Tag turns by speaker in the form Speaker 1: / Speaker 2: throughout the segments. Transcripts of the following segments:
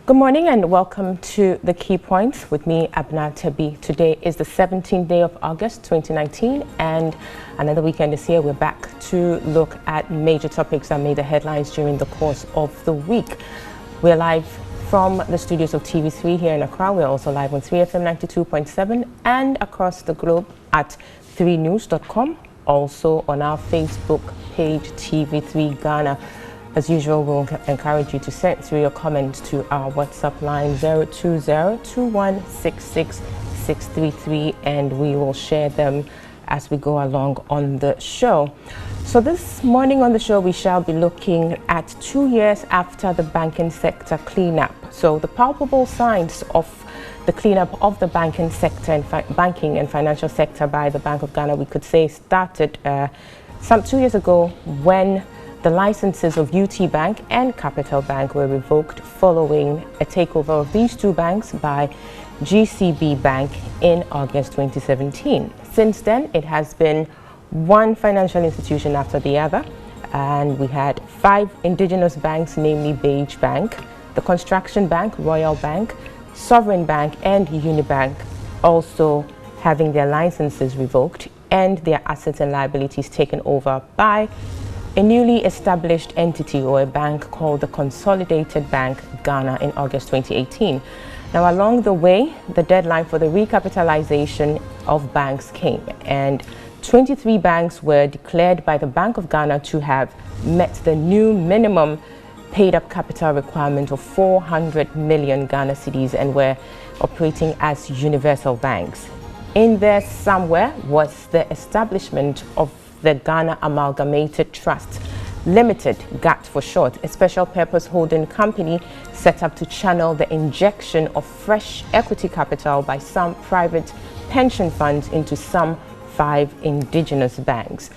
Speaker 1: Good morning and welcome to the Key Points with me, Abna Tabi. Today is the 17th day of August 2019 and another weekend is here. We're back to look at major topics that made the headlines during the course of the week. We're live from the studios of TV3 here in Accra. We're also live on 3FM 92.7 and across the globe at 3news.com. Also on our Facebook page, TV3 Ghana. As usual, we'll encourage you to send through your comments to our WhatsApp line 020-2166-633 and we will share them as we go along on the show. So this morning on the show, we shall be looking at 2 years after the banking sector cleanup. So the palpable signs of the cleanup of the banking sector and banking and financial sector by the Bank of Ghana, we could say, started some 2 years ago when the licenses of UT Bank and Capital Bank were revoked following a takeover of these two banks by GCB Bank in August 2017. Since then, it has been one financial institution after the other, and we had 5 indigenous banks, namely Beige Bank, the Construction Bank, Royal Bank, Sovereign Bank, and Unibank also having their licenses revoked and their assets and liabilities taken over by a newly established entity or a bank called the Consolidated Bank Ghana in August 2018. Now, along the way, the deadline for the recapitalization of banks came, and 23 banks were declared by the Bank of Ghana to have met the new minimum paid-up capital requirement of 400 million Ghana cedis and were operating as universal banks. In there somewhere was the establishment of the Ghana Amalgamated Trust Limited, GATT for short, a special purpose holding company set up to channel the injection of fresh equity capital by some private pension funds into some 5 indigenous banks.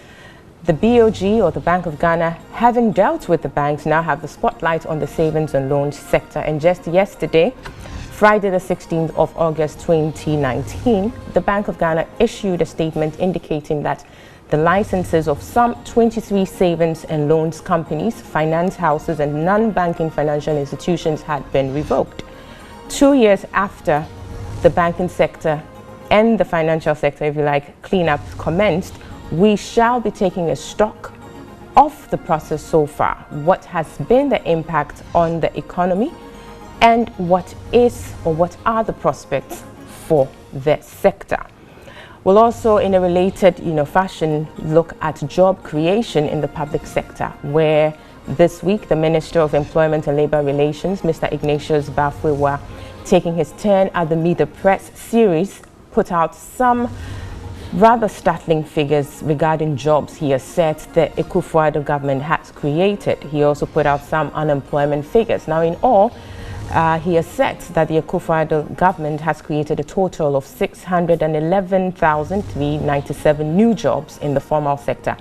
Speaker 1: The BOG, or the Bank of Ghana, having dealt with the banks, now have the spotlight on the savings and loans sector. And just yesterday, Friday the 16th of August 2019, the Bank of Ghana issued a statement indicating that the licenses of some 23 savings and loans companies, finance houses, and non-banking financial institutions had been revoked. 2 years after the banking sector and the financial sector, if you like, cleanup commenced, we shall be taking a stock of the process so far. What has been the impact on the economy, and what is or what are the prospects for the sector? We'll also, in a related fashion, look at job creation in the public sector, where this week the Minister of Employment and Labour Relations, Mr. Ignatius Bafwewa, taking his turn at the Meet the Press series, put out some rather startling figures regarding jobs he asserts the Akufo-Addo government has created. He also put out some unemployment figures. Now, in all, he asserts that the Akufo-Addo government has created a total of 611,397 new jobs in the formal sector.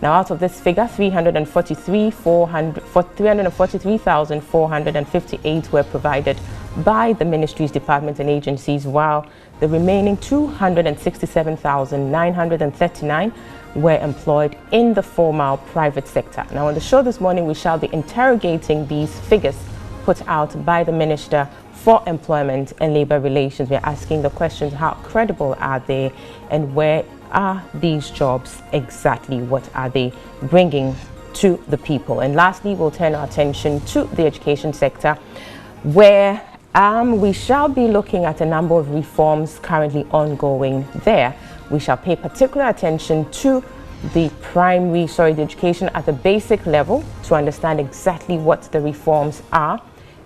Speaker 1: Now, out of this figure, 343,458 were provided by the ministries, departments, and agencies, while the remaining 267,939 were employed in the formal private sector. Now, on the show this morning, we shall be interrogating these figures put out by the Minister for Employment and Labour Relations. We're asking the questions: how credible are they, and where are these jobs exactly? What are they bringing to the people? And lastly, we'll turn our attention to the education sector, where we shall be looking at a number of reforms currently ongoing there. We shall pay particular attention to the education at the basic level to understand exactly what the reforms are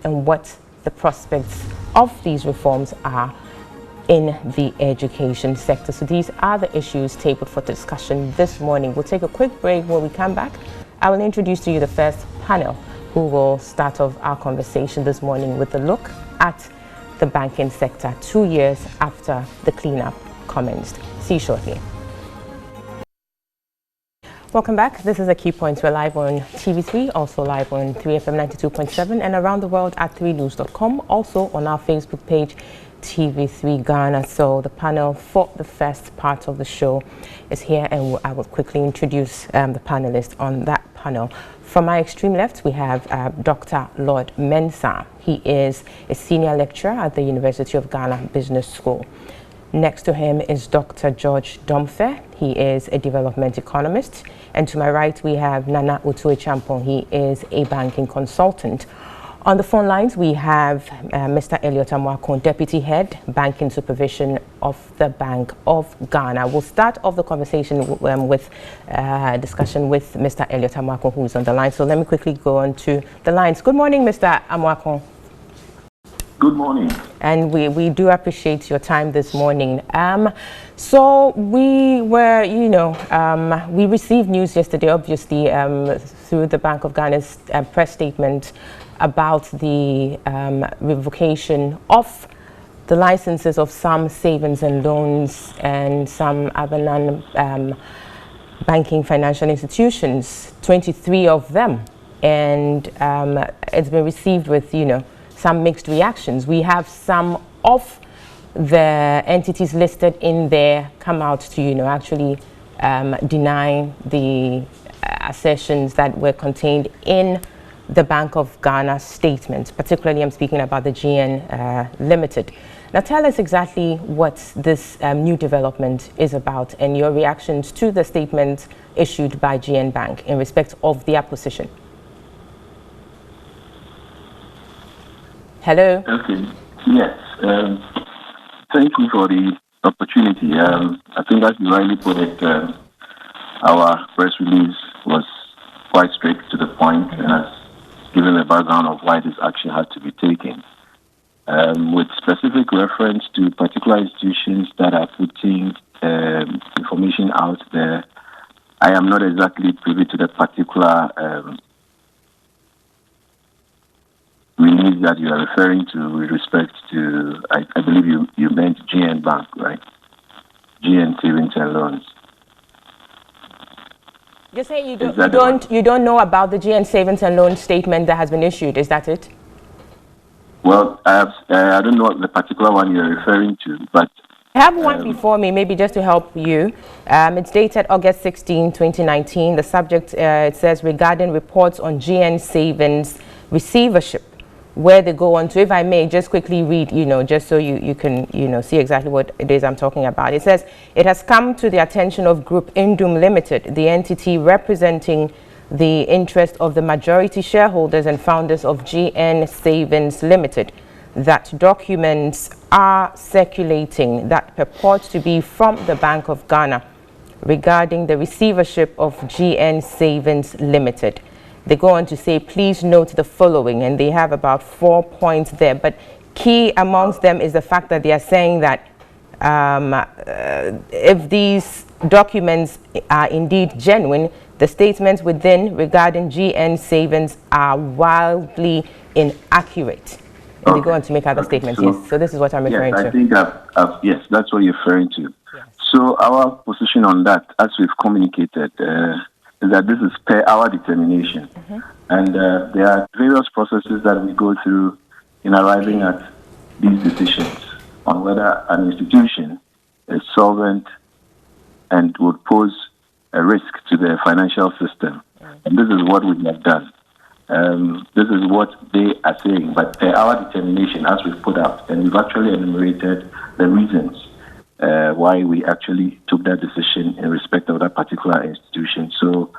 Speaker 1: and what the prospects of these reforms are in the education sector. So these are the issues tabled for discussion this morning. We'll take a quick break. When we come back, I will introduce to you the first panel who will start off our conversation this morning with a look at the banking sector 2 years after the cleanup commenced. See you shortly. Welcome back. This is the Key Points. We're live on TV3, also live on 3FM 92.7 and around the world at 3news.com, also on our Facebook page, TV3 Ghana. So the panel for the first part of the show is here, and I will quickly introduce the panelists on that panel. From my extreme left, we have Dr. Lord Mensah. He is a senior lecturer at the University of Ghana Business School. Next to him is Dr. George Domfe. He is a development economist. And to my right, we have Nana Otuo-Champong. He is a banking consultant. On the phone lines, we have Mr. Elliot Amoakon, Deputy Head, Banking Supervision of the Bank of Ghana. We'll start off the conversation with discussion with Mr. Elliot Amoakon, who is on the line. So let me quickly go on to the lines. Good morning, Mr. Amoakon.
Speaker 2: Good morning.
Speaker 1: And we do appreciate your time this morning. So we were, we received news yesterday, obviously, through the Bank of Ghana's press statement about the revocation of the licenses of some savings and loans and some other non-banking financial institutions, 23 of them. And it's been received with, some mixed reactions. We have some of the entities listed in there come out to, actually deny the assertions that were contained in the Bank of Ghana statement. Particularly, I'm speaking about the GN Limited. Now, tell us exactly what this new development is about and your reactions to the statement issued by GN Bank in respect of their position. Hello?
Speaker 2: Okay. Yes. Thank you for the opportunity. I think as you rightly put it, our press release was quite straight to the point and has given the background of why this action had to be taken. With specific reference to particular institutions that are putting information out there, I am not exactly privy to the particular release that you are referring to with respect to, I believe you meant GN Bank, right? GN Savings and Loans.
Speaker 1: You're saying you don't know about the GN Savings and Loan statement that has been issued, is that it?
Speaker 2: Well, I don't know the particular one you're referring to, but
Speaker 1: I have one before me, maybe just to help you. It's dated August 16, 2019. The subject, it says, regarding reports on GN Savings receivership, where they go on to, if I may just quickly read, just so you can, see exactly what it is I'm talking about. It says, it has come to the attention of Group Indum Limited, the entity representing the interest of the majority shareholders and founders of GN Savings Limited, that documents are circulating that purport to be from the Bank of Ghana regarding the receivership of GN Savings Limited. They go on to say, please note the following, and they have about 4 points there. But key amongst them is the fact that they are saying that if these documents are indeed genuine, the statements within regarding GN Savings are wildly inaccurate. And they go on to make other statements. Yes, so this is what I'm referring to.
Speaker 2: I think yes, that's what you're referring to. Yes. So our position on that, as we've communicated, is that this is per our determination. And there are various processes that we go through in arriving at these decisions on whether an institution is solvent and would pose a risk to the financial system. And this is what we have done. This is what they are saying, but per our determination, as we've put out, and we've actually enumerated the reasons why we actually took that decision in respect of that particular institution. So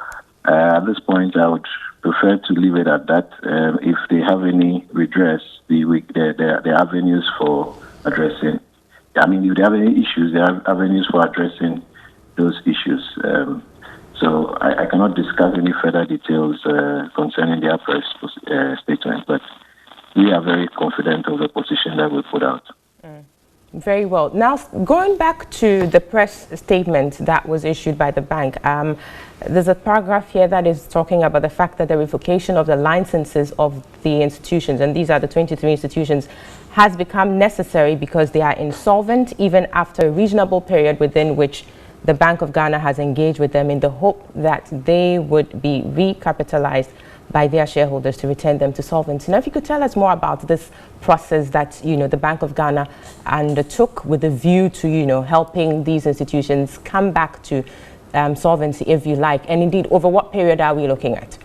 Speaker 2: at this point, I would prefer to leave it at that. If they have any redress, there are avenues for addressing. I mean, if they have any issues, there are avenues for addressing those issues. So I cannot discuss any further details concerning their press statement, but we are very confident of the position that we put out.
Speaker 1: Very well. Now, going back to the press statement that was issued by the bank, there's a paragraph here that is talking about the fact that the revocation of the licenses of the institutions, and these are the 23 institutions, has become necessary because they are insolvent even after a reasonable period within which the Bank of Ghana has engaged with them in the hope that they would be recapitalized by their shareholders to return them to solvency. Now, if you could tell us more about this process that, the Bank of Ghana undertook with a view to, helping these institutions come back to solvency, if you like, and indeed, over what period are we looking at?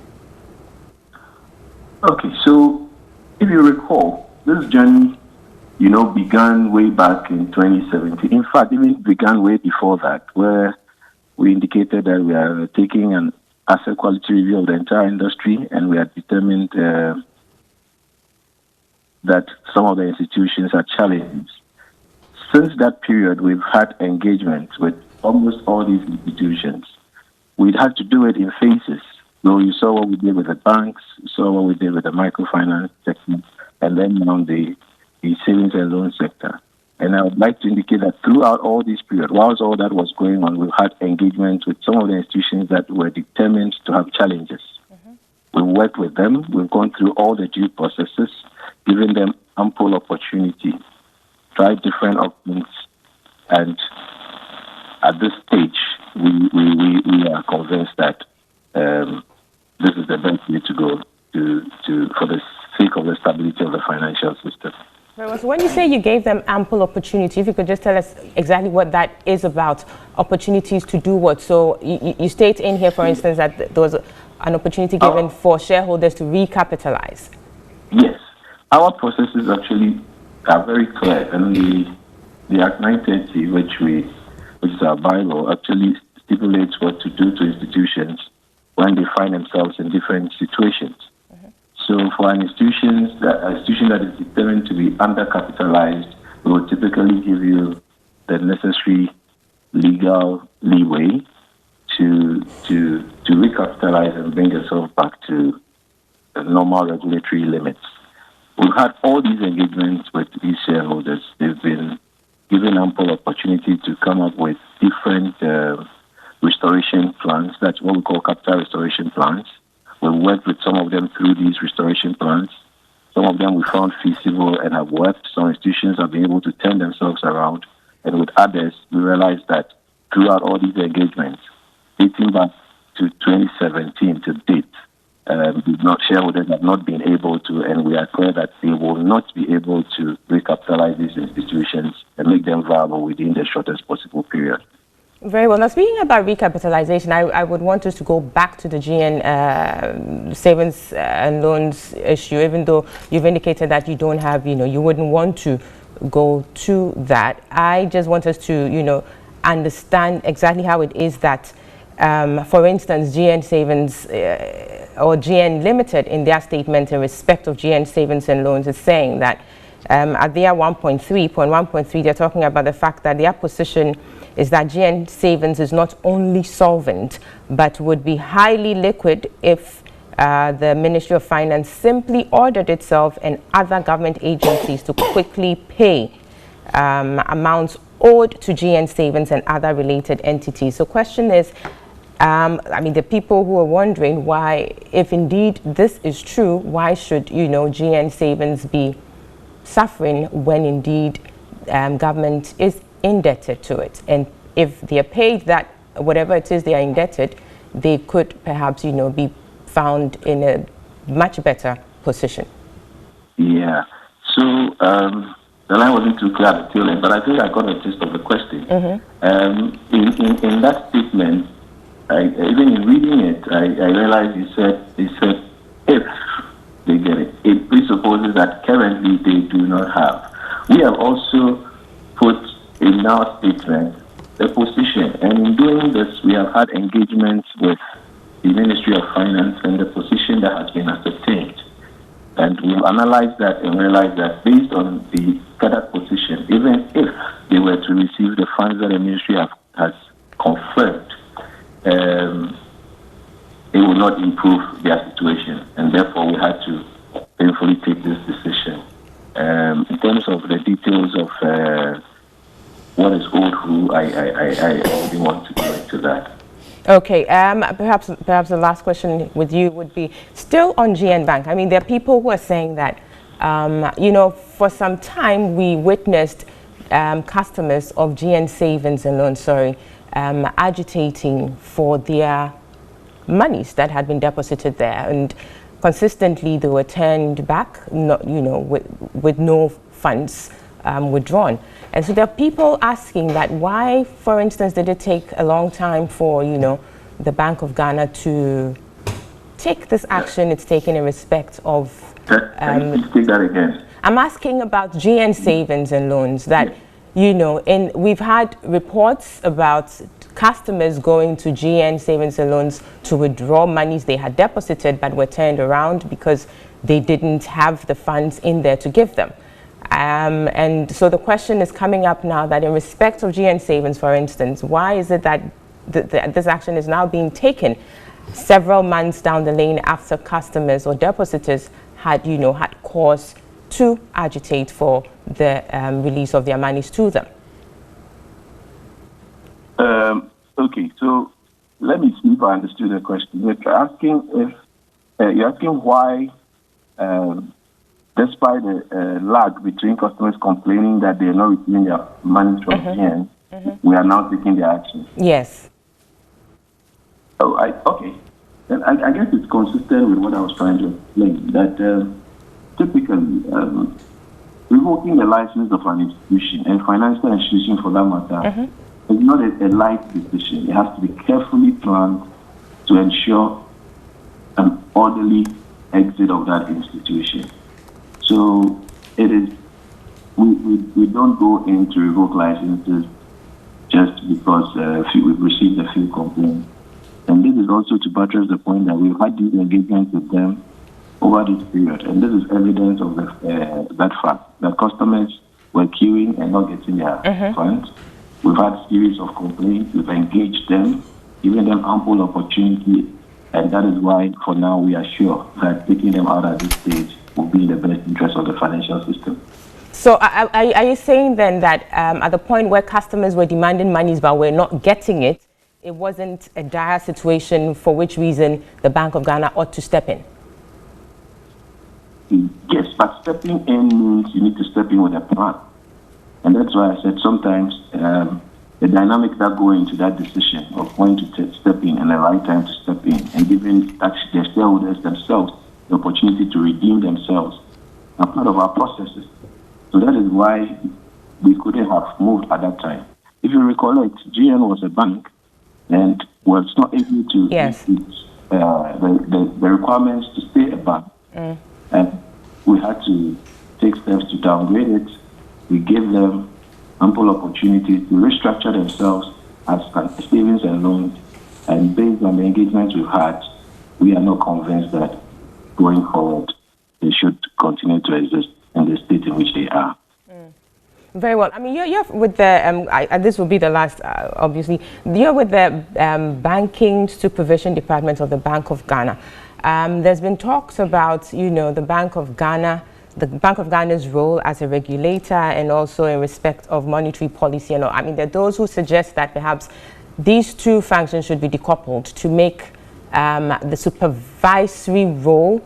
Speaker 2: Okay, so if you recall, this journey, began way back in 2017. In fact, even began way before that, where we indicated that we are taking an asset quality review of the entire industry, and we are determined that some of the institutions are challenged. Since that period, we've had engagement with almost all these institutions. We'd had to do it in phases. So you saw what we did with the banks, you saw what we did with the microfinance sector, and then now the savings and loan sector. And I would like to indicate that throughout all this period, whilst all that was going on, we've had engagement with some of the institutions that were determined to have challenges. We worked with them. We've gone through all the due processes, giving them ample opportunity, tried different options, and at this stage, we are convinced that this is the best way to go for the sake of the stability of the financial system.
Speaker 1: So when you say you gave them ample opportunity, if you could just tell us exactly what that is about, opportunities to do what? So you state in here, for instance, that there was an opportunity given for shareholders to recapitalize.
Speaker 2: Yes. Our processes actually are very clear, and the Act 930, which is our bylaw, actually stipulates what to do to institutions when they find themselves in different situations. So for an institution that is determined to be undercapitalized, we will typically give you the necessary legal leeway to recapitalize and bring yourself back to the normal regulatory limits. We've had all these engagements with these shareholders. They've been given ample opportunity to come up with different restoration plans. That's what we call capital restoration plans. We've worked with some of them through these restoration plans. Some of them we found feasible and have worked. Some institutions have been able to turn themselves around. And with others, we realized that throughout all these engagements, dating back to 2017 to date, shareholders have not been able to, and we are clear that they will not be able to recapitalize these institutions and make them viable within the shortest possible period.
Speaker 1: Very well. Now, speaking about recapitalization, I would want us to go back to the GN savings and loans issue, even though you've indicated that you don't have, you wouldn't want to go to that. I just want us to, understand exactly how it is that, for instance, GN Savings or GN Limited in their statement in respect of GN Savings and Loans is saying that at their 1.3, they're talking about the fact that their position is that GN Savings is not only solvent, but would be highly liquid if the Ministry of Finance simply ordered itself and other government agencies to quickly pay amounts owed to GN Savings and other related entities. So question is, the people who are wondering why, if indeed this is true, why should, GN Savings be suffering when indeed government is indebted to it? And if they are paid that, whatever it is they are indebted, they could perhaps, be found in a much better position.
Speaker 2: Yeah. So the line wasn't too clear at the tail end, but I think I got the gist of the question. In that statement, even in reading it, I realized he said if they get it. It presupposes that currently they do not have. We have also put in our statement the position, and in doing this, we have had engagements with the Ministry of Finance and the position that has been ascertained. And we've analyzed that and realized that based on the gathered position, even if they were to receive the funds that the Ministry has confirmed, it will not improve their situation. And therefore, we had to painfully take this decision. In terms of the details of what is owed who, I really want to go into that.
Speaker 1: Okay, perhaps the last question with you would be still on GN Bank. There are people who are saying that, for some time we witnessed customers of GN Savings and Loans, agitating for their monies that had been deposited there, and consistently they were turned back, with no funds withdrawn. And so there are people asking that why, for instance, did it take a long time for, the Bank of Ghana to take this action it's taken in respect of...
Speaker 2: Can you please take that again?
Speaker 1: I'm asking about GN Savings and Loans that, you know, we've had reports about customers going to GN Savings and Loans to withdraw monies they had deposited but were turned around because they didn't have the funds in there to give them. And so the question is coming up now that in respect of GN Savings, for instance, why is it that this action is now being taken several months down the lane after customers or depositors had cause to agitate for the release of their monies to them?
Speaker 2: Okay, so let me see if I understood the question. You're asking why, despite the lag between customers complaining that they are not receiving their money from GN, we are now taking the action.
Speaker 1: Yes.
Speaker 2: Oh, okay. Then I guess it's consistent with what I was trying to explain, that typically revoking the license of an institution, a financial institution for that matter, is not a light decision. It has to be carefully planned to ensure an orderly exit of that institution. So it is, we don't go in to revoke licenses just because we've received a few complaints. And this is also to buttress the point that we've had these engagements with them over this period. And this is evidence of that fact, that customers were queuing and not getting their funds. We've had a series of complaints. We've engaged them, given them ample opportunity. And that is why, for now, we are sure that taking them out at this stage will be in the best interest of the financial system.
Speaker 1: So are you saying then that at the point where customers were demanding monies but were not getting it, it wasn't a dire situation for which reason the Bank of Ghana ought to step in?
Speaker 2: Yes, but stepping in means you need to step in with a plan. And that's why I said sometimes the dynamics that go into that decision of when to step in and the right time to step in and giving actually the shareholders themselves the opportunity to redeem themselves are part of our processes. So that is why we couldn't have moved at that time. If you recollect, GN was a bank and was not able to meet the requirements to stay a bank. And we had to take steps to downgrade it. We gave them ample opportunity to restructure themselves as savings and loans. And based on the engagements we've had, we are not convinced that going forward they should continue to exist in the state in which they are.
Speaker 1: Very well. I mean, you're with the, this will be the last, obviously, you're with the Banking Supervision Department of the Bank of Ghana. There's been talks about, the Bank of Ghana's role as a regulator and also in respect of monetary policy. And I mean, there are those who suggest that perhaps these two functions should be decoupled to make the supervisory role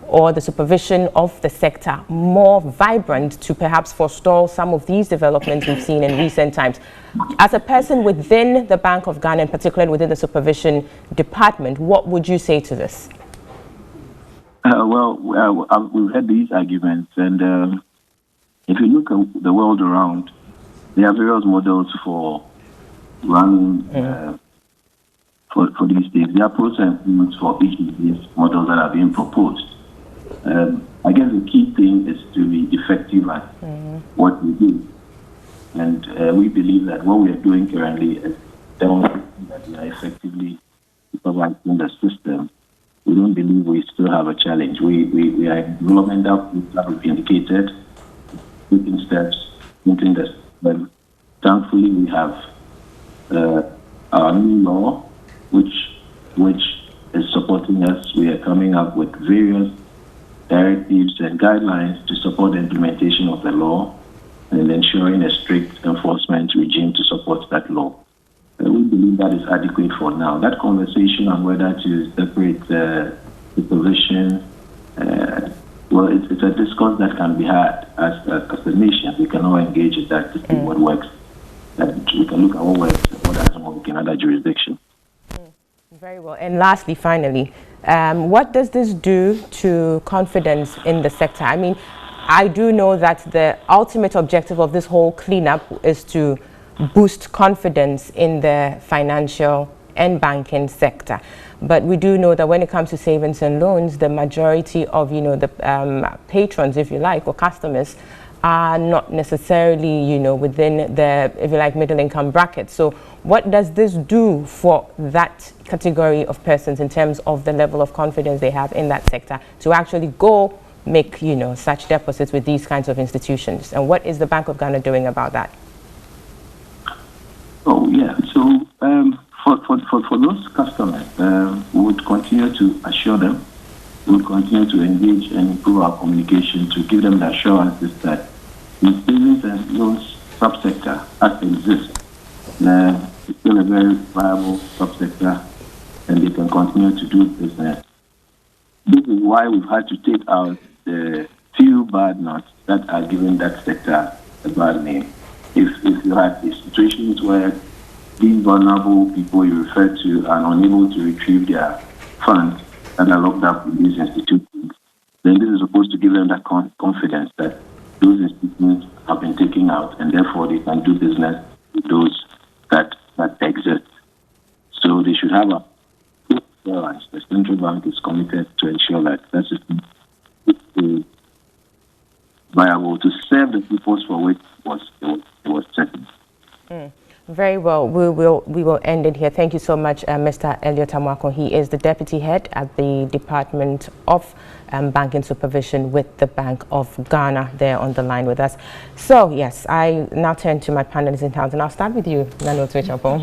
Speaker 1: or the supervision of the sector more vibrant to perhaps forestall some of these developments we've seen in recent times. As a person within the Bank of Ghana, and particularly within the supervision department, what would you say to this?
Speaker 2: We've had these arguments, and if you look at the world around, there are various models for running for these things. There are pros and cons for each of these models that are being proposed. I guess the key thing is to be effective at what we do. And we believe that what we are doing currently is demonstrating that we are effectively supervising the system. We don't believe we still have a challenge. We are in developmental that we've indicated, taking steps, into the system. Thankfully, we have our new law, which is supporting us. We are coming up with various directives and guidelines to support the implementation of the law and ensuring a strict enforcement regime to support that law. We believe that is adequate for now. That conversation on whether to separate supervision, it's a discourse that can be had as a nation. We can all engage in that to see what works. We can look at what works and what doesn't work in other jurisdictions.
Speaker 1: Very well. And lastly, finally, what does this do to confidence in the sector? I mean, I do know that the ultimate objective of this whole cleanup is to boost confidence in the financial and banking sector. But we do know that when it comes to savings and loans, the majority of, the patrons, if you like, or customers are not necessarily, within the, if you like, middle income bracket. So what does this do for that category of persons in terms of the level of confidence they have in that sector to actually go make, such deposits with these kinds of institutions? And what is the Bank of Ghana doing about that?
Speaker 2: Oh, yeah. So for those customers, we would continue to assure them. We'll continue to engage and improve our communication to give them the assurances that the savings and loans subsector as exists, it's still a very viable subsector and they can continue to do business. This is why we've had to take out the few bad notes that are giving that sector a bad name. If you have situations where these vulnerable people you refer to are unable to retrieve their funds that are locked up in these institutions, then this is supposed to give them that confidence that those institutions have been taken out and therefore they can do business with those that exist. So they should have a good assurance. The central bank is committed to ensure that that system is viable to serve the purpose for which it was set.
Speaker 1: Very well. We will end it here. Thank you so much, Mr. Elliot Amoako. He is the Deputy Head at the Department of Banking Supervision with the Bank of Ghana there on the line with us. So, yes, I now turn to my panelists in town, and I'll start with you, Nano Twechapong.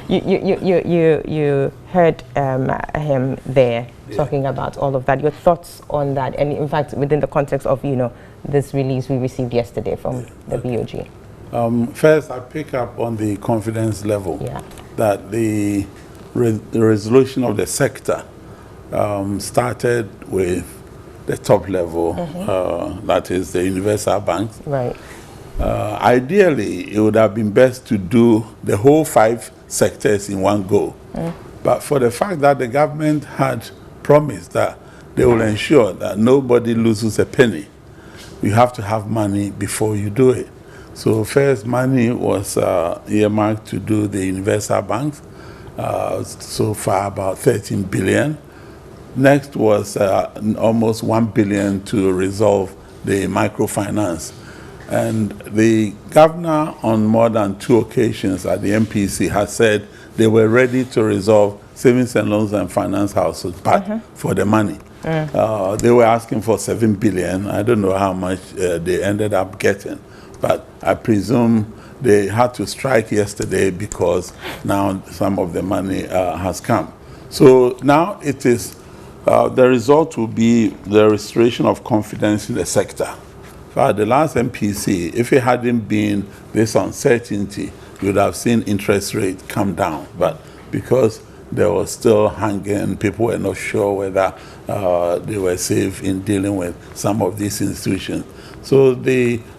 Speaker 1: you heard him there talking about all of that. Your thoughts on that, and in fact, within the context of, this release we received yesterday from the BOG.
Speaker 3: First, I pick up on the confidence level that the resolution of the sector started with the top level, that is the universal banks.
Speaker 1: Right.
Speaker 3: Ideally, it would have been best to do the whole 5 sectors in one go. But for the fact that the government had promised that they will ensure that nobody loses a penny, you have to have money before you do it. So first, money was earmarked to do the universal banks, so far about 13 billion. Next was almost 1 billion to resolve the microfinance. And the governor on more than 2 occasions at the MPC has said they were ready to resolve savings and loans and finance houses, but for the money. They were asking for 7 billion. I don't know how much they ended up getting. But I presume they had to strike yesterday because now some of the money has come. So now it is, the result will be the restoration of confidence in the sector. For the last MPC, if it hadn't been this uncertainty, you would have seen interest rate come down. But because there was still hanging, people were not sure whether they were safe in dealing with some of these institutions. So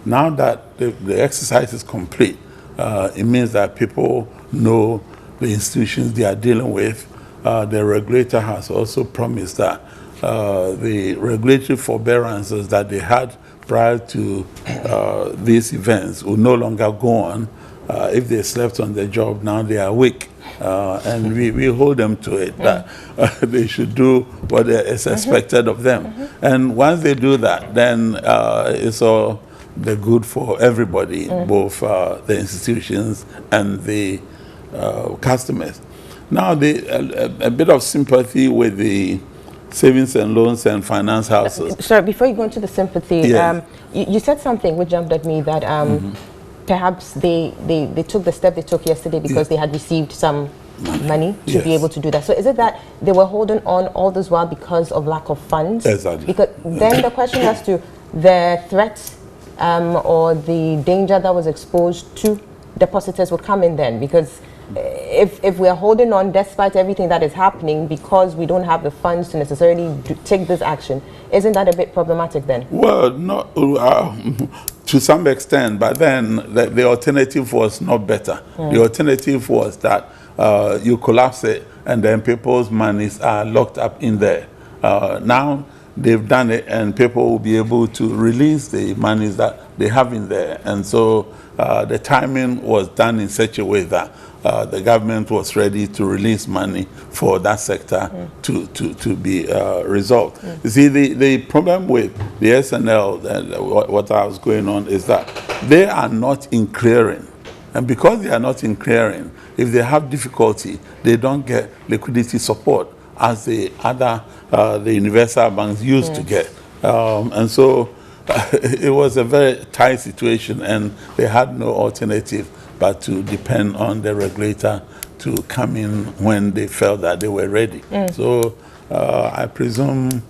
Speaker 3: now that the exercise is complete, it means that people know the institutions they are dealing with. The regulator has also promised that the regulatory forbearances that they had prior to these events will no longer go on. If they slept on the job, now they are awake. And we hold them to it, that they should do what is expected of them. And once they do that, then it's all the good for everybody, both the institutions and the customers. Now, a bit of sympathy with the savings and loans and finance houses.
Speaker 1: Sorry, before you go into the sympathy, you said something which jumped at me that perhaps they took the step they took yesterday because they had received some money to be able to do that. So is it that they were holding on all this while because of lack of funds?
Speaker 3: Exactly.
Speaker 1: Because then the question as to the threat or the danger that was exposed to depositors would come in then, because if we are holding on despite everything that is happening because we don't have the funds to necessarily take this action, isn't that a bit problematic then?
Speaker 3: Well, not to some extent, but then the alternative was not better. The alternative was that you collapse it and then people's monies are locked up in there. Now, they've done it, and people will be able to release the monies that they have in there. And so the timing was done in such a way that the government was ready to release money for that sector to be resolved. You see, the problem with the SNL and what I was going on is that they are not in clearing. And because they are not in clearing, if they have difficulty, they don't get liquidity support as the other, the universal banks used to get. And so it was a very tight situation, and they had no alternative but to depend on the regulator to come in when they felt that they were ready. So I presume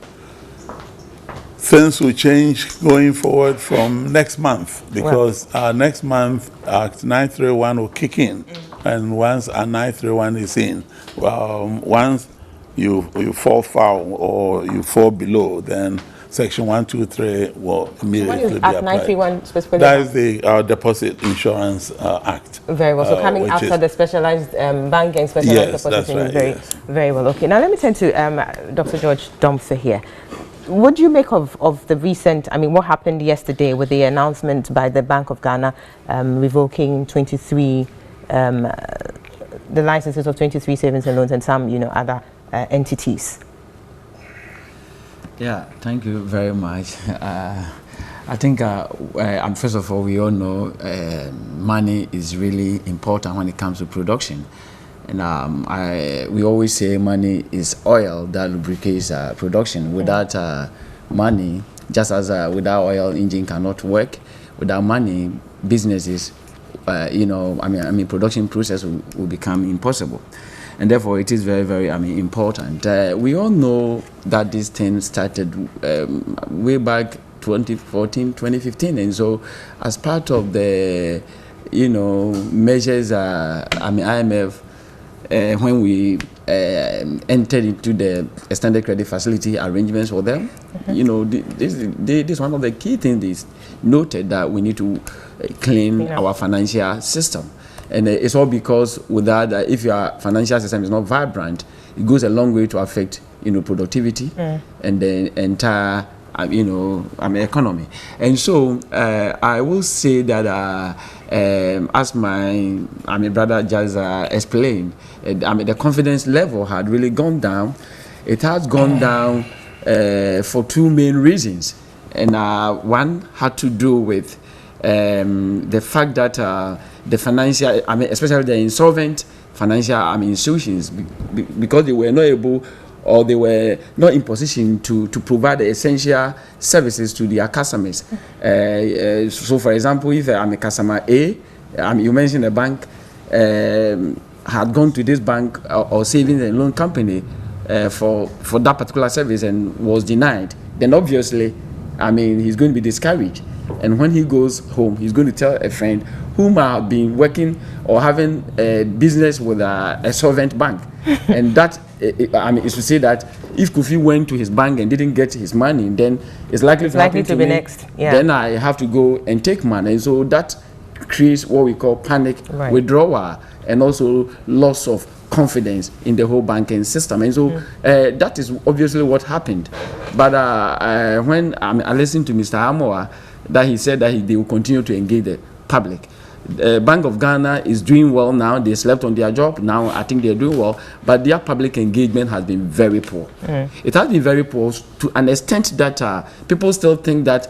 Speaker 3: things will change going forward from next month, because next month Act 931 will kick in. And once Act 931 is in, once you fall foul or you fall below, then Section 123 will immediately be applied.
Speaker 1: Act 931 specifically?
Speaker 3: That is the Deposit Insurance Act.
Speaker 1: Very well. So coming after the specialized banking, specialized depositing.
Speaker 3: Right,
Speaker 1: very, very well. Okay. Now let me turn to Dr. George Domfeh here. What do you make of the recent, I mean, what happened yesterday with the announcement by the Bank of Ghana revoking 23, the licenses of 23 savings and loans and some, other entities?
Speaker 4: Yeah, thank you very much. I think, first of all, we all know money is really important when it comes to production. And we always say money is oil that lubricates production. Without money, just as without oil, engine cannot work. Without money, businesses, production process will become impossible. And therefore, it is very, very, important. We all know that this thing started way back 2014, 2015. And so, as part of the, measures, IMF, when we entered into the extended credit facility arrangements for them, this is one of the key things is noted that we need to clean our financial system. And it's all because with that, if your financial system is not vibrant, it goes a long way to affect, productivity and the entire, economy. And so I will say that as my brother just explained, the confidence level had really gone down. It has gone down for two main reasons. And one had to do with the fact that the financial, especially the insolvent financial institutions, because they were not able or they were not in position to provide the essential services to their customers. So, for example, if I'm a customer A, you mentioned a bank had gone to this bank or savings and loan company for that particular service and was denied, then obviously, he's going to be discouraged. And when he goes home, he's going to tell a friend whom have been working or having a business with a solvent bank. And that, is to say that if Kofi went to his bank and didn't get his money, then it's likely to happen to
Speaker 1: be
Speaker 4: me.
Speaker 1: Next. Yeah.
Speaker 4: Then I have to go and take money. And so that creates what we call panic, withdrawal, and also loss of confidence in the whole banking system. And so that is obviously what happened. But when I listened to Mr. Amoah, that he said that they will continue to engage the public. Bank of Ghana is doing well now. They slept on their job. Now I think they're doing well. But their public engagement has been very poor. It has been very poor to an extent that people still think that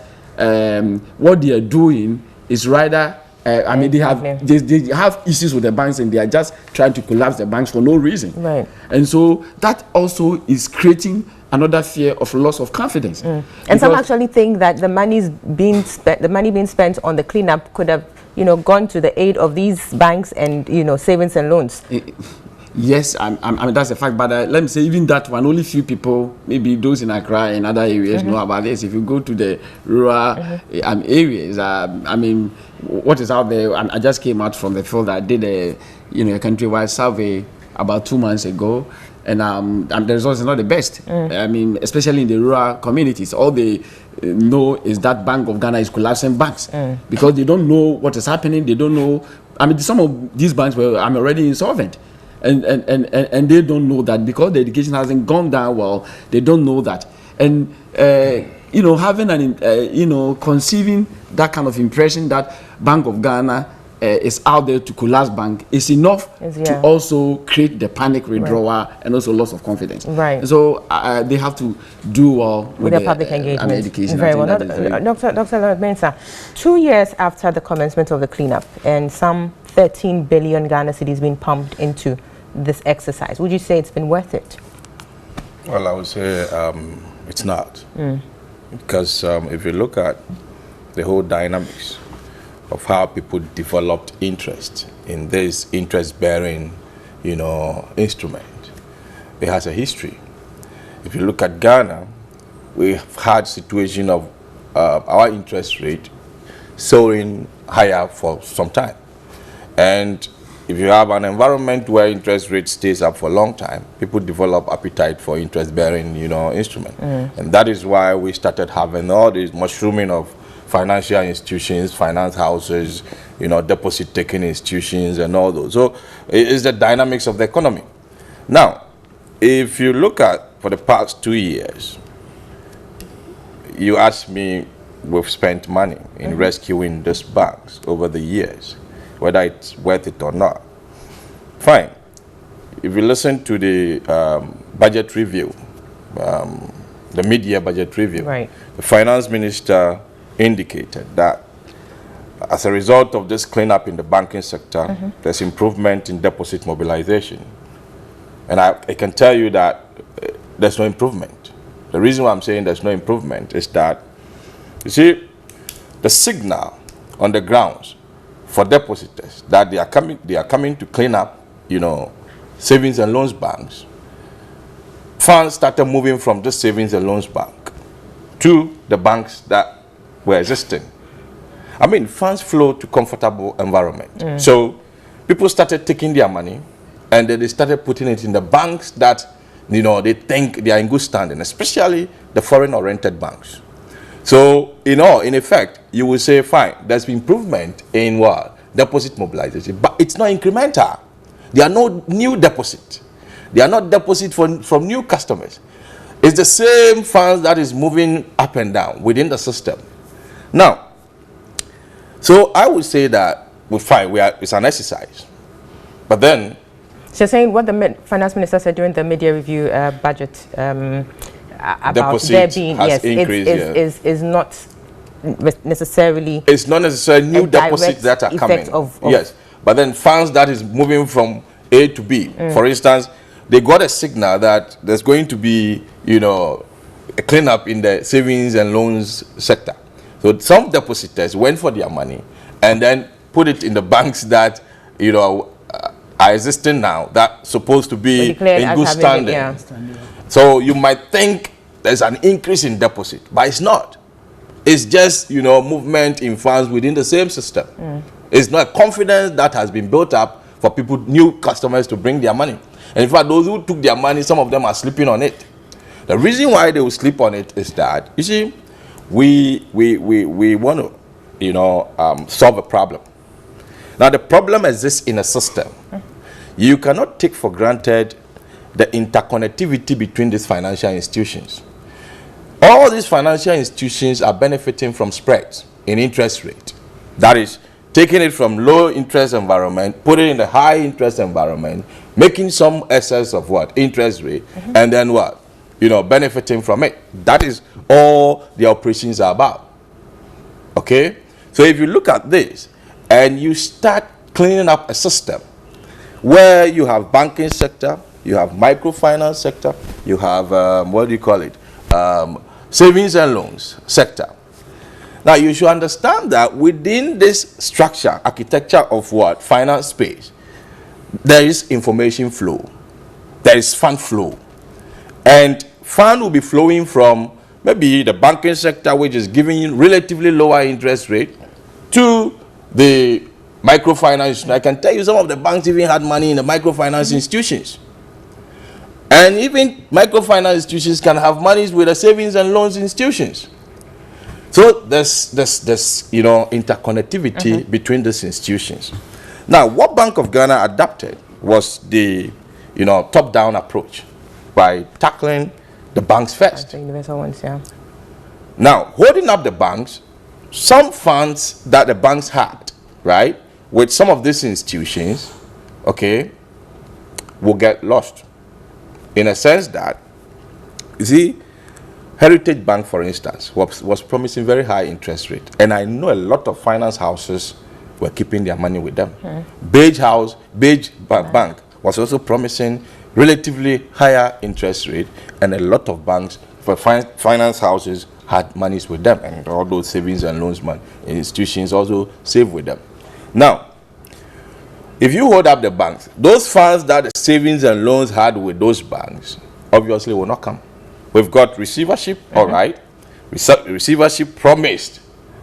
Speaker 4: what they are doing is rather, they have issues with the banks and they are just trying to collapse the banks for no reason.
Speaker 1: Right.
Speaker 4: And so that also is creating another fear of loss of confidence.
Speaker 1: And some actually think that the money being spent on the cleanup could have, gone to the aid of these banks and, savings and loans.
Speaker 4: Yes, that's a fact. But let me say, even that one, only few people, maybe those in Accra and other areas, know about this. If you go to the rural areas, what is out there? I just came out from the field. I did a countrywide survey about 2 months ago. And the results are not the best. Especially in the rural communities, all they know is that Bank of Ghana is collapsing banks because they don't know what is happening. They don't know. Some of these banks were already insolvent, and they don't know that because the education hasn't gone down well. They don't know that, And having an conceiving that kind of impression that Bank of Ghana is out there to collapse bank is enough to also create the panic withdrawal and also loss of confidence.
Speaker 1: Right.
Speaker 4: So they have to do well with
Speaker 1: their public engagement.
Speaker 4: Education.
Speaker 1: Very well. Dr. Mensah, 2 years after the commencement of the cleanup and some 13 billion Ghana cedis being pumped into this exercise, would you say it's been worth it?
Speaker 5: Well, I would say it's not. Because if you look at the whole dynamics of how people developed interest in this interest-bearing, instrument, it has a history. If you look at Ghana, we've had situation of our interest rate soaring higher for some time. And if you have an environment where interest rate stays up for a long time, people develop appetite for interest-bearing, instrument. And that is why we started having all this mushrooming of financial institutions, finance houses, deposit-taking institutions and all those. So it's the dynamics of the economy. Now, if you look at, for the past 2 years, you asked me, we've spent money in rescuing these banks over the years, whether it's worth it or not. Fine. If you listen to the budget review, the mid-year budget review, the finance minister indicated that as a result of this cleanup in the banking sector, there's improvement in deposit mobilization. And I can tell you that there's no improvement. The reason why I'm saying there's no improvement is that, you see, the signal on the grounds for depositors that they are coming to clean up, savings and loans banks, funds started moving from the savings and loans bank to the banks that were existing. I mean, funds flow to comfortable environment. So people started taking their money and then they started putting it in the banks that, they think they are in good standing, especially the foreign-oriented banks. So, in effect, you will say, fine, there's improvement in what? Deposit mobilization, but it's not incremental. There are no new deposits. They are not deposits from new customers. It's the same funds that is moving up and down within the system. Now, so I would say that we're fine. It's an exercise. But then...
Speaker 1: So you're saying what the finance minister said during the mid-year review budget about there being, increased, is not necessarily...
Speaker 5: It's not necessarily new deposits that are coming. Yes, but then funds that is moving from A to B. For instance, they got a signal that there's going to be, a cleanup in the savings and loans sector. So some depositors went for their money and then put it in the banks that, are existing now, that's supposed to be in good standing. So you might think there's an increase in deposit, but it's not. It's just, movement in funds within the same system. It's not confidence that has been built up for people, new customers, to bring their money. And in fact, those who took their money, some of them are sleeping on it. The reason why they will sleep on it is that, you see, we want to, solve a problem. Now, the problem exists in a system. You cannot take for granted the interconnectivity between these financial institutions. All these financial institutions are benefiting from spreads in interest rate. That is, taking it from low interest environment, putting it in the high interest environment, making some excess of what? Interest rate, and then what? Benefiting from it. That is all the operations are about. Okay? So if you look at this and you start cleaning up a system where you have banking sector, you have microfinance sector, you have, savings and loans sector. Now, you should understand that within this structure, architecture of what? Finance space, there is information flow. There is fund flow. And fund will be flowing from maybe the banking sector, which is giving you relatively lower interest rate, to the microfinance. I can tell you some of the banks even had money in the microfinance institutions. And even microfinance institutions can have money with the savings and loans institutions. So there's interconnectivity between these institutions. Now, what Bank of Ghana adopted was the top-down approach by tackling the banks first.
Speaker 1: The universal ones, yeah.
Speaker 5: Now, holding up the banks, some funds that the banks had, right, with some of these institutions, okay, will get lost. In a sense that, you see, Heritage Bank, for instance, was promising very high interest rate. And I know a lot of finance houses were keeping their money with them. Beige Bank was also promising relatively higher interest rate, and a lot of banks for finance houses had monies with them, and all those savings and loans institutions also save with them. Now, if you hold up the banks, those funds that the savings and loans had with those banks obviously will not come. We've got receivership, all right. Receivership promised,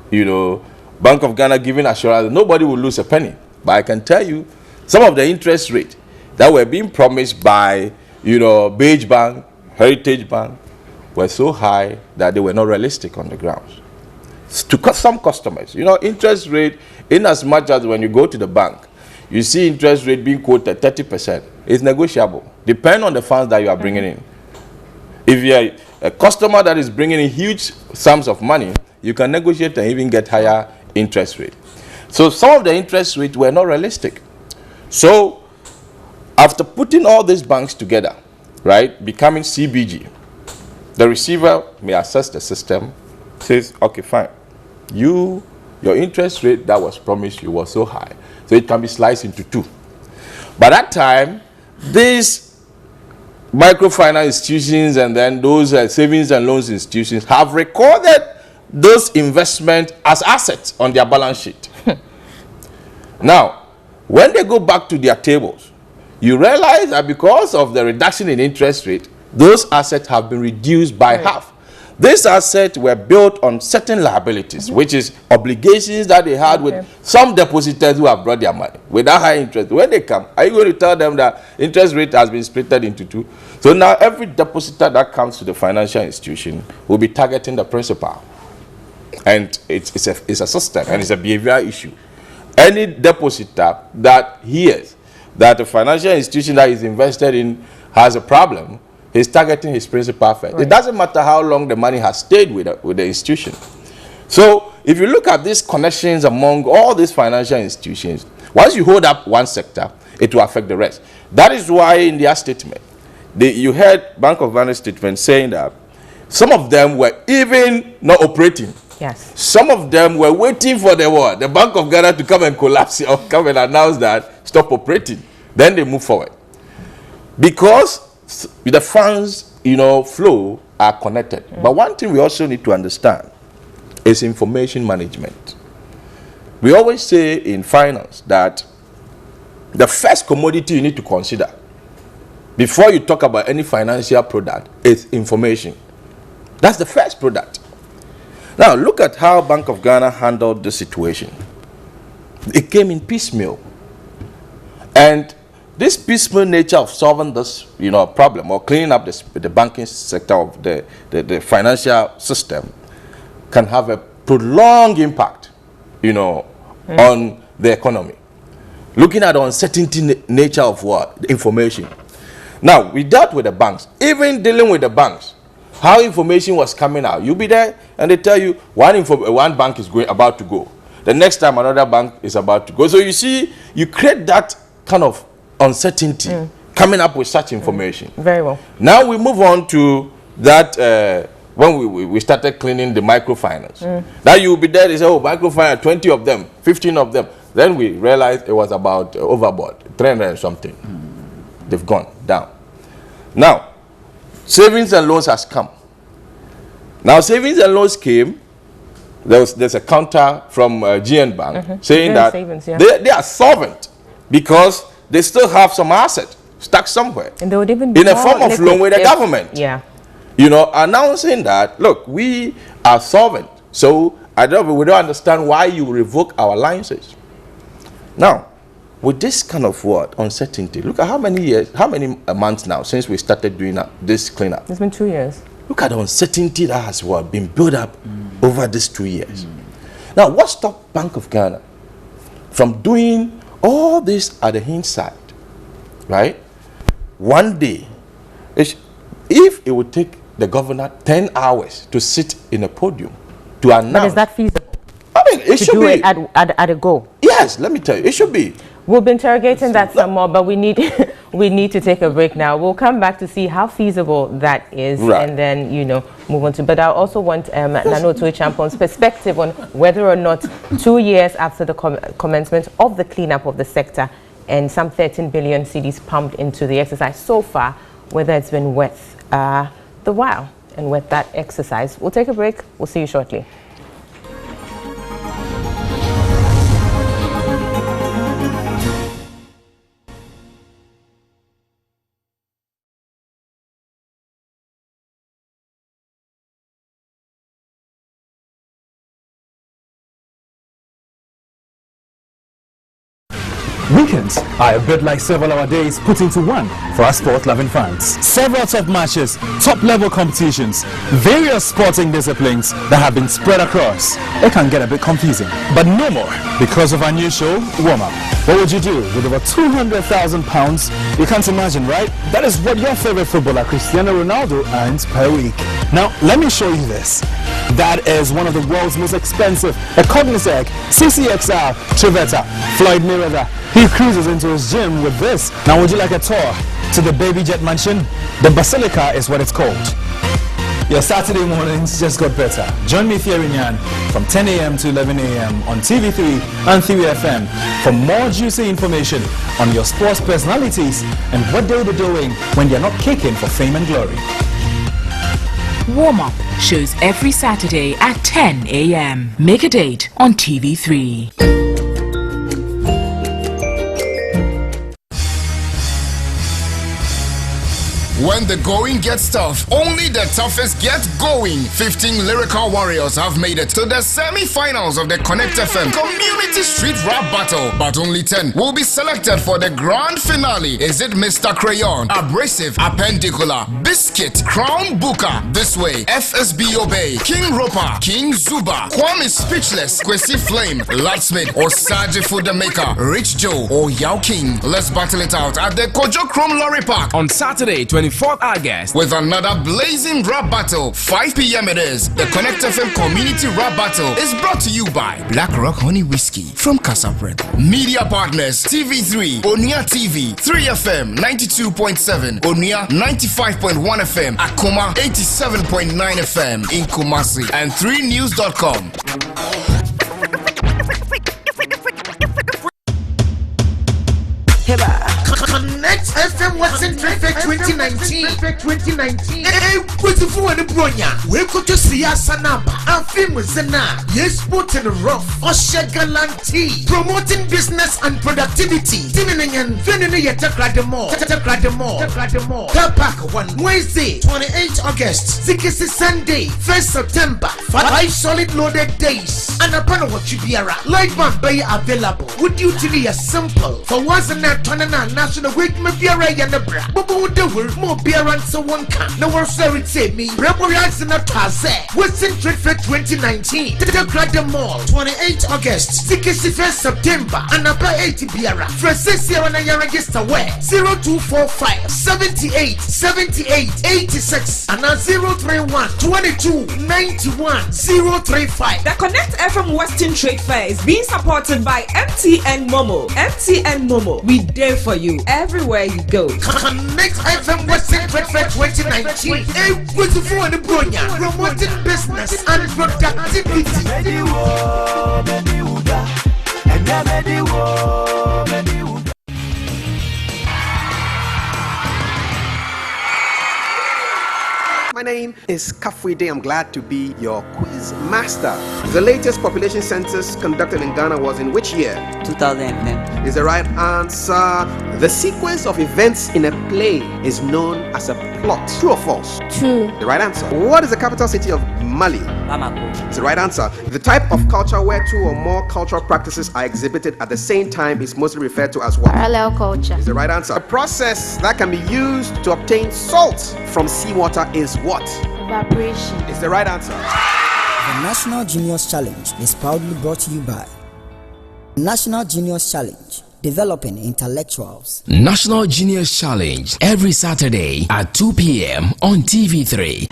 Speaker 5: you know, Bank of Ghana giving assurance that nobody will lose a penny. But I can tell you, some of the interest rate that were being promised by, you know, Beige Bank, Heritage Bank, were so high that they were not realistic on the ground. To some customers, you know, interest rate, in as much as when you go to the bank, you see interest rate being quoted 30%, it's negotiable, depending on the funds that you are bringing in. If you are a customer that is bringing in huge sums of money, you can negotiate and even get higher interest rate. So some of the interest rates were not realistic. So after putting all these banks together, right, becoming CBG, the receiver may assess the system, says, okay, fine, your interest rate that was promised you was so high, so it can be sliced into two. By that time, these microfinance institutions and then those savings and loans institutions have recorded those investments as assets on their balance sheet. Now, when they go back to their tables, you realize that because of the reduction in interest rate, those assets have been reduced by half. These assets were built on certain liabilities, which is obligations that they had with some depositors who have brought their money with that high interest. When they come, are you going to tell them that interest rate has been split into two? So now every depositor that comes to the financial institution will be targeting the principal. And it's a system, and it's a behavioral issue. Any depositor that hears that the financial institution that is invested in has a problem, he's targeting his principal first. Right. It doesn't matter how long the money has stayed with the institution. So if you look at these connections among all these financial institutions, once you hold up one sector, it will affect the rest. That is why in their statement, you heard Bank of Ghana statement saying that some of them were even not operating.
Speaker 1: Yes.
Speaker 5: Some of them were waiting for the Bank of Ghana to come and collapse or come and announce that stop operating. Then they move forward. Because the funds, you know, flow are connected. But one thing we also need to understand is information management. We always say in finance that the first commodity you need to consider before you talk about any financial product is information. That's the first product. Now, look at how Bank of Ghana handled the situation. It came in piecemeal. And this piecemeal nature of solving this, you know, problem or cleaning up the banking sector of the financial system can have a prolonged impact, you know, on the economy. Looking at the uncertainty nature of what? The information. Now, we dealt with the banks. Even dealing with the banks, how information was coming out. You'll be there and they tell you one bank is about to go. The next time another bank is about to go. So you see, you create that kind of uncertainty coming up with such information.
Speaker 1: Very well.
Speaker 5: Now we move on to that when we started cleaning the microfinance. Now you'll be there, they say, oh, microfinance, 20 of them, 15 of them. Then we realized it was about overboard, 300 and something. They've gone down. Now, savings and loans has come. Now, savings and loans came. There's a counter from GN Bank saying that savings, they are solvent because they still have some asset stuck somewhere. And they would even in a form of loan with the government.
Speaker 1: Yeah.
Speaker 5: You know, announcing that, look, we are solvent. So we don't understand why you revoke our licenses. Now, with this kind of uncertainty, look at how many months now since we started doing this cleanup.
Speaker 1: It's been 2 years.
Speaker 5: Look at the uncertainty that has been built up over these 2 years. Now, what stopped Bank of Ghana from doing all this at the hindsight, right? One day, if it would take the governor 10 hours to sit in a podium to announce.
Speaker 1: But is that feasible?
Speaker 5: I mean, it should be.
Speaker 1: At a go.
Speaker 5: Yes, let me tell you, it should be.
Speaker 1: We'll be interrogating that some more, but we need we need to take a break now. We'll come back to see how feasible that is,
Speaker 5: right,
Speaker 1: and then move on to. But I also want Nano Otuo-Champon's perspective on whether or not 2 years after the commencement of the cleanup of the sector and some 13 billion cedis pumped into the exercise so far, whether it's been worth the while and worth that exercise. We'll take a break. We'll see you shortly.
Speaker 6: Weekends are a bit like several hour days put into one for our sport-loving fans. Several top matches, top-level competitions, various sporting disciplines that have been spread across. It can get a bit confusing, but no more because of our new show, Warm Up. What would you do with over £200,000? You can't imagine, right? That is what your favorite footballer, Cristiano Ronaldo, earns per week. Now, let me show you this. That is one of the world's most expensive, a Cognizant CCXR Trevetta Floyd Mayweather. He cruises into his gym with this. Now, would you like a tour to the Baby Jet Mansion? The Basilica is what it's called. Your Saturday mornings just got better. Join me, Thierry Nyan, from 10 a.m. to 11 a.m. on TV3 and 3FM for more juicy information on your sports personalities and what they'll be doing when they're not kicking for fame and glory.
Speaker 7: Warm Up shows every Saturday at 10 a.m. Make a date on TV3.
Speaker 8: When the going gets tough, only the toughest get going. 15 lyrical warriors have made it to the semi-finals of the Connect FM Community Street Rap Battle, but only 10 will be selected for the grand finale. Is it Mr. Crayon, Abrasive, Appendicular, Biscuit, Crown Booker, This Way, FSB Obey, King Roper, King Zuba, Kwame Speechless, Kwesi Flame, Ladsmith, or Saji Foodmaker, Rich Joe, or Yao King? Let's battle it out at the Kojo Chrome Lorry Park on Saturday, 24th August with another blazing rap battle. 5 p.m. it is. The Connect FM Community Rap Battle is brought to you by Black Rock Honey Whiskey from Casablanca. Media partners TV3, Onia TV, 3FM 92.7, Onia 95.1 FM, Akoma 87.9 FM in Kumasi, and 3news.com.
Speaker 9: Connect FM Western Traffic 2019. What's the phone in Bronya? We go to see us anamba. I'm famous now. Yes, put in the rough. Osha Galanti. Promoting business and productivity. Tininian, Finini, Takrademo. Tapak 1 Wednesday, 28 August. 6 Sunday, 1st September. 5 solid loaded days. And upon what you be around. Light man bay available. Would you to be a simple? For once and not turning on national week, maybe a ray and a bra. But the world more beer and so one can. No one sorry say me. Rebels in a taze. Western Trade Fair 2019. The Mall, 28 August, 61st September. And about 80 beer. Francis here and I register where 0245 78 86 and 031 22 91 035.
Speaker 10: The Connect FM Western Trade Fair is being supported by MTN Momo. MTN Momo, we there for you everywhere you go.
Speaker 9: Connect FM Western Trade Fair 2019. A beautiful and Bronya, promoting business and productivity.
Speaker 11: My name is Kafwide. I'm glad to be your quiz master. The latest population census conducted in Ghana was in which year?
Speaker 12: 2010.
Speaker 11: Is the right answer. The sequence of events in a play is known as a plot. True or false?
Speaker 12: True.
Speaker 11: The right answer. What is the capital city of Mali?
Speaker 12: Bamako.
Speaker 11: It's the right answer. The type of culture where 2 or more cultural practices are exhibited at the same time is mostly referred to as what?
Speaker 12: Parallel culture.
Speaker 11: It's the right answer. A process that can be used to obtain salt from seawater is what?
Speaker 12: Evaporation.
Speaker 11: It's the right answer.
Speaker 13: The National Juniors Challenge is proudly brought to you by National Juniors Challenge, developing intellectuals.
Speaker 8: National Genius Challenge every Saturday at 2 p.m. on TV3.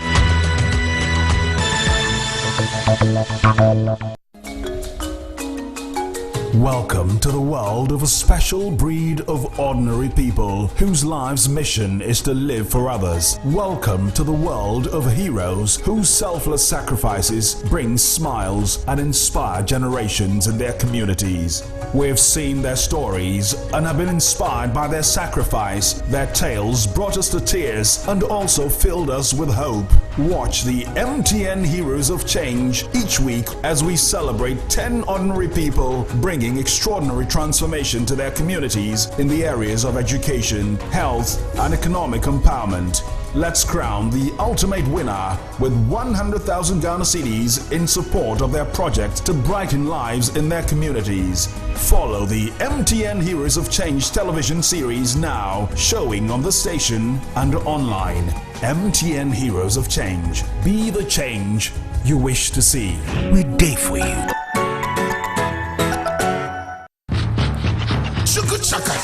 Speaker 14: Welcome to the world of a special breed of ordinary people whose lives' mission is to live for others. Welcome to the world of heroes whose selfless sacrifices bring smiles and inspire generations in their communities. We've seen their stories and have been inspired by their sacrifice. Their tales brought us to tears and also filled us with hope. Watch the MTN Heroes of Change each week as we celebrate 10 ordinary people bringing extraordinary transformation to their communities in the areas of education, health, and economic empowerment. Let's crown the ultimate winner with 100,000 Ghana cedis in support of their project to brighten lives in their communities. Follow the MTN Heroes of Change television series now, showing on the station and online. MTN Heroes of Change. Be the change you wish to see. We're there for you.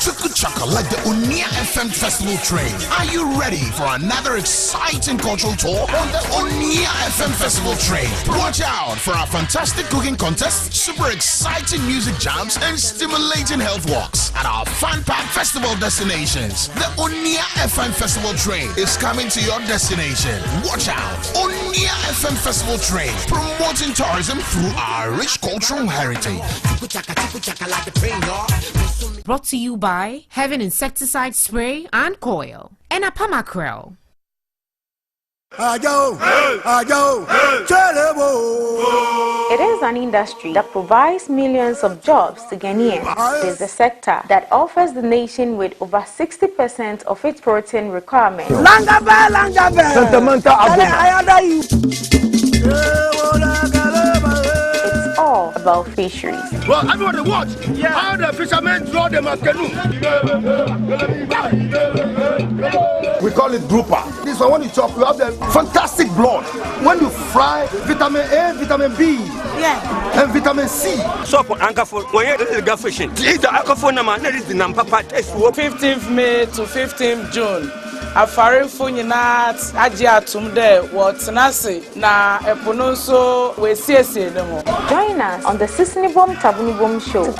Speaker 8: Chuku like the Unia FM Festival train. Are you ready for another exciting cultural tour on the Unia FM Festival train? Watch out for our fantastic cooking contest, super exciting music jams, and stimulating health walks at our fun-packed festival destinations. The Unia FM Festival train is coming to your destination. Watch out! Unia FM Festival train, promoting tourism through our rich cultural heritage.
Speaker 9: Like the train, y'all.
Speaker 15: Brought to you by Heaven Insecticide Spray and Coil and Apamacrel.
Speaker 12: It is an industry that provides millions of jobs to Ghanaians. It is a sector that offers the nation with over 60% of its protein requirements. It's all about fisheries.
Speaker 16: Well, everybody watch how the fishermen draw them at canoe. We call it grouper. This one, when you chop, you have the fantastic blood. When you fry, vitamin A, vitamin B, and vitamin C.
Speaker 17: So for anchor for when you do the fishing, it's the anchor for number. That is the number.
Speaker 18: 15th May to 15th June. Afare funyina aje atum de wotenase na epono so we siesie ne ho.
Speaker 12: Join us on the Sisnibom Tabunibom show.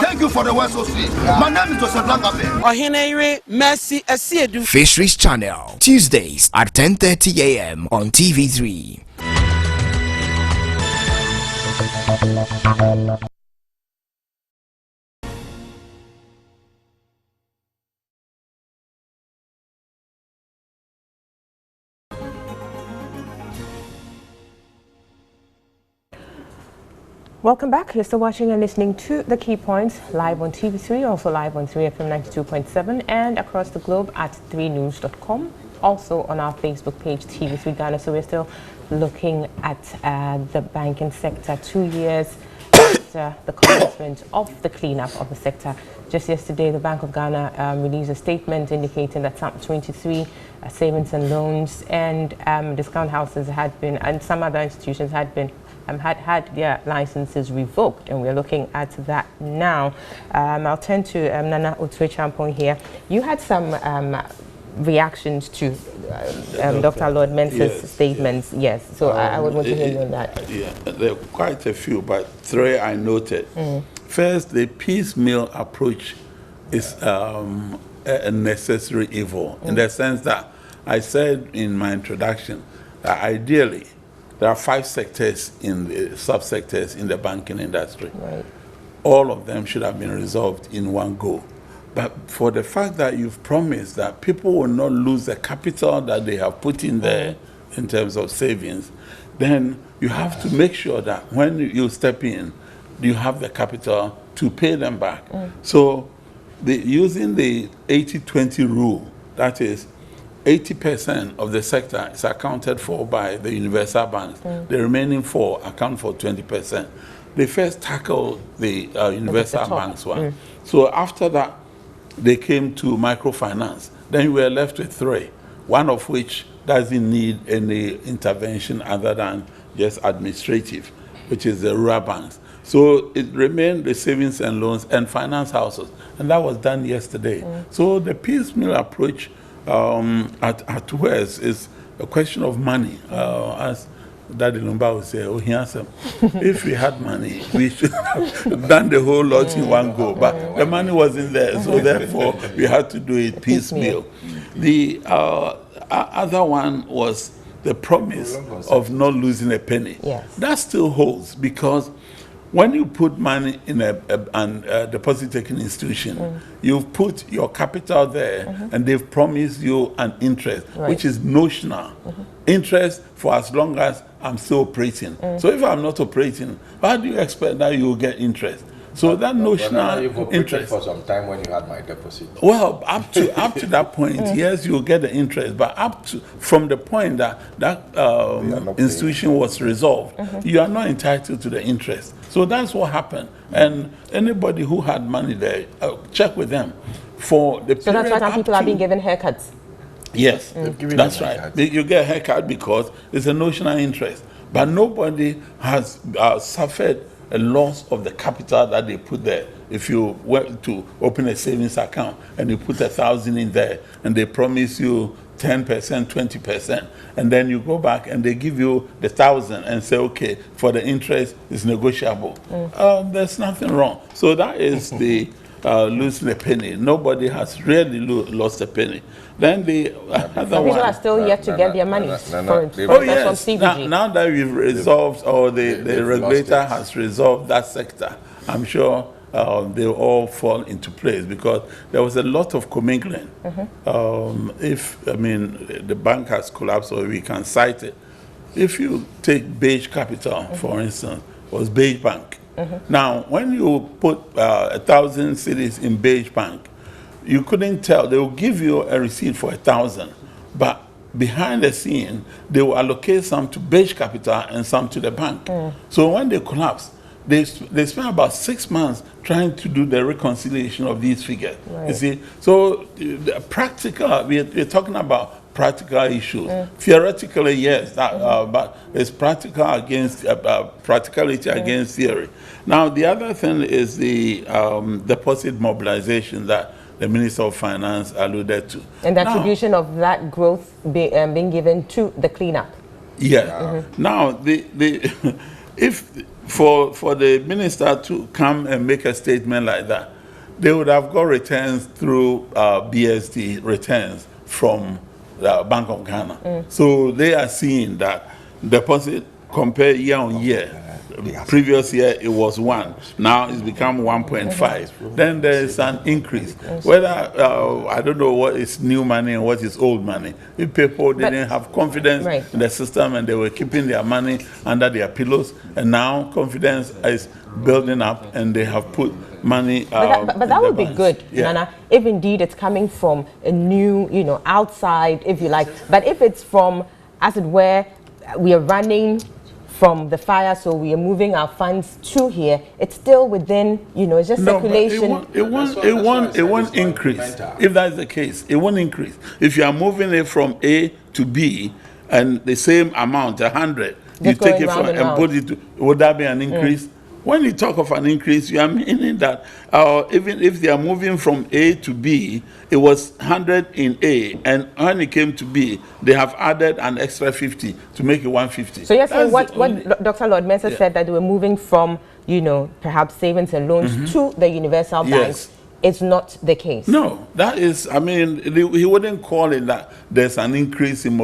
Speaker 16: Thank you for the words of sweet. My name is Joseph Langabe.
Speaker 18: Ohenere Mercy Asiedu.
Speaker 8: Fisheries Channel, Tuesdays at 10:30 a.m. on TV3.
Speaker 1: Welcome back. You're still watching and listening to The Key Points live on TV3, also live on 3FM 92.7 and across the globe at 3news.com. Also on our Facebook page, TV3 Ghana. So we're still looking at the banking sector 2 years after the commencement of the cleanup of the sector. Just yesterday, the Bank of Ghana released a statement indicating that some 23 savings and loans and discount houses had been, and some other institutions had been had their licenses revoked, and we're looking at that now. I'll turn to Nana Otwe-Champong here. You had some reactions to Dr. Lord Mensah's statements. Yes, so I would want to hear you on that.
Speaker 3: Yeah, there are quite a few, but three I noted. First, the piecemeal approach is a necessary evil, in the sense that I said in my introduction that ideally there are 5 sectors in the subsectors in the banking industry.
Speaker 1: Right.
Speaker 3: All of them should have been resolved in one go. But for the fact that you've promised that people will not lose the capital that they have put in there in terms of savings, then you have to make sure that when you step in, you have the capital to pay them back. So using the 80-20 rule, that is 80% of the sector is accounted for by the universal banks. The remaining 4 account for 20%. They first tackled the universal banks one. So after that, they came to microfinance. Then we were left with 3, one of which doesn't need any intervention other than just administrative, which is the rural banks. So it remained the savings and loans and finance houses, and that was done yesterday. So the piecemeal approach at West is a question of money, as Daddy Lumba would say, oh, if we had money, we should have done the whole lot in one go. But the money wasn't there, so therefore we had to do it piecemeal. The other one was the promise of not losing a penny.
Speaker 1: Yes.
Speaker 3: That still holds, because when you put money in a deposit-taking institution, you've put your capital there, and they've promised you an interest, which is notional. Interest for as long as I'm still operating. So if I'm not operating, how do you expect that you will get interest? So that notional
Speaker 5: you've
Speaker 3: interest
Speaker 5: for some time when you had my deposit.
Speaker 3: Well, up to that point, yes, you'll get the interest, but from the point that institution was resolved, you are not entitled to the interest. So that's what happened. And anybody who had money there, check with them. For the
Speaker 1: so that's why some people are being given haircuts.
Speaker 3: Yes, that's right. You get a haircut because it's a notional interest, but nobody has suffered a loss of the capital that they put there. If you went to open a savings account and you put 1,000 in there and they promise you 10%, 20%, and then you go back and they give you the 1,000 and say, okay, for the interest it's negotiable. There's nothing wrong. So that is the losing a penny. Nobody has really lost a penny. Then the other one,
Speaker 1: people are still yet to get their money.
Speaker 3: Oh yes, now that we've resolved, or the regulator has resolved that sector, I'm sure they'll all fall into place, because there was a lot of commingling. The bank has collapsed, or we can cite it. If you take Beige Capital, for instance, was Beige Bank. Now, when you put 1,000 cedis in Beige Bank, you couldn't tell. They will give you a receipt for 1,000, but behind the scene, they will allocate some to Beige Capital and some to the bank. So when they collapsed, they spent about 6 months trying to do the reconciliation of these figures. You see, so practical. We're talking about practical issues. Theoretically, yes, but it's practical against practicality against theory. Now, the other thing is the deposit mobilization that the Minister of Finance alluded to.
Speaker 1: And the attribution of that growth being given to the cleanup.
Speaker 3: Yeah. Now, if for the minister to come and make a statement like that, they would have got returns through BSD returns from the Bank of Ghana. So they are seeing that deposit compared year on year. Previous year it was 1, now it's become 1.5. Then there is an increase. Whether I don't know what is new money and what is old money. If people didn't have confidence in the system and they were keeping their money under their pillows, and now confidence is building up and they have put money.
Speaker 1: But that would be good, Nana, if indeed it's coming from a new, outside, if you like. But if it's from, as it were, we are running from the fire, so we are moving our funds to here, it's still within, it's just circulation.
Speaker 3: It won't increase. If that's the case, it won't increase. If you are moving it from A to B and the same amount, 100, you take it from and put it to, would that be an increase? When you talk of an increase, you are meaning that even if they are moving from A to B, it was 100 in A, and when it came to B, they have added an extra 50 to make it 150.
Speaker 1: So you're saying what Dr. Lord Mensah said, that they were moving from, perhaps savings and loans to the universal banks. It's not the case.
Speaker 3: No, that is, he wouldn't call it that there's an increase in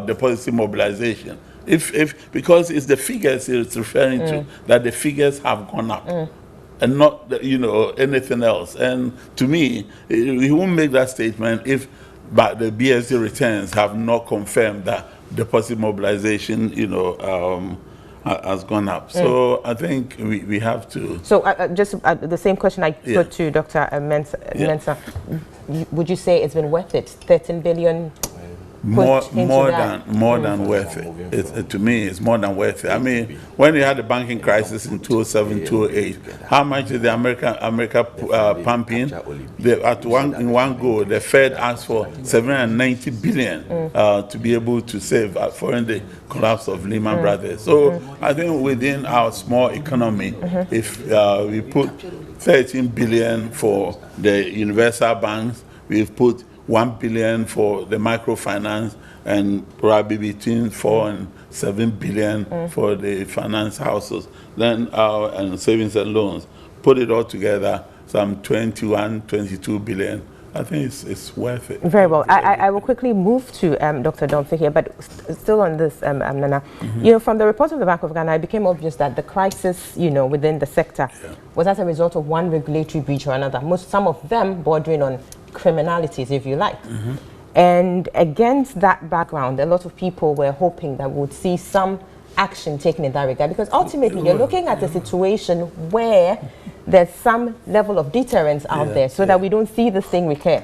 Speaker 3: deposit mobilization. Because it's the figures it's referring to, that the figures have gone up, and not anything else. And to me, he won't make that statement if the BSD returns have not confirmed that deposit mobilization has gone up. So I think we have to.
Speaker 1: So just the same question I put to Dr. Mensah. Would you say it's been worth it? 13 billion
Speaker 3: more
Speaker 1: that?
Speaker 3: than worth it. To me, it's more than worth it. I mean, when you had the banking crisis in 2007, 2008, how much did the America pump in? In one go, the Fed asked for 790 billion to be able to save following the collapse of Lehman Brothers. So I think within our small economy, if we put 13 billion for the universal banks, we've put 1 billion for the microfinance, and probably between 4 and 7 billion for the finance houses, then and savings and loans. Put it all together, some 21, 22 billion. I think it's worth it.
Speaker 1: Very well. I will quickly move to Dr. Domfe here, but still on this, Nana. You know, from the report of the Bank of Ghana, it became obvious that the crisis, you know, within the sector was as a result of one regulatory breach or another. Some of them bordering on criminalities, if you like. And against that background, a lot of people were hoping that we would see some action taken in that regard, because ultimately you're looking at a situation where there's some level of deterrence out there so that we don't see this thing recur.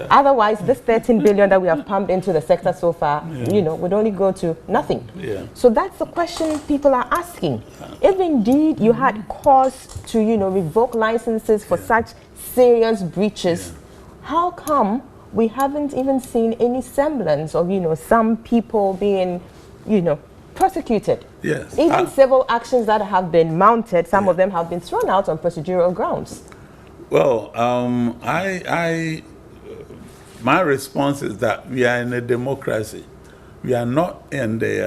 Speaker 1: Otherwise, this 13 billion that we have pumped into the sector so far, you know, would only go to nothing. So that's the question people are asking. If indeed you had cause to, you know, revoke licenses for such serious breaches, how come we haven't even seen any semblance of, you know, some people being, you know, prosecuted? Even civil actions that have been mounted, some of them have been thrown out on procedural grounds.
Speaker 3: Well, my response is that we are in a democracy. We are not in the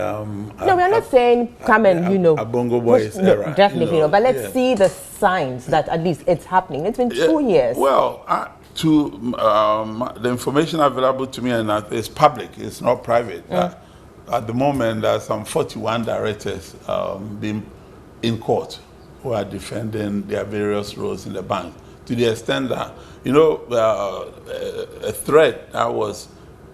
Speaker 1: no, we are not saying come and, you know,
Speaker 3: Bongo Boys era.
Speaker 1: Definitely, you know, but let's see the signs that at least it's happening. It's been 2 years.
Speaker 3: Well, the information available to me and is public. It's not private. At the moment, there are some 41 directors being in court who are defending their various roles in the bank, to the extent that, you know, a threat that was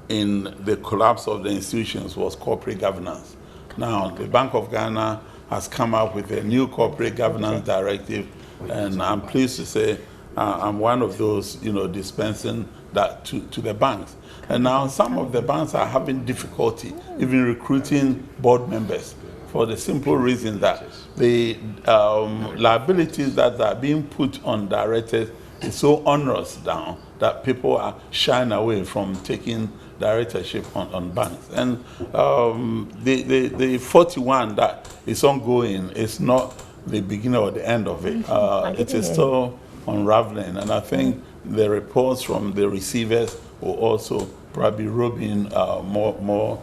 Speaker 3: in the collapse of the institutions was corporate governance. Now, the Bank of Ghana has come up with a new corporate governance directive, and I'm pleased to say I'm one of those, you know, dispensing that to the banks. And now some of the banks are having difficulty even recruiting board members, for the simple reason that the liabilities that are being put on directors is so onerous now that people are shying away from taking directorship on banks. And the 41 that is ongoing is not the beginning or the end of it. It is still unraveling, and I think the reports from the receivers will also probably rope in more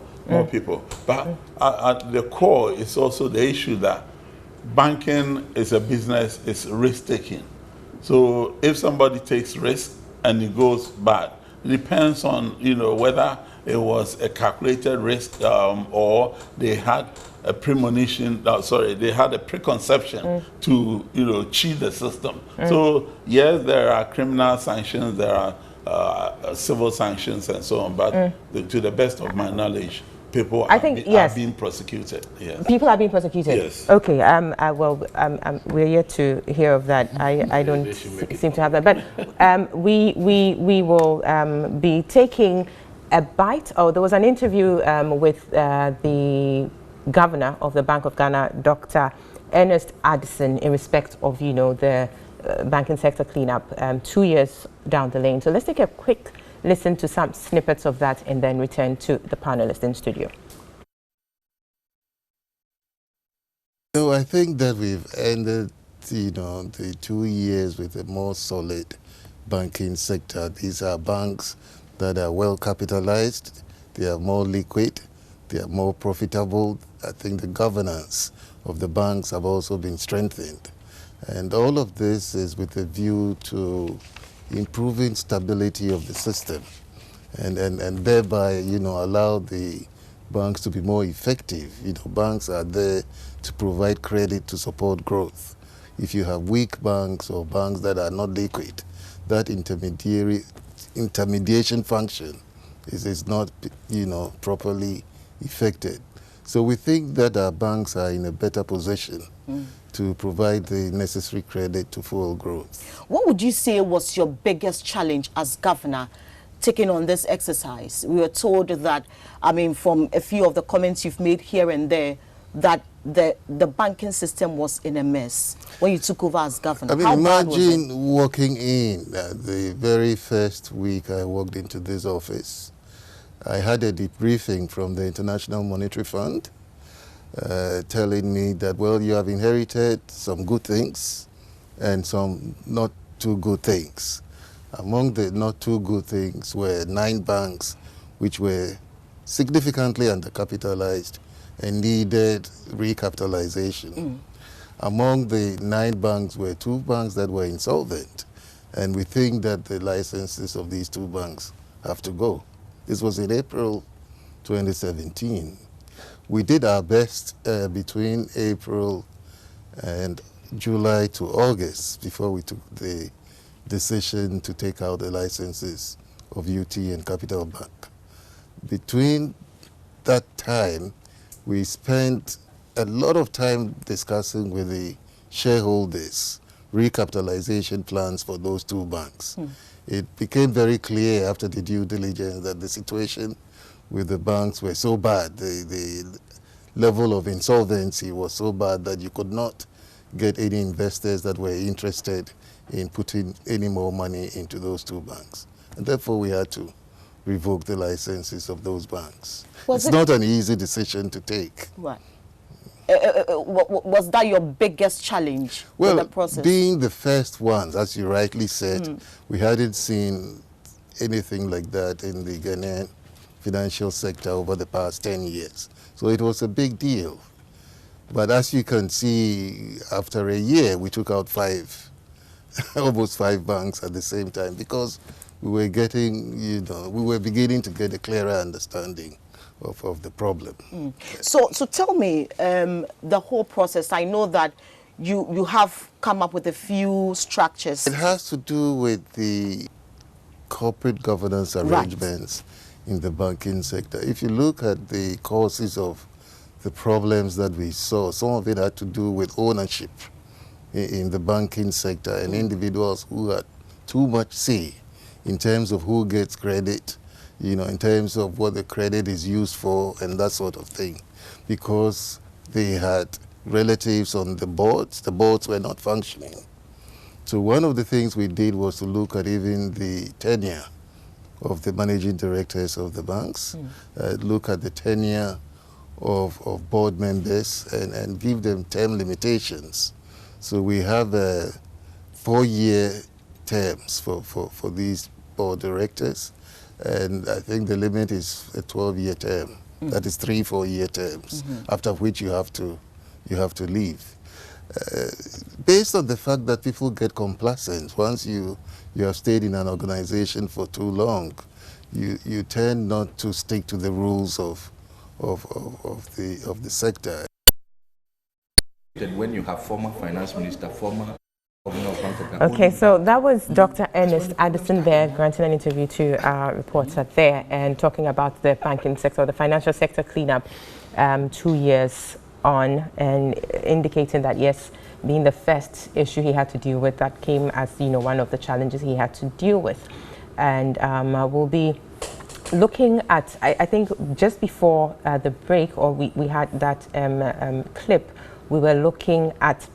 Speaker 3: people. But at the core, it's also the issue that banking is a business, it's risk-taking. So if somebody takes risk and it goes bad, it depends on, you know, whether it was a calculated risk or they had a premonition, they had a preconception to, you know, cheat the system. So yes, there are criminal sanctions, there are civil sanctions and so on, but to the best of my knowledge, people are being prosecuted.
Speaker 1: People are being prosecuted?
Speaker 3: Yes.
Speaker 1: Okay, we're yet to hear of that. I don't seem to have that. But we will be taking a bite. Oh, there was an interview with the Governor of the Bank of Ghana, Dr. Ernest Addison, in respect of, you know, the banking sector cleanup 2 years down the lane. So let's take a quick listen to some snippets of that and then return to the panelists in studio.
Speaker 19: So I think that we've ended, you know, the 2 years with a more solid banking sector. These are banks that are well capitalized, they are more liquid, they are more profitable. I think the governance of the banks have also been strengthened. And all of this is with a view to improving stability of the system and thereby, you know, allow the banks to be more effective. You know, banks are there to provide credit to support growth. If you have weak banks or banks that are not liquid, that intermediation function is not, you know, properly effected. So we think that our banks are in a better position to provide the necessary credit to fuel growth.
Speaker 20: What would you say was your biggest challenge as governor taking on this exercise? We were told that, I mean, from a few of the comments you've made here and there, that the banking system was in a mess when you took over as governor.
Speaker 19: I mean,
Speaker 20: How bad was it?
Speaker 19: imagine walking in the very first week I walked into this office. I had a debriefing from the International Monetary Fund telling me that, well, you have inherited some good things and some not too good things. Among the not too good things were 9 banks which were significantly undercapitalized and needed recapitalization. Among the 9 banks were 2 banks that were insolvent, and we think that the licenses of these 2 banks have to go. This was in April 2017. We did our best between April and July to August before we took the decision to take out the licenses of UT and Capital Bank. Between that time, we spent a lot of time discussing with the shareholders recapitalization plans for those 2 banks. It became very clear after the due diligence that the situation with the banks were so bad, the level of insolvency was so bad that you could not get any investors that were interested in putting any more money into those 2 banks. And therefore we had to revoke the licenses of those banks. It's not an easy decision to take.
Speaker 20: Right. Was that your biggest challenge in the process?
Speaker 19: Being the first ones, as you rightly said, we hadn't seen anything like that in the Ghanaian financial sector over the past 10 years. So it was a big deal. But as you can see, after a year, we took out 5, almost 5 banks at the same time, because we were getting, we were beginning to get a clearer understanding of the problem.
Speaker 20: So tell me, the whole process, I know that you have come up with a few structures.
Speaker 19: It has to do with the corporate governance arrangements in the banking sector. If you look at the causes of the problems that we saw, some of it had to do with ownership in the banking sector and individuals who had too much say in terms of who gets credit, in terms of what the credit is used for and that sort of thing, because they had relatives on the boards were not functioning. So one of the things we did was to look at even the tenure of the managing directors of the banks, look at the tenure of board members and give them term limitations. So we have 4-year terms for these board directors, and I think the limit is a 12-year term. That is 3 4-year terms, after which you have to leave. Based on the fact that people get complacent, once you have stayed in an organization for too long, you tend not to stick to the rules of the sector.
Speaker 5: When you have former finance minister, former governor of Bank of Ghana.
Speaker 1: Okay, so that was Dr. Ernest Addison there granting an interview to our reporter there and talking about the banking sector, the financial sector cleanup 2 years on, and indicating that yes, being the first issue he had to deal with, that came as one of the challenges he had to deal with. And we'll be looking at, I think just before the break, or we had that clip, we were looking at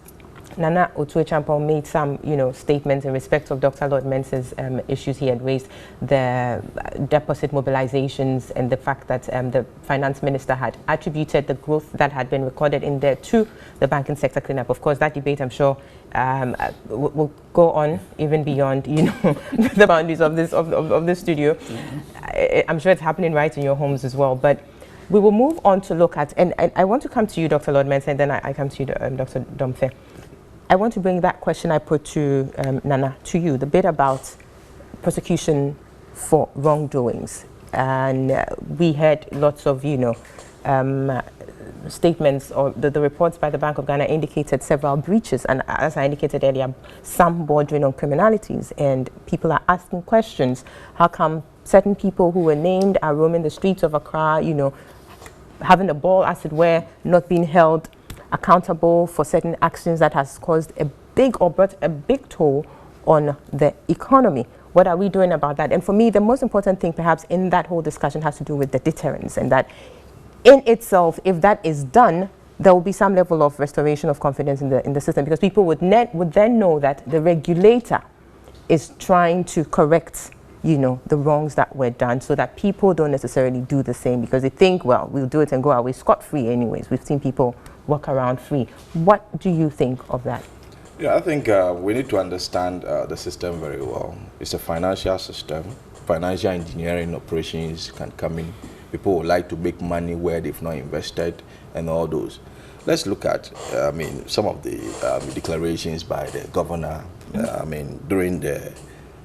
Speaker 1: Nana Otuo-Champong made some, statements in respect of Dr. Lord Mensah's issues he had raised, the deposit mobilizations, and the fact that the finance minister had attributed the growth that had been recorded in there to the banking sector cleanup. Of course, that debate, I'm sure, will go on even beyond, the boundaries of this studio. I'm sure it's happening right in your homes as well. But we will move on to look at, and I want to come to you, Dr. Lord Mensah, and then I come to you, Dr. Domfe. I want to bring that question I put to Nana to you, the bit about prosecution for wrongdoings. And we had lots of, statements, or the reports by the Bank of Ghana indicated several breaches. And as I indicated earlier, some bordering on criminalities. And people are asking questions. How come certain people who were named are roaming the streets of Accra, having a ball, as it were, not being held accountable for certain actions that has caused a big or brought a big toll on the economy? What are we doing about that? And for me, the most important thing perhaps in that whole discussion has to do with the deterrence, and that in itself, if that is done, there will be some level of restoration of confidence in the system, because people would then know that the regulator is trying to correct, you know, the wrongs that were done, so that people don't necessarily do the same, because they think, well, we'll do it and go away scot-free anyways. We've seen people walk around free. What do you think of that?
Speaker 5: Yeah, I think we need to understand the system very well. It's a financial system. Financial engineering operations can come in. People would like to make money where they've not invested and all those. Let's look at, I mean, some of the declarations by the governor, I mean, during the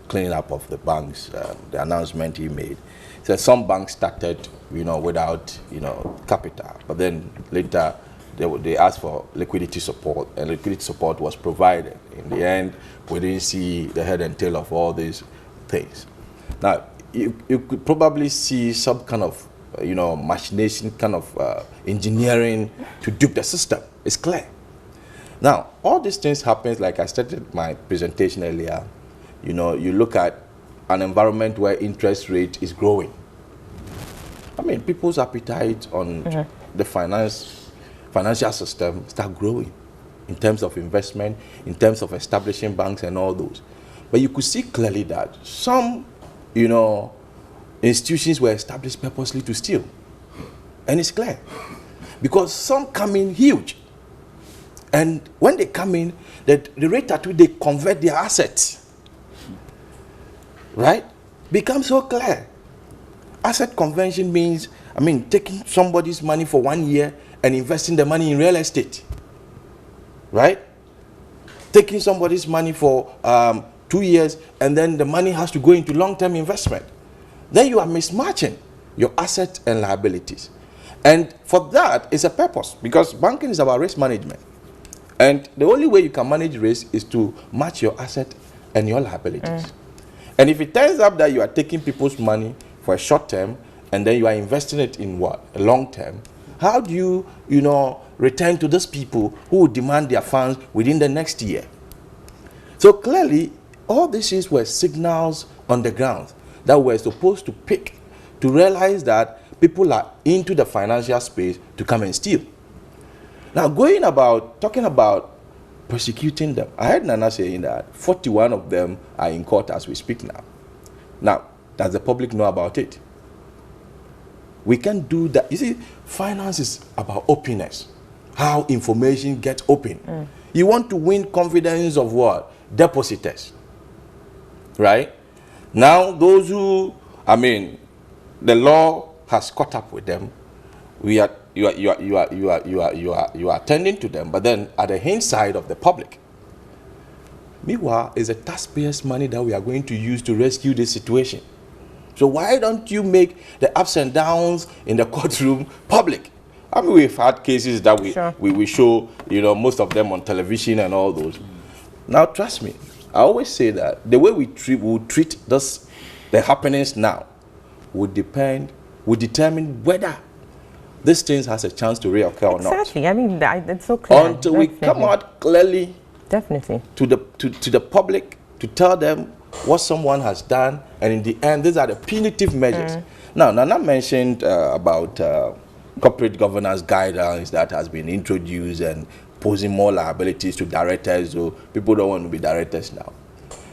Speaker 5: cleaning up of the banks, the announcement he made. He said some banks started, you know, without, you know, capital, but then later they asked for liquidity support, and liquidity support was provided. In the end, we didn't see the head and tail of all these things. Now, you could probably see some kind of, you know, machination, kind of engineering to dupe the system. It's clear. Now, all these things happen, like I started my presentation earlier. You know, you look at an environment where interest rate is growing. I mean, people's appetite on the financial system start growing in terms of investment, in terms of establishing banks and all those. But you could see clearly that some, you know, institutions were established purposely to steal. And it's clear. Because some come in huge. And when they come in, the rate at which they convert their assets, right, becomes so clear. Asset conversion means, I mean, taking somebody's money for 1 year and investing the money in real estate, right? Taking somebody's money for 2 years, and then the money has to go into long-term investment. Then you are mismatching your assets and liabilities. And for that, it's a purpose, because banking is about risk management. And the only way you can manage risk is to match your asset and your liabilities. And if it turns out that you are taking people's money for a short term, and then you are investing it in what? A long term, how do you, you know, return to those people who will demand their funds within the next year? So clearly, all these things were signals on the ground that we're supposed to pick to realize that people are into the financial space to come and steal. Now, talking about prosecuting them, I heard Nana saying that 41 of them are in court as we speak now. Now, does the public know about it? We can do that. You see, finance is about openness, how information gets open. You want to win confidence of what? Depositors, right? Now, those who, I mean, the law has caught up with them. You are attending to them, but then at the hand side of the public, meanwhile, is the taxpayers' money that we are going to use to rescue this situation. So why don't you make the ups and downs in the courtroom public? I mean, we've had cases that we show, you know, most of them on television and all those. Now, trust me, I always say that the way we treat this, the happenings now, would determine whether this thing has a chance to reoccur or not.
Speaker 1: Exactly. I mean, it's so clear.
Speaker 5: Until we come out clearly,
Speaker 1: definitely,
Speaker 5: to the public, to tell them what someone has done, and in the end, these are the punitive measures. Now, Nana mentioned about corporate governance guidelines that has been introduced and posing more liabilities to directors, so people don't want to be directors now.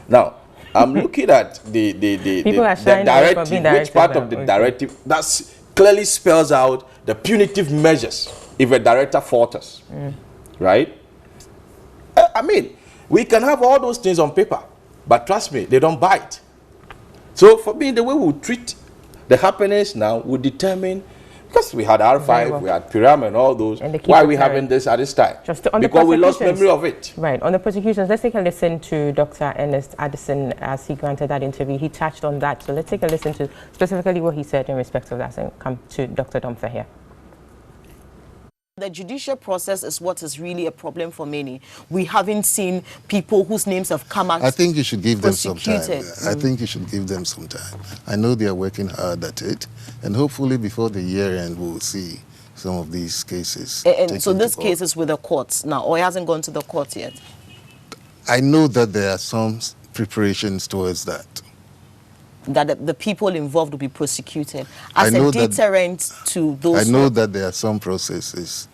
Speaker 5: Now, I'm looking at the directive, which part of the directive that clearly spells out the punitive measures if a director falters, right? I mean, we can have all those things on paper, but trust me, they don't bite. So for me, the way we treat the happenings now will determine, because we had R5, we had Piram and all those, why are we having this at this time? Because we lost memory of it.
Speaker 1: Right, on the prosecutions, let's take a listen to Dr. Ernest Addison as he granted that interview. He touched on that, so let's take a listen to specifically what he said in respect of that, and come to Dr. Domfe here.
Speaker 20: The judicial process is what is really a problem for many. We haven't seen people whose names have come out.
Speaker 19: I think you should give them some time. I think you should give them some time. I know they are working hard at it, and hopefully before the year end, we'll see some of these cases.
Speaker 20: And so this case is with the courts now, or it hasn't gone to the court yet?
Speaker 19: I know that there are some preparations towards that.
Speaker 20: that the people involved will be prosecuted as a deterrent to those.
Speaker 19: I know that there are some processes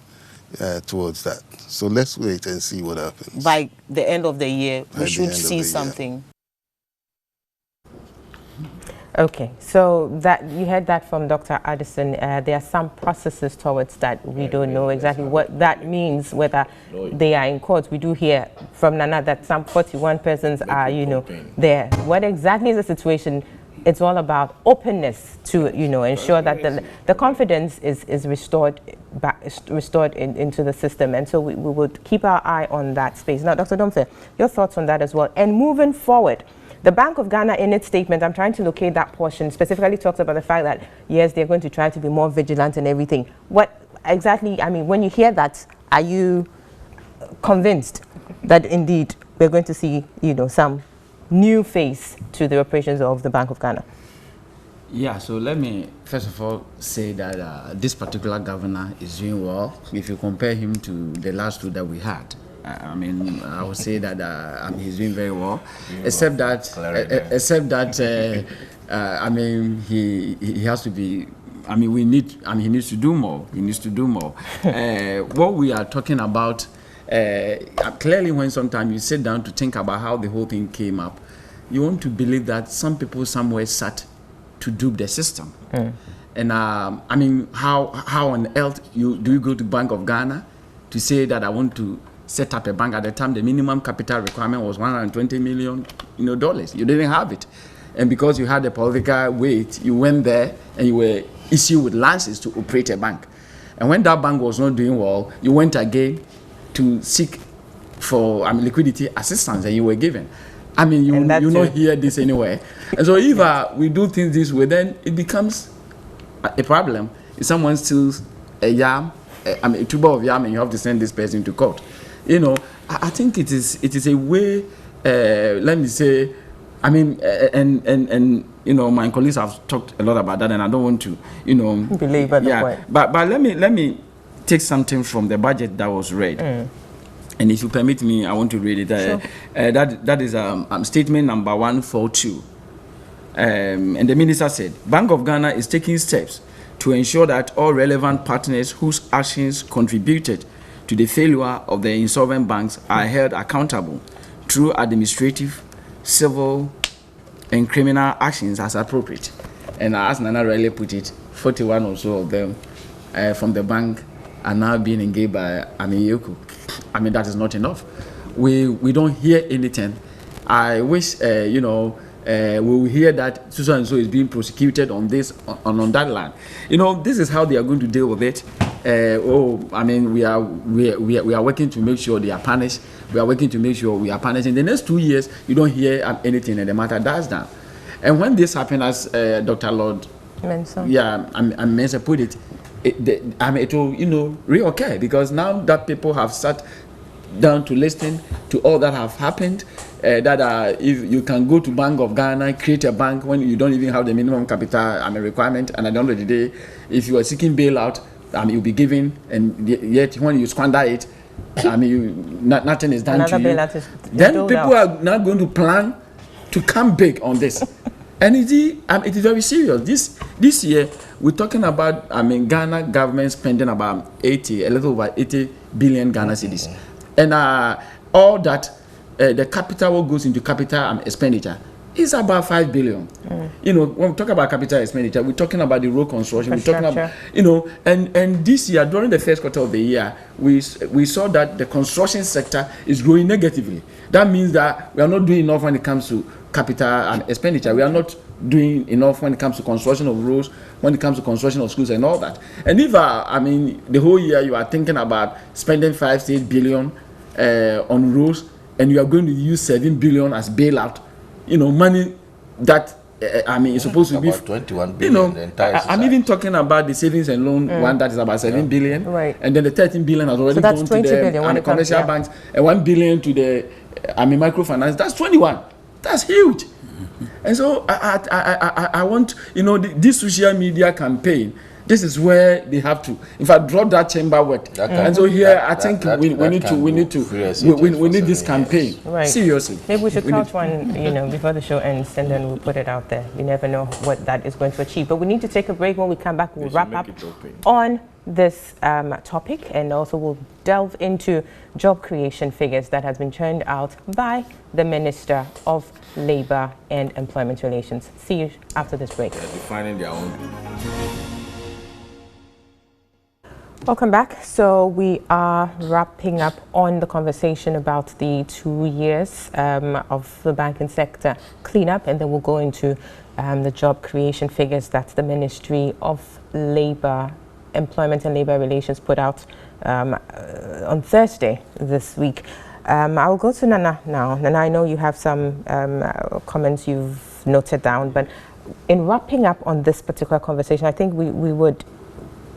Speaker 19: towards that. So let's wait and see what happens.
Speaker 20: By the end of the year, we should see something.
Speaker 1: Okay, so that you heard that from Dr. Addison. There are some processes towards that. We don't know exactly what that means, whether they are in court. We do hear from Nana that some 41 persons are, there. What exactly is the situation? It's all about openness to, ensure that the confidence is restored into the system. And so we would keep our eye on that space. Now, Dr. Domfe, your thoughts on that as well. And moving forward, the Bank of Ghana, in its statement, I'm trying to locate that portion, specifically talks about the fact that, yes, they're going to try to be more vigilant and everything. What exactly, when you hear that, are you convinced that indeed we're going to see, some new face to the operations of the Bank of Ghana?
Speaker 4: Yeah, so let me first of all say that this particular governor is doing well. If you compare him to the last two that we had, I would say that he's doing very well, except that he has to be. He needs to do more. He needs to do more. What we are talking about, clearly, when sometimes you sit down to think about how the whole thing came up, you want to believe that some people somewhere sat to dupe the system. And how on earth do you go to Bank of Ghana to say that I want to set up a bank? At the time, the minimum capital requirement was $120 million, dollars. You didn't have it. And because you had the political weight, you went there and you were issued with licenses to operate a bank. And when that bank was not doing well, you went again to seek for liquidity assistance, and you were given. You not hear this anywhere. And so if we do things this way, then it becomes a problem. If someone steals a yam, a tuber of yam, and you have to send this person to court, I think it is a way. Let me say, my colleagues have talked a lot about that, and I don't want to,
Speaker 1: belabor the point.
Speaker 4: But let me take something from the budget that was read. And if you permit me, I want to read it. Sure. That is statement number 142. And the minister said, Bank of Ghana is taking steps to ensure that all relevant partners whose actions contributed to the failure of the insolvent banks are held accountable through administrative, civil, and criminal actions as appropriate. And as Nana really put it, 41 or so of them from the bank are now being engaged by Amiyoko. That is not enough. We don't hear anything. I wish, we will hear that so and so is being prosecuted on this, on that land. This is how they are going to deal with it. We are working to make sure they are punished. We are working to make sure we are punished. In the next 2 years, you don't hear anything, and the matter does down. And when this happened, as Dr. Lord Mensah put it, it will, reoccur, because now that people have sat down to listen to all that have happened, if you can go to Bank of Ghana, create a bank when you don't even have the minimum capital requirement, and at the end of the day, if you are seeking bailout, you'll be given, and yet when you squander it, nothing is done to you. Then people are now going to plan to come big on this. And it is very serious. This year, we're talking about, Ghana government spending about a little over 80 billion Ghana cedis. And all that, the capital goes into capital expenditure is about 5 billion. When we talk about capital expenditure, we're talking about the road construction. We're talking about, and this year, during the first quarter of the year, we saw that the construction sector is growing negatively. That means that we are not doing enough when it comes to capital and expenditure. We are not doing enough when it comes to construction of roads, when it comes to construction of schools and all that. And if the whole year you are thinking about spending 5 to 8 billion on roads, and you are going to use 7 billion as bailout, money that is supposed to be
Speaker 5: 21 billion. The entire
Speaker 4: I'm even talking about the savings and loan one that is about 7 billion, right? And then the 13 billion has already gone to the commercial banks, and 1 billion to the microfinance. That's 21. That's huge. And so I want, this social media campaign, This is where they have to, in fact, drop that chamber work. And so here, I think we need this campaign.
Speaker 1: Right.
Speaker 4: Seriously.
Speaker 1: Maybe we should count one, before the show ends, and then we'll put it out there. You never know what that is going to achieve. But we need to take a break. When we come back, we'll wrap up on this topic, and also we'll delve into job creation figures that has been turned out by the Minister of Labour and Employment Relations. See you after this break.
Speaker 5: They're defining their own.
Speaker 1: Welcome back. So we are wrapping up on the conversation about the 2 years of the banking sector cleanup, and then we'll go into the job creation figures that the Ministry of Labour, Employment and Labour Relations put out on Thursday this week. I'll go to Nana now. Nana, I know you have some comments you've noted down, but in wrapping up on this particular conversation, I think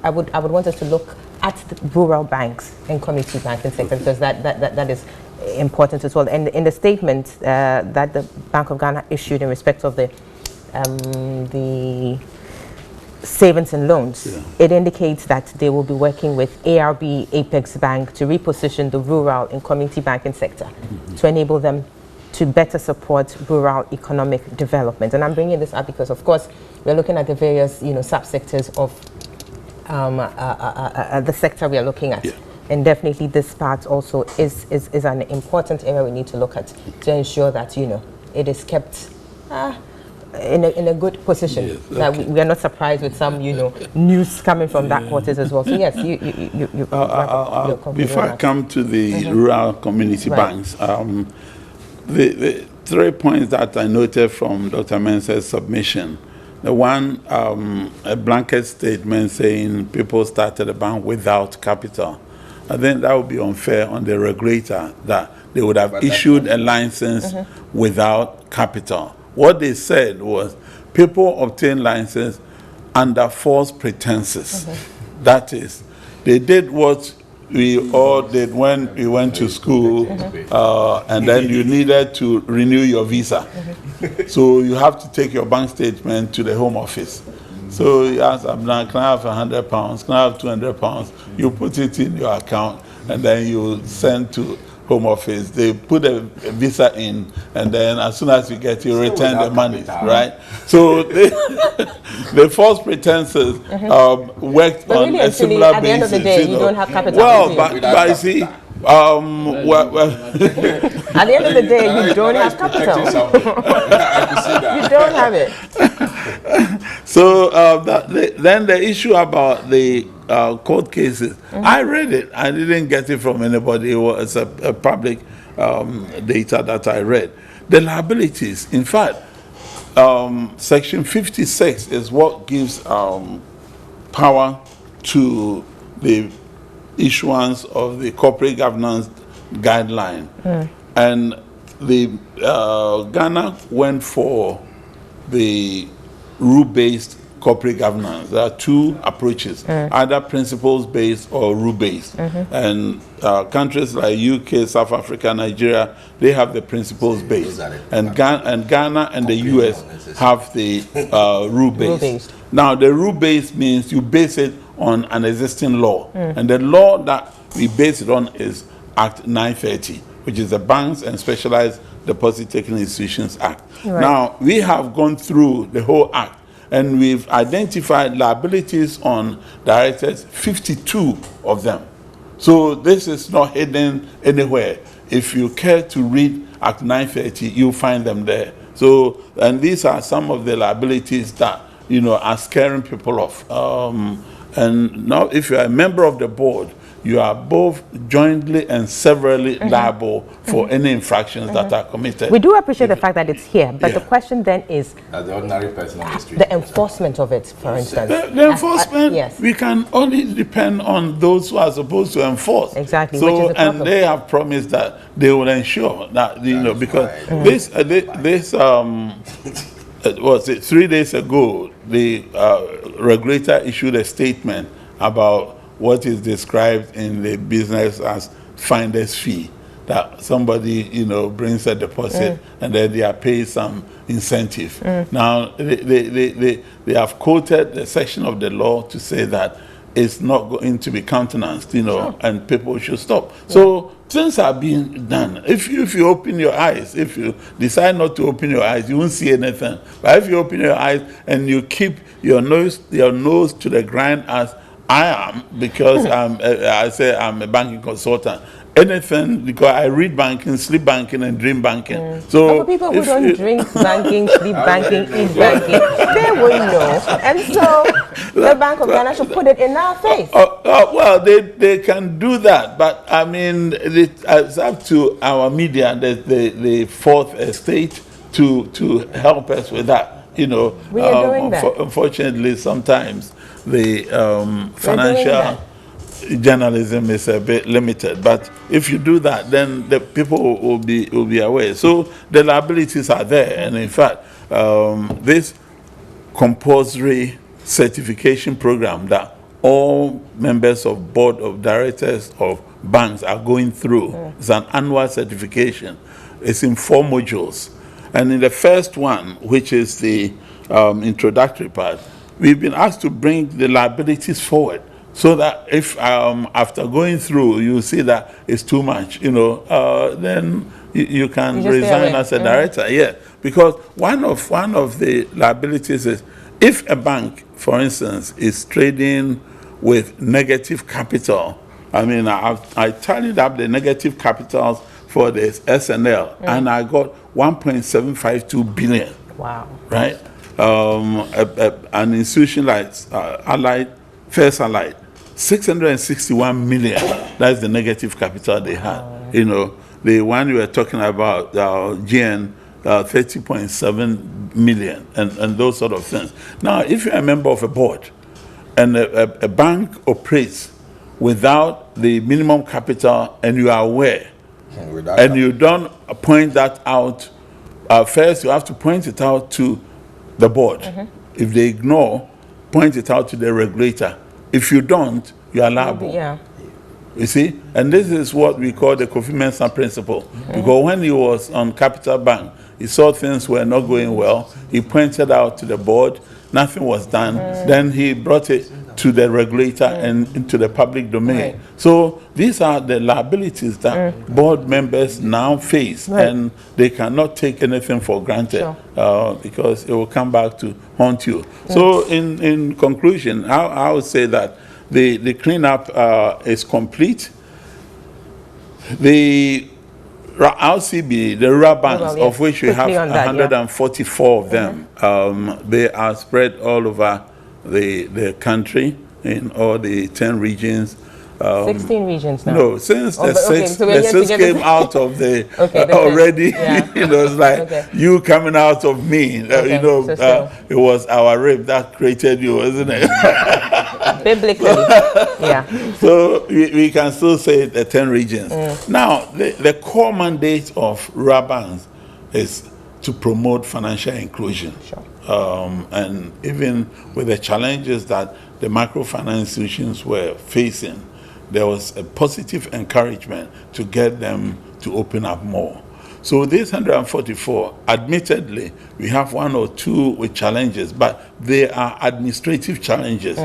Speaker 1: I would want us to look at the rural banks and community banking sector, because that is important as well. And in the statement that the Bank of Ghana issued in respect of the savings and loans, it indicates that they will be working with ARB Apex Bank to reposition the rural and community banking sector to enable them to better support rural economic development. And I'm bringing this up because, of course, we're looking at the various subsectors of the sector we are looking at. And definitely this part also is an important area we need to look at to ensure that, it is kept in a good position. That we are not surprised with some, news coming from that quarters as well. So yes,
Speaker 3: before I come to the rural community banks, the 3 points that I noted from Dr. Mensah's submission. The one, a blanket statement saying people started a bank without capital. I think that would be unfair on the regulator, that they would have issued a license without capital. What they said was people obtain license under false pretenses. That is, they did what we all did when we went to school, and then you needed to renew your visa. So you have to take your bank statement to the Home Office. So you ask Abner, can I have £100? Can I have £200? You put it in your account, and then you send to Home Office. They put a visa in, and then as soon as you get, you return the money, right? So the false pretenses worked on a similar basis.
Speaker 1: At the end of the day, you don't have capital.
Speaker 3: Well, but you see,
Speaker 1: at the end of the day, you don't have capital. You don't have it.
Speaker 3: So then the issue about the court cases, I read it. I didn't get it from anybody. It was a public data that I read. The liabilities, in fact, Section 56 is what gives power to the issuance of the corporate governance guideline. And the Ghana went for the rule-based corporate governance. There are two approaches, either principles-based or rule-based. And countries like UK, South Africa, Nigeria, they have the principles-based. And Ghana and the US have the rule-based. Now, the rule-based means you base it on an existing law. And the law that we base it on is Act 930, which is the Banks and Specialized Deposit-Taking Institutions Act. Now, we have gone through the whole act, and we've identified liabilities on directors, 52 of them. So this is not hidden anywhere. If you care to read Act 930, you'll find them there. So, and these are some of the liabilities that, are scaring people off. And now, if you're a member of the board, you are both jointly and severally liable for any infractions that are committed.
Speaker 1: We do appreciate the fact that it's here, but the question then is
Speaker 5: the ordinary person on the street.
Speaker 1: The enforcement of it, for instance.
Speaker 3: The enforcement, we can only depend on those who are supposed to enforce.
Speaker 1: Exactly.
Speaker 3: So, and they have promised that they will ensure that, because this was it 3 days ago, the regulator issued a statement about what is described in the business as finder's fee. that somebody, brings a deposit and then they are paid some incentive. Now, they have quoted the section of the law to say that it's not going to be countenanced, and people should stop. So things are being done. If you open your eyes, if you decide not to open your eyes, you won't see anything. But if you open your eyes and you keep your nose to the grind, as I am, because I'm a banking consultant. Anything, because I read banking, sleep banking, and dream banking. So
Speaker 1: for people who don't drink banking, sleep banking, eat banking, they will know. And so the Bank of Ghana should put it in our face.
Speaker 3: Well, they can do that, but I mean, it's up to our media, the fourth estate, to help us with that. We
Speaker 1: are doing that.
Speaker 3: Unfortunately, sometimes the financial journalism is a bit limited, but if you do that, then the people will be aware. So the liabilities are there, and in fact, this compulsory certification program that all members of board of directors of banks are going through is an annual certification. It's in 4 modules, and in the first one, which is the introductory part, we've been asked to bring the liabilities forward. So that if after going through you see that it's too much, then you can resign as a director. Yeah, because one of the liabilities is if a bank, for instance, is trading with negative capital. I mean, I tallied up the negative capitals for the SNL, and I got 1.752 billion.
Speaker 1: Wow!
Speaker 3: Right, an institution like First Allied. 661 million. That's the negative capital they had. The one you were talking about, GN, 30.7 million, and those sort of things. Now, if you're a member of a board and a bank operates without the minimum capital, and you are aware, and you don't point that out, first you have to point it out to the board. If they ignore, point it out to the regulator. If you don't, you are liable.
Speaker 1: Yeah.
Speaker 3: You see? And this is what we call the Kofi Mensah principle. Because when he was on Capital Bank, he saw things were not going well. He pointed out to the board. Nothing was done. Then he brought it to the regulator and into the public domain. Right. So these are the liabilities that board members now face. Right. And they cannot take anything for granted. Sure. Because it will come back to haunt you. So in conclusion, I would say that the cleanup is complete. The RCB, the rural banks, of which we have 144 of them, they are spread all over the country in all the 10 regions.
Speaker 1: 16 regions now.
Speaker 3: No, since the six came out of the already, it's like you coming out of me. It was our rape that created you, isn't it?
Speaker 1: Biblically, yeah.
Speaker 3: So we can still say the 10 regions. Now, the core mandate of rural banks is to promote financial inclusion.
Speaker 1: Sure.
Speaker 3: And even with the challenges that the microfinance institutions were facing, there was a positive encouragement to get them to open up more. So these 144, admittedly, we have 1 or 2 with challenges, but they are administrative challenges.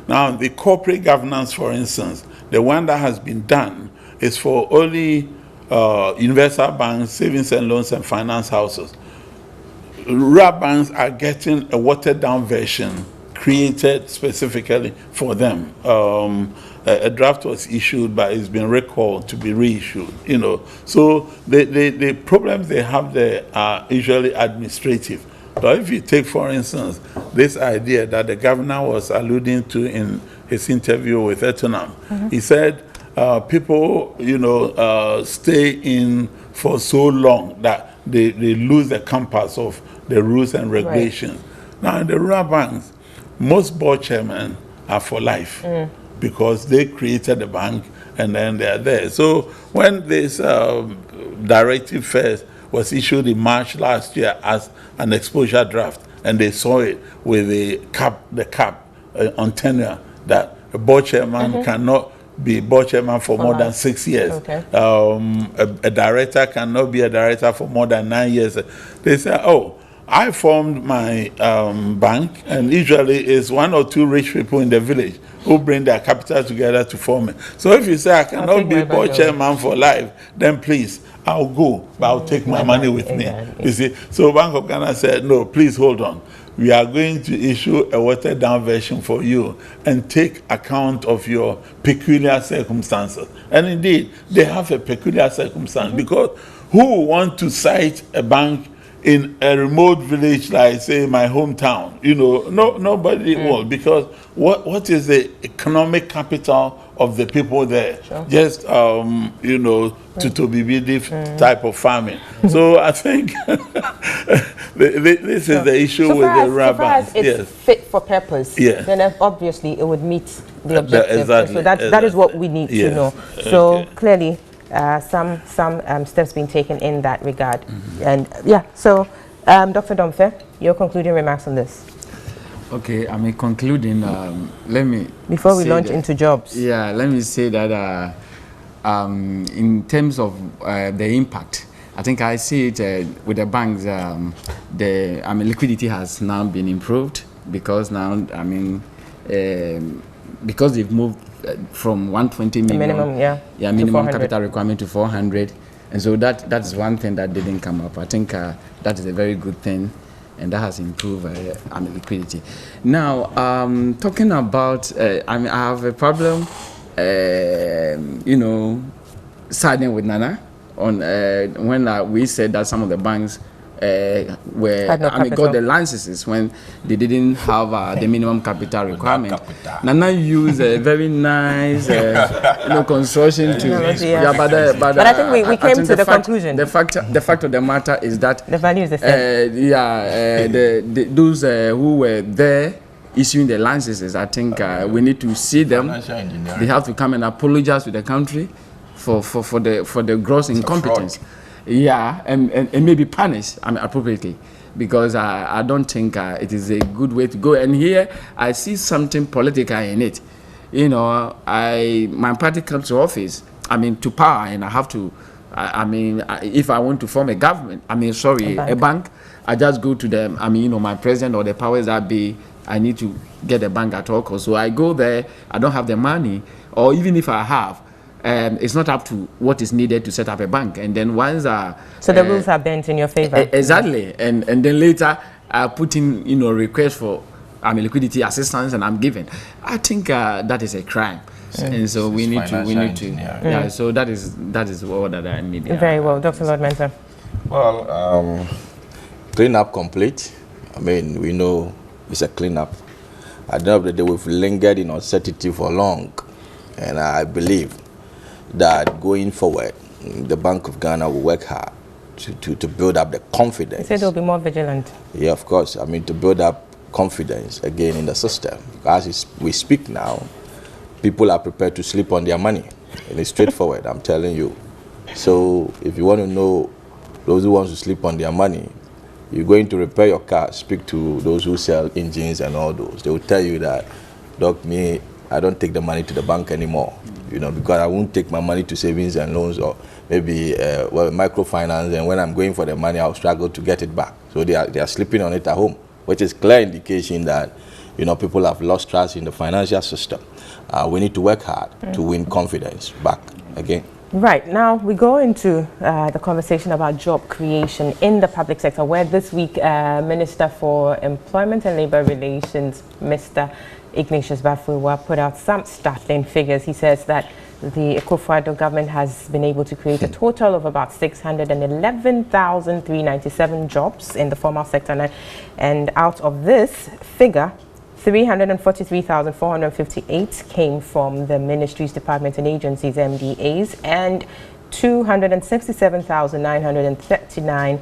Speaker 3: Now, the corporate governance, for instance, the one that has been done is for only universal banks, savings and loans, and finance houses. Rural banks are getting a watered-down version created specifically for them. A draft was issued, but it's been recalled to be reissued. So the problems they have there are usually administrative. But if you take, for instance, this idea that the governor was alluding to in his interview with Etonam, he said people, stay in for so long that they lose the compass of the rules and regulations. Right. Now, in the rural banks, most board chairmen are for life because they created the bank and then they are there. So when this directive first was issued in March last year as an exposure draft, and they saw it with the cap on tenure, that a board chairman cannot be board chairman for more than 6 years.
Speaker 1: Okay.
Speaker 3: A director cannot be a director for more than 9 years. They say, oh, I formed my bank, and usually it's 1 or 2 rich people in the village who bring their capital together to form it. So if you say I cannot be board chairman for life, then please, I'll go, but I'll take my money with me. You see, so Bank of Ghana said, no, please hold on. We are going to issue a watered down version for you and take account of your peculiar circumstances. And indeed, they have a peculiar circumstance because who would want to cite a bank in a remote village like, say, my hometown? You know, nobody will, because what is the economic capital of the people there?
Speaker 1: Sure.
Speaker 3: Just, you know, Tutobibidi type of farming. So I think this is the issue with the RAB banks.
Speaker 1: It's fit for purpose. Then obviously it would meet the objective.
Speaker 3: Exactly.
Speaker 1: So that is what we need to know. So clearly, some steps being taken in that regard. And yeah, so Dr. Domfe, your concluding remarks on this.
Speaker 4: Okay, I mean, concluding, let me...
Speaker 1: Before we launch into jobs.
Speaker 4: Yeah, let me say that in terms of the impact, I think I see it with the banks, liquidity has now been improved because now, because they've moved from 120 million minimum capital requirement to 400, and so that's one thing that didn't come up. I think that is a very good thing, and that has improved liquidity. Now, talking about, I have a problem, siding with Nana on when we said that some of the banks got the licenses when they didn't have the minimum capital requirement. Nana used a very nice construction to
Speaker 1: but I think we came to the conclusion.
Speaker 4: The fact of the matter is that
Speaker 1: the value is the same.
Speaker 4: Those who were there issuing the licenses, I think we need to see them. They have to come and apologize to the country for the gross incompetence. Yeah, and maybe punish appropriately, because I don't think it is a good way to go. And here I see something political in it. My party comes to office, to power, and I have to. If I want to form a government, a bank, I just go to them. My president or the powers that be. I need to get a bank at all costs. So I go there. I don't have the money, or even if I have. It's not up to what is needed to set up a bank, and then once
Speaker 1: so the rules are bent in your favor.
Speaker 4: Exactly, and then later I put in request for liquidity assistance, and I'm given. I think that is a crime, and so we need to. So that is all that I need.
Speaker 1: Very well, Dr. Lord Mentor.
Speaker 5: Well, clean up complete. We know it's a clean up. At the end of the day, we've lingered in uncertainty for long, and I believe that going forward, the Bank of Ghana will work hard to build up the confidence.
Speaker 1: You said they'll be more vigilant.
Speaker 5: Yeah, of course. To build up confidence again in the system. As we speak now, people are prepared to sleep on their money. And it's straightforward, I'm telling you. So if you want to know those who want to sleep on their money, you're going to repair your car, speak to those who sell engines and all those. They will tell you that, Doc, I don't take the money to the bank anymore. Because I won't take my money to savings and loans or maybe microfinance, and when I'm going for the money, I'll struggle to get it back. So they are sleeping on it at home, which is clear indication that people have lost trust in the financial system. We need to work hard to win confidence back again.
Speaker 1: Right, now we go into the conversation about job creation in the public sector, where this week Minister for Employment and Labour Relations, Mr. Ignatius Bafwewa, put out some startling figures. He says that the Akufo-Addo government has been able to create a total of about 611,397 jobs in the formal sector, and out of this figure, 343,458 came from the ministries, departments and agencies, MDAs, and 267,939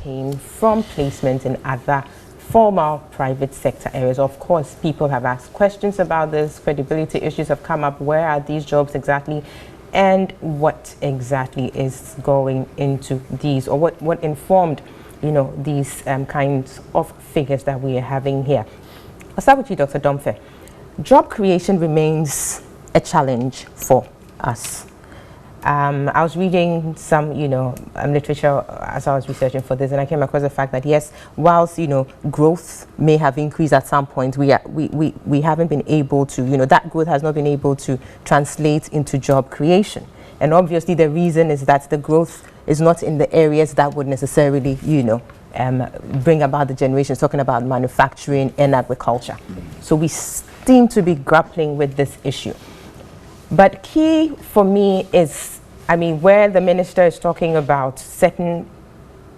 Speaker 1: came from placement in other formal private sector areas. Of course, people have asked questions about this. Credibility issues have come up. Where are these jobs exactly? And what exactly is going into these, or what informed, these kinds of figures that we are having here? I'll start with you, Dr. Domfe. Job creation remains a challenge for us. I was reading some, literature as I was researching for this, and I came across the fact that yes, whilst growth may have increased at some point, we haven't been able to, that growth has not been able to translate into job creation. And obviously, the reason is that the growth is not in the areas that would necessarily, bring about the generations. Talking about manufacturing and agriculture. So we seem to be grappling with this issue. But key for me is, where the minister is talking about certain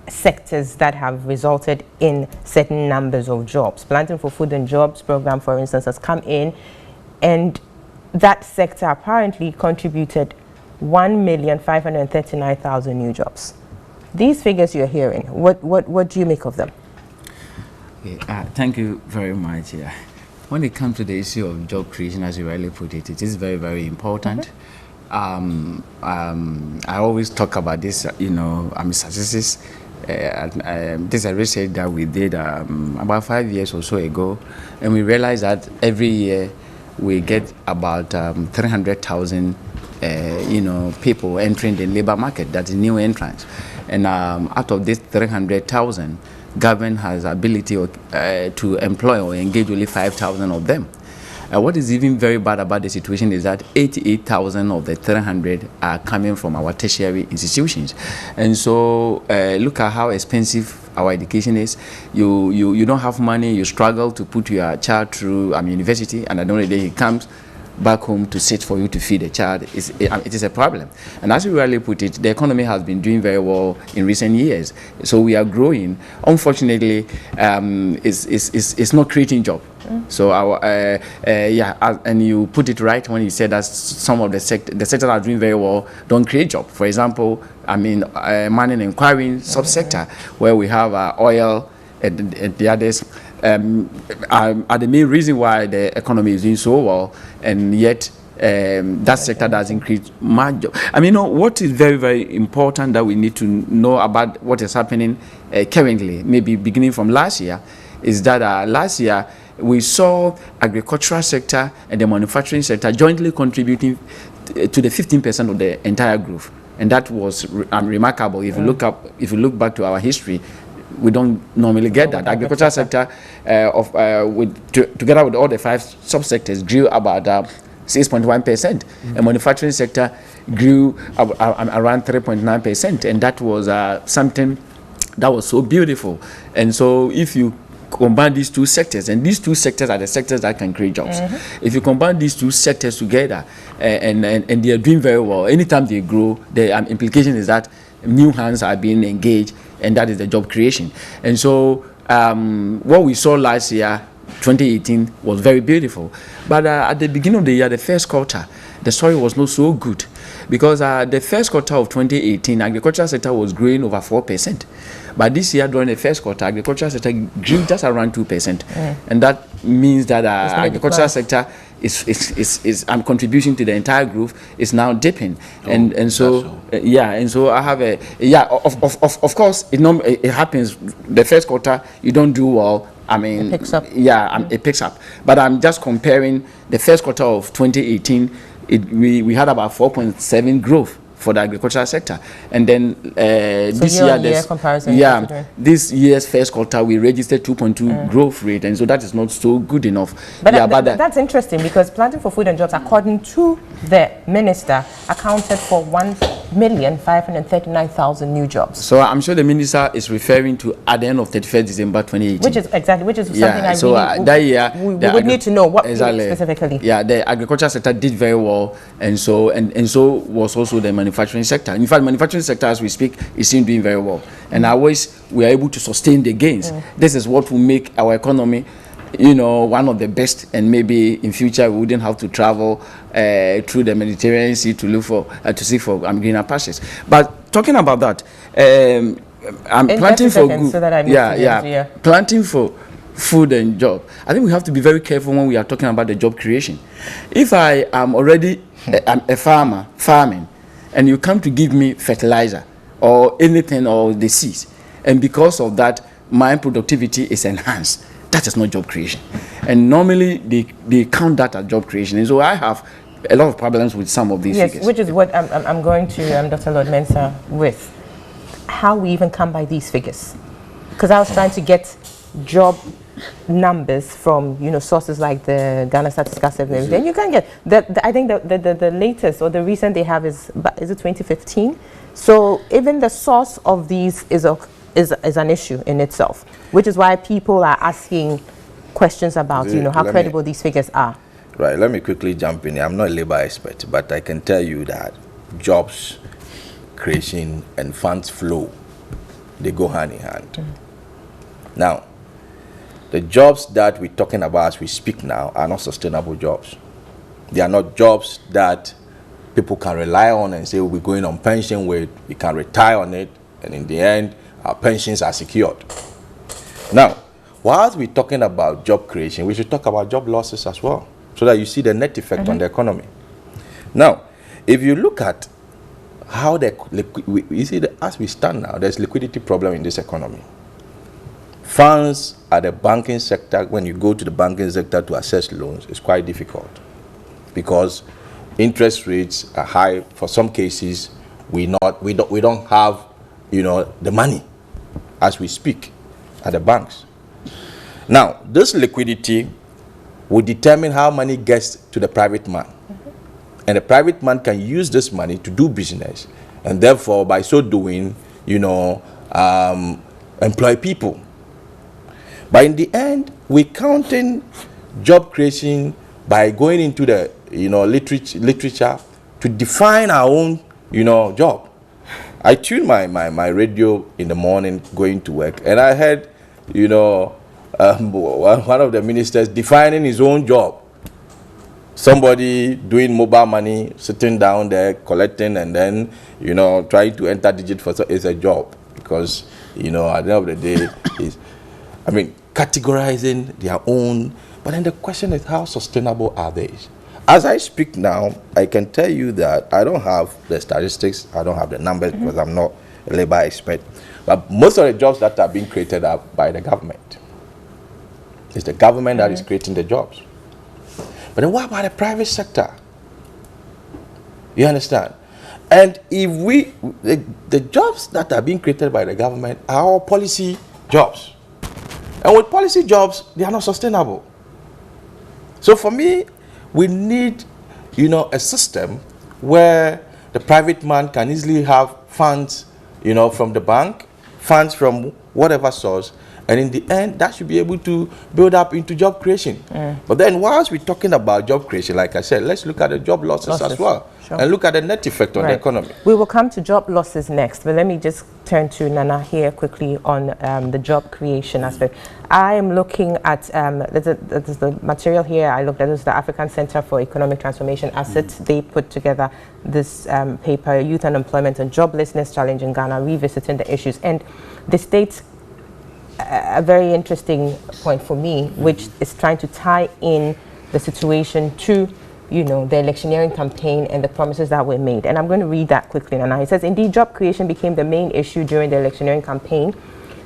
Speaker 1: sectors that have resulted in certain numbers of jobs. Planting for Food and Jobs program, for instance, has come in, and that sector apparently contributed 1,539,000 new jobs. These figures you're hearing, what do you make of them?
Speaker 4: Thank you very much. Yeah. When it comes to the issue of job creation, as you rightly put it, it is very, very important. I always talk about this, statistics. This is a research that we did about 5 years or so ago, and we realized that every year we get about 300,000 people entering the labor market, that is new entrants. And out of this 300,000, government has ability to employ or engage only 5,000 of them. What is even very bad about the situation is that 88,000 of the 300 are coming from our tertiary institutions. And so look at how expensive our education is. You don't have money, you struggle to put your child through university, and at the end of the day he comes back home to sit for you to feed a child. It is a problem. And as you rightly put it, the economy has been doing very well in recent years. So we are growing. Unfortunately, it's not creating jobs. So and you put it right when you said that some of the sectors that are doing very well don't create jobs. For example, mining and quarrying subsector, where we have oil and the others. Are the main reason why the economy is doing so well, and yet that sector doesn't create much job. What is very, very important that we need to know about what is happening currently, maybe beginning from last year, is that last year we saw agricultural sector and the manufacturing sector jointly contributing to the 15% of the entire growth, and that was remarkable. If you look back to our history, we don't normally get that. Agricultural sector, together with all the 5 subsectors, grew about 6.1%. The manufacturing sector grew around 3.9%, and that was something that was so beautiful. And so, if you combine these two sectors, and these two sectors are the sectors that can create jobs. If you combine these two sectors together, and they are doing very well, anytime they grow, the implication is that new hands are being engaged, and that is the job creation. And so what we saw last year, 2018, was very beautiful. But at the beginning of the year, the first quarter, the story was not so good, because the first quarter of 2018, agricultural sector was growing over 4%. But this year, during the first quarter, agricultural sector grew just around 2%. And that means that agricultural sector is contribution to the entire growth is now dipping. And so I have of course it happens. The first quarter you don't do well, it picks up. It picks up. But I'm just comparing the first quarter of 2018. We had about 4.7 growth for the agricultural sector, and then this this year's first quarter we registered 2.2 growth rate, and so that is not so good enough.
Speaker 1: But that's interesting, because Planting for Food and Jobs, according to the minister, accounted for 1,539,000 new jobs.
Speaker 4: So I'm sure the minister is referring to at the end of 31st December 2018, which is something we would need to know what specifically. The agricultural sector did very well, and so was also the manufacturing sector. In fact, manufacturing sector, as we speak, is still doing very well, and I wish we are able to sustain the gains. This is what will make our economy, one of the best, and maybe in future we wouldn't have to travel through the Mediterranean Sea to look for seek for greener pastures. But talking about that, I'm planting for planting for food and job. I think we have to be very careful when we are talking about the job creation. If I am already a farmer farming, and you come to give me fertilizer or anything or the seeds, and because of that my productivity is enhanced, that is not job creation. And normally they count that as job creation. And so I have a lot of problems with some of these
Speaker 1: yes,
Speaker 4: figures.
Speaker 1: which is what I'm going to Dr. Lord Mensah with. How we even come by these figures. Because I was trying to get job numbers from, you know, sources like the Ghana Statistical Service and everything. You can get, I think the latest or the recent they have is it 2015? So even the source of these is an issue in itself, which is why people are asking questions about, you know, how credible these figures are.
Speaker 5: Right, let me quickly jump in here. I'm not a labor expert, but I can tell you that jobs creation and funds flow, they go hand in hand. Now, the jobs that we're talking about as we speak now are not sustainable jobs. They are not jobs that people can rely on and say, we're going on pension with, we can retire on it, and in the end, our pensions are secured. Now, whilst we're talking about job creation, we should talk about job losses as well, so that you see the net effect on the economy. Now, if you look at how you see as we stand now, there's liquidity problem in this economy. Funds at the banking sector, when you go to the banking sector to access loans, is quite difficult because interest rates are high. For some cases, we don't have, you know, the money as we speak at the banks. Now, this liquidity will determine how money gets to the private man. And the private man can use this money to do business, and therefore, by so doing, you know, employ people. But in the end, we're counting job creation by going into the, you know, literature to define our own, you know, job. I tuned my radio in the morning going to work, and I heard, you know, one of the ministers defining his own job. Somebody doing mobile money, sitting down there, collecting, and then, you know, trying to enter digit for is a job. Because, you know, at the end of the day, categorizing their own. But then the question is, how sustainable are they? As I speak now, I can tell you that I don't have the statistics, I don't have the numbers because I'm not a labor expert. But most of the jobs that are being created are by the government. It's the government that is creating the jobs. But then what about the private sector? You understand? And if the jobs that are being created by the government are all policy jobs. And with policy jobs, they are not sustainable. So for me, we need, you know, a system where the private man can easily have funds, you know, from the bank, funds from whatever source, and in the end, that should be able to build up into job creation. But then whilst we're talking about job creation, like I said, let's look at the job losses as well.
Speaker 1: Sure.
Speaker 5: And look at the net effect on the economy.
Speaker 1: We will come to job losses next, but let me just turn to Nana here quickly on the job creation aspect. I am looking at, there's the material here I looked at, is the African Center for Economic Transformation Assets. They put together this paper, Youth Unemployment and Joblessness Challenge in Ghana, revisiting the issues. And the states a very interesting point for me, which is trying to tie in the situation to, you know, the electioneering campaign and the promises that were made. And I'm going to read that quickly now. It says, indeed, job creation became the main issue during the electioneering campaign,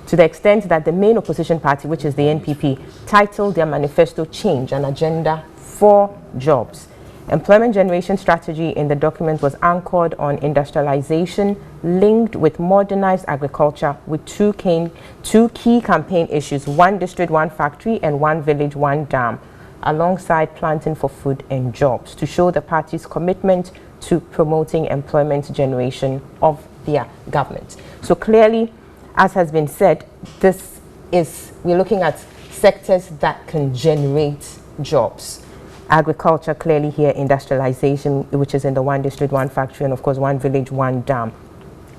Speaker 1: to the extent that the main opposition party, which is the NPP, titled their manifesto Change, an agenda for jobs. Employment generation strategy in the document was anchored on industrialization linked with modernized agriculture, with two key campaign issues: one district, one factory, and one village, one dam, alongside planting for food and jobs, to show the party's commitment to promoting employment generation of their government. So clearly, as has been said, we're looking at sectors that can generate jobs. Agriculture, clearly here, industrialization, which is in the one district, one factory, and of course one village, one dam.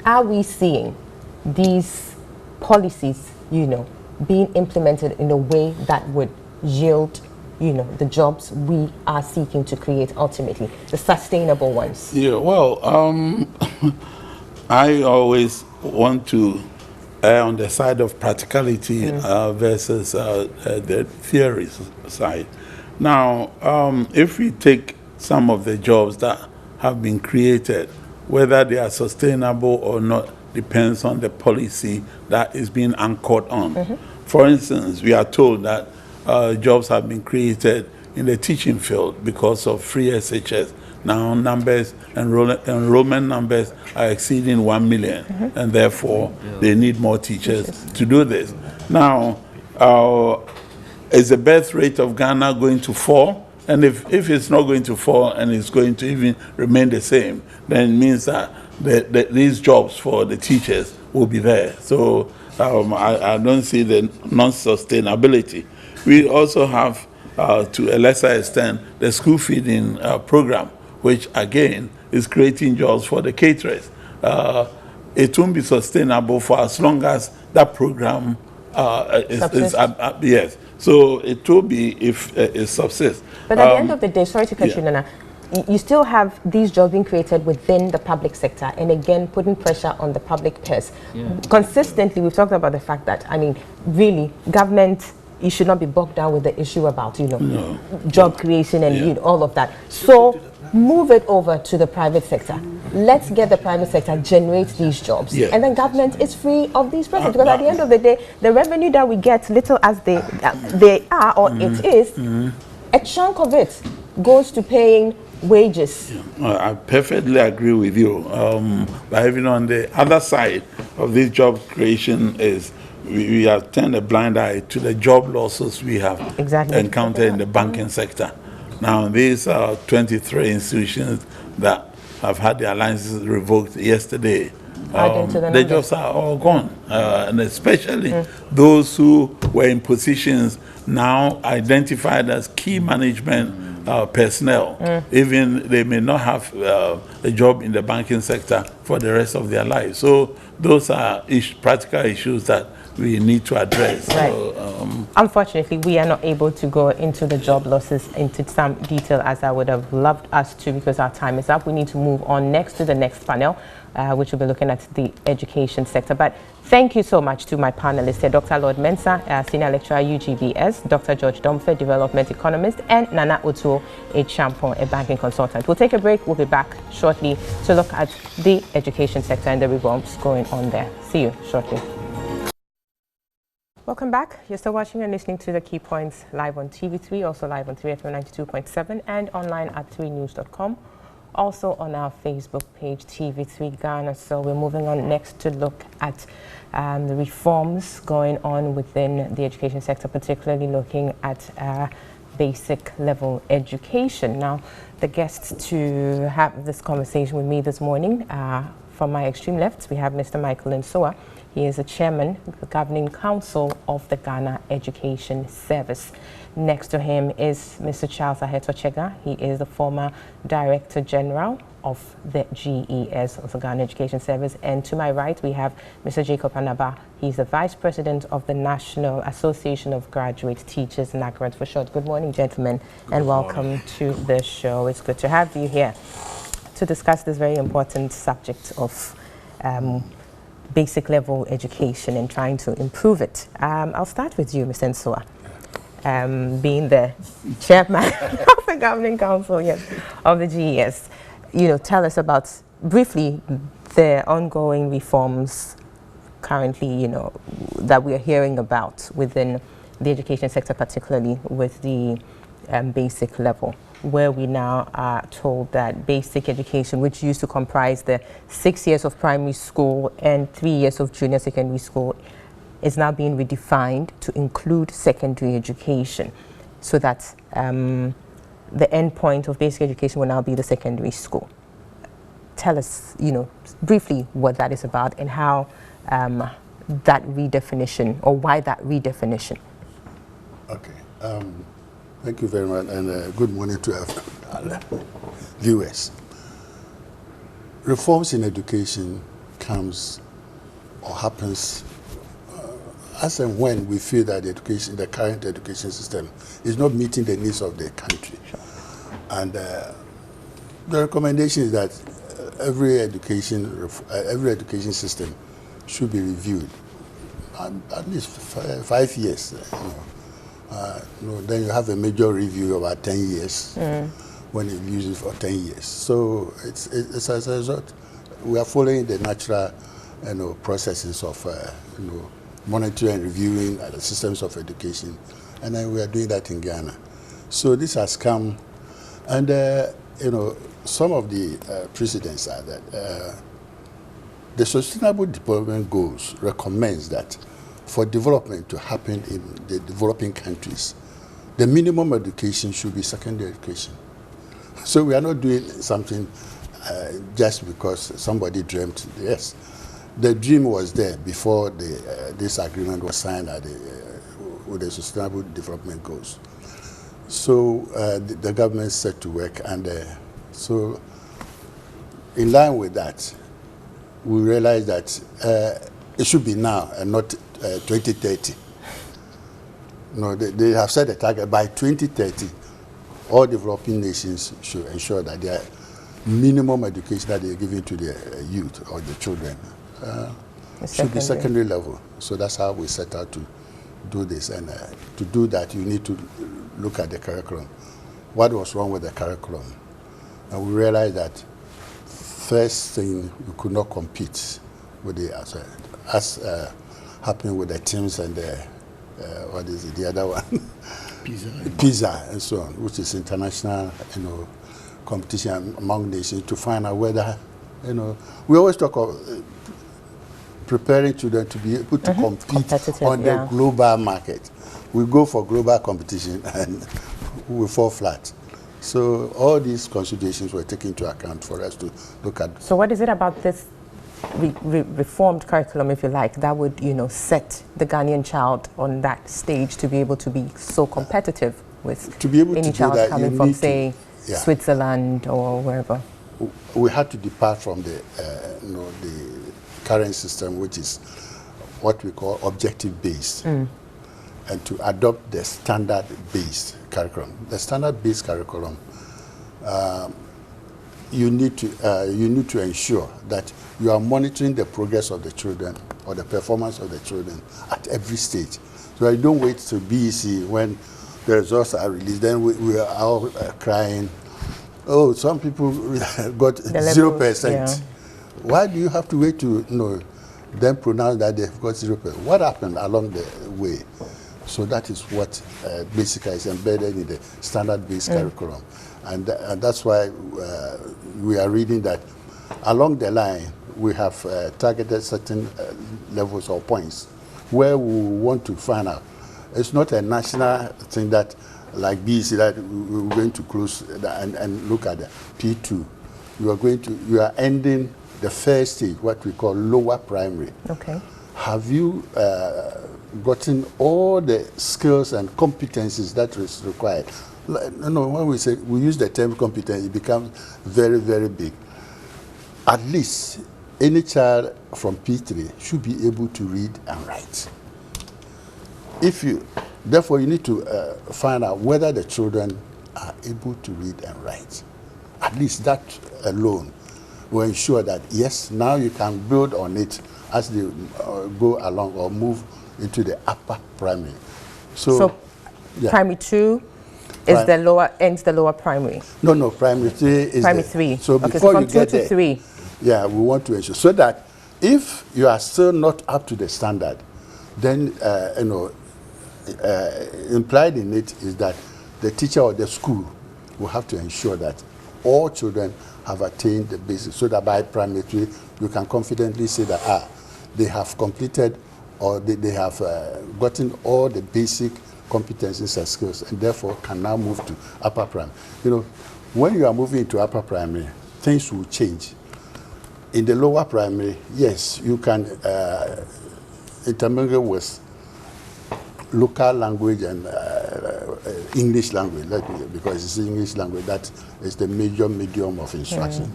Speaker 1: Are we seeing these policies, you know, being implemented in a way that would yield, you know, the jobs we are seeking to create ultimately, the sustainable ones?
Speaker 3: Yeah, well, I always want to err on the side of practicality versus the theory side. Now, if we take some of the jobs that have been created, whether they are sustainable or not depends on the policy that is being anchored on. For instance, we are told that jobs have been created in the teaching field because of free SHS. now enrollment numbers are exceeding 1 million, and therefore they need more teachers to do this. Now, is the birth rate of Ghana going to fall? And if it's not going to fall and it's going to even remain the same, then it means that these jobs for the teachers will be there. So I don't see the non-sustainability. We also have, to a lesser extent, the school feeding program, which again is creating jobs for the caterers. It won't be sustainable for as long as that program is yes. So it will be if it subsists.
Speaker 1: But at the end of the day, sorry to cut you, Nana, you still have these jobs being created within the public sector, and again putting pressure on the public purse. Consistently, we've talked about the fact that, I mean, really, government, you should not be bogged down with the issue about, job creation and all of that. So move it over to the private sector. Let's get the private sector generate these jobs, and then government is free of these pressures. Because at the end of the day, the revenue that we get, little as they are, or it is, a chunk of it goes to paying wages.
Speaker 3: I perfectly agree with you. But even on the other side of this job creation is we have turned a blind eye to the job losses we have encountered in the banking sector. Now, these are 23 institutions that have had their licenses revoked yesterday. The jobs are all gone, and especially those who were in positions now identified as key management personnel. Even they may not have a job in the banking sector for the rest of their lives. So those are practical issues that we need to address.
Speaker 1: Unfortunately, we are not able to go into the job losses into some detail as I would have loved us to, because our time is up. We need to move on next to the next panel, which will be looking at the education sector. But thank you so much to my panelists here, Dr. Lord Mensah, Senior Lecturer UGBS, Dr. George Domfe, Development Economist, and Nana Otuo, a Champon, a banking consultant. We'll take a break. We'll be back shortly to look at the education sector and the reforms going on there. See you shortly. Welcome back. You're still watching and listening to The Key Points live on TV3, also live on 3FM 92.7 and online at 3news.com. Also on our Facebook page, TV3 Ghana. So we're moving on next to look at the reforms going on within the education sector, particularly looking at basic level education. Now, the guests to have this conversation with me this morning, from my extreme left, we have Mr. Michael Nsoah. He is the chairman of the Governing Council of the Ghana Education Service. Next to him is Mr. Charles Aheto-Chega. He is the former Director General of the GES, of the Ghana Education Service. And to my right, we have Mr. Jacob Anaba. He's the Vice President of the National Association of Graduate Teachers, NAGRAT for short. Good morning, gentlemen, and welcome to the show. It's good to have you here to discuss this very important subject of basic level education and trying to improve it. I'll start with you, Mr. Nsoah, being the chairman of the Governing Council of the GES. Tell us about, briefly, the ongoing reforms currently, that we are hearing about within the education sector, particularly with the basic level, where we now are told that basic education, which used to comprise the 6 years of primary school and 3 years of junior secondary school, is now being redefined to include secondary education, so that the end point of basic education will now be the secondary school. Tell us, briefly what that is about and how that redefinition, or why that redefinition.
Speaker 19: Okay. Thank you very much, and good morning to our viewers. Reforms in education comes or happens as and when we feel that the current education system is not meeting the needs of the country. And the recommendation is that every education system should be reviewed at least 5 years. Then you have a major review about 10 years when you use it for 10 years. So it's as a result, we are following the natural processes of monitoring and reviewing the systems of education, and then we are doing that in Ghana. So this has come, and some of the precedents are that the Sustainable Development Goals recommends that for development to happen in the developing countries, the minimum education should be secondary education. So we are not doing something just because somebody dreamt. Yes, the dream was there before this agreement was signed with the Sustainable Development Goals. So the government set to work, and so in line with that, we realized that it should be now and not 2030. No, they have set a target by 2030. All developing nations should ensure that their minimum education that they are giving to their youth or the children should be secondary level. So that's how we set out to do this. And to do that, you need to look at the curriculum. What was wrong with the curriculum? And we realized that first thing, you could not compete with the as happened with the teams and the what is it, the other one? PISA and so on, which is international, competition among nations to find out whether, we always talk of preparing children to be able to compete on the global market. We go for global competition and we fall flat. So all these considerations were taken into account for us to look at.
Speaker 1: So what is it about this reformed curriculum, if you like, that would, set the Ghanaian child on that stage to be able to be so competitive with any child coming from, say, Switzerland or wherever?
Speaker 19: We had to depart from the current system, which is what we call objective-based, and to adopt the standard-based curriculum. The standard-based curriculum, you need to ensure that you are monitoring the progress of the children or the performance of the children at every stage. So you don't wait to BEC when the results are released. Then we are all crying, oh, some people got 0%. Yeah. Why do you have to wait to then pronounce that they've got 0%? What happened along the way? So that is what basically is embedded in the standard-based curriculum. And that's why we are reading that along the line, we have targeted certain levels or points where we want to find out. It's not a national thing that, like BEC, that we're going to close and look at the P2. You are ending the first stage, what we call lower primary.
Speaker 1: Okay.
Speaker 19: Have you gotten all the skills and competencies that is required? When we use the term competence, it becomes very, very big. At least any child from P3 should be able to read and write. Therefore, you need to find out whether the children are able to read and write. At least that alone will ensure that, yes, now you can build on it as they go along or move into the upper primary. So
Speaker 1: primary 2 is ends the lower primary?
Speaker 19: No, primary 3 is
Speaker 1: primary 3.
Speaker 19: So
Speaker 1: okay,
Speaker 19: before
Speaker 1: from
Speaker 19: you get
Speaker 1: 2 to 3.
Speaker 19: Yeah, we want to ensure so that if you are still not up to the standard, then implied in it is that the teacher or the school will have to ensure that all children have attained the basics, so that by primary 3 you can confidently say that they have completed or they have gotten all the basic competencies and skills, and therefore can now move to upper primary. When you are moving into upper primary, things will change. In the lower primary, yes, you can intermingle with local language and English language, because it's English language that is the major medium of instruction.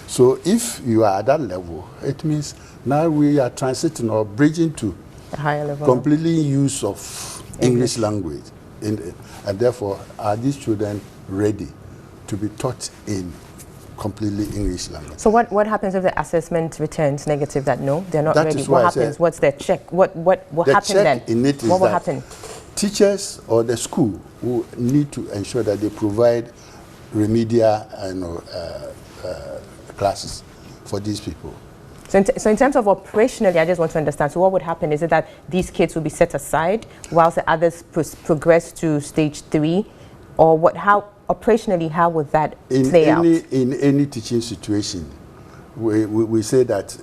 Speaker 19: So if you are at that level, it means now we are transiting or bridging to
Speaker 1: a higher level,
Speaker 19: completely use of English language. And therefore, are these children ready to be taught in completely English language?
Speaker 1: So what happens if the assessment returns negative, that no, they're not ready? What happens? What's their check? What happens then? What will happen?
Speaker 19: Teachers or the school will need to ensure that they provide remedial classes for these people.
Speaker 1: So in terms of operationally, I just want to understand, so what would happen? Is it that these kids will be set aside whilst the others progress to stage 3? Or operationally, how would that play out?
Speaker 21: In any teaching situation, we say that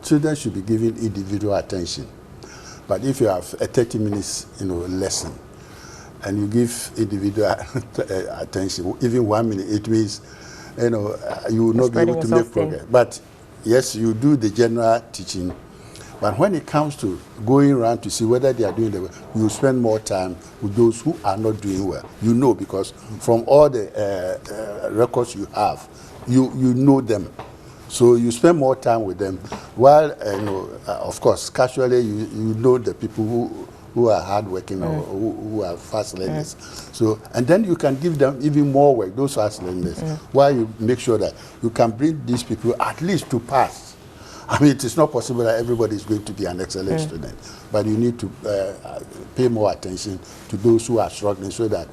Speaker 21: children should be given individual attention. But if you have a 30 minutes lesson and you give individual attention, even 1 minute, it means you will not be able to make progress. But yes, you do the general teaching. But when it comes to going around to see whether they are doing the well, you spend more time with those who are not doing well. You know, because from all the records you have, you know them. So you spend more time with them. While, of course, casually you know the people who are hardworking or who are fast learners. So, and then you can give them even more work, those fast learners, while you make sure that you can bring these people at least to pass. I mean, it is not possible that everybody is going to be an excellent student, but you need to pay more attention to those who are struggling so that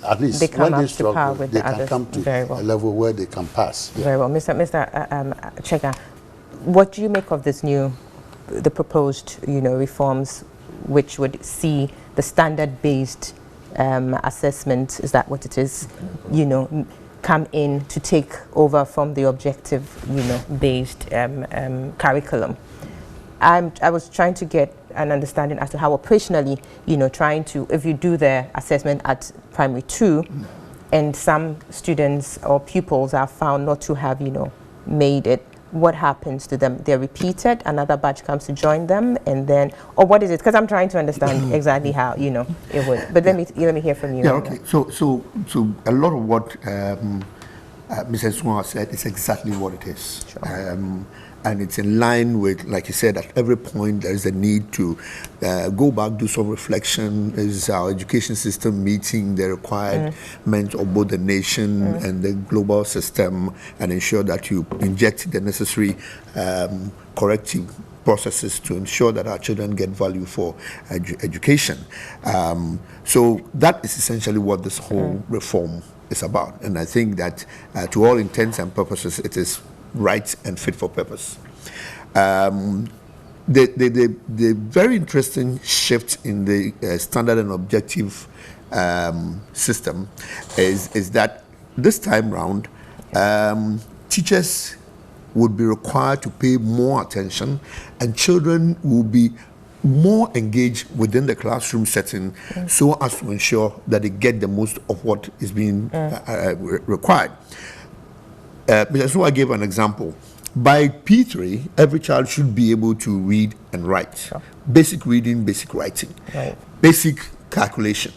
Speaker 21: at least when they struggle, they can come to a level where they can pass.
Speaker 1: Very well. Mr. Chega, what do you make of this the proposed, reforms which would see the standard-based assessment, is that what it is, come in to take over from the objective, based curriculum? I was trying to get an understanding as to how operationally, trying to, if you do the assessment at primary 2, and some students or pupils are found not to have, made it, what happens to them? They're repeated, another batch comes to join them, and then, or what is it? Because I'm trying to understand exactly how, it would. But let me hear from you.
Speaker 22: Yeah, okay. So a lot of what Mrs. Swan said is exactly what it is. Sure. And it's in line with, like you said, at every point there is a need to go back, do some reflection. Is our education system meeting the requirements of both the nation and the global system, and ensure that you inject the necessary corrective processes to ensure that our children get value for education. So that is essentially what this whole reform is about. And I think that to all intents and purposes, it is right and fit for purpose. The very interesting shift in the standard and objective system is that this time round, teachers would be required to pay more attention, and children will be more engaged within the classroom setting, so as to ensure that they get the most of what is being required. So I gave an example. By P3, every child should be able to read and write. Sure. Basic reading, basic writing, basic calculation.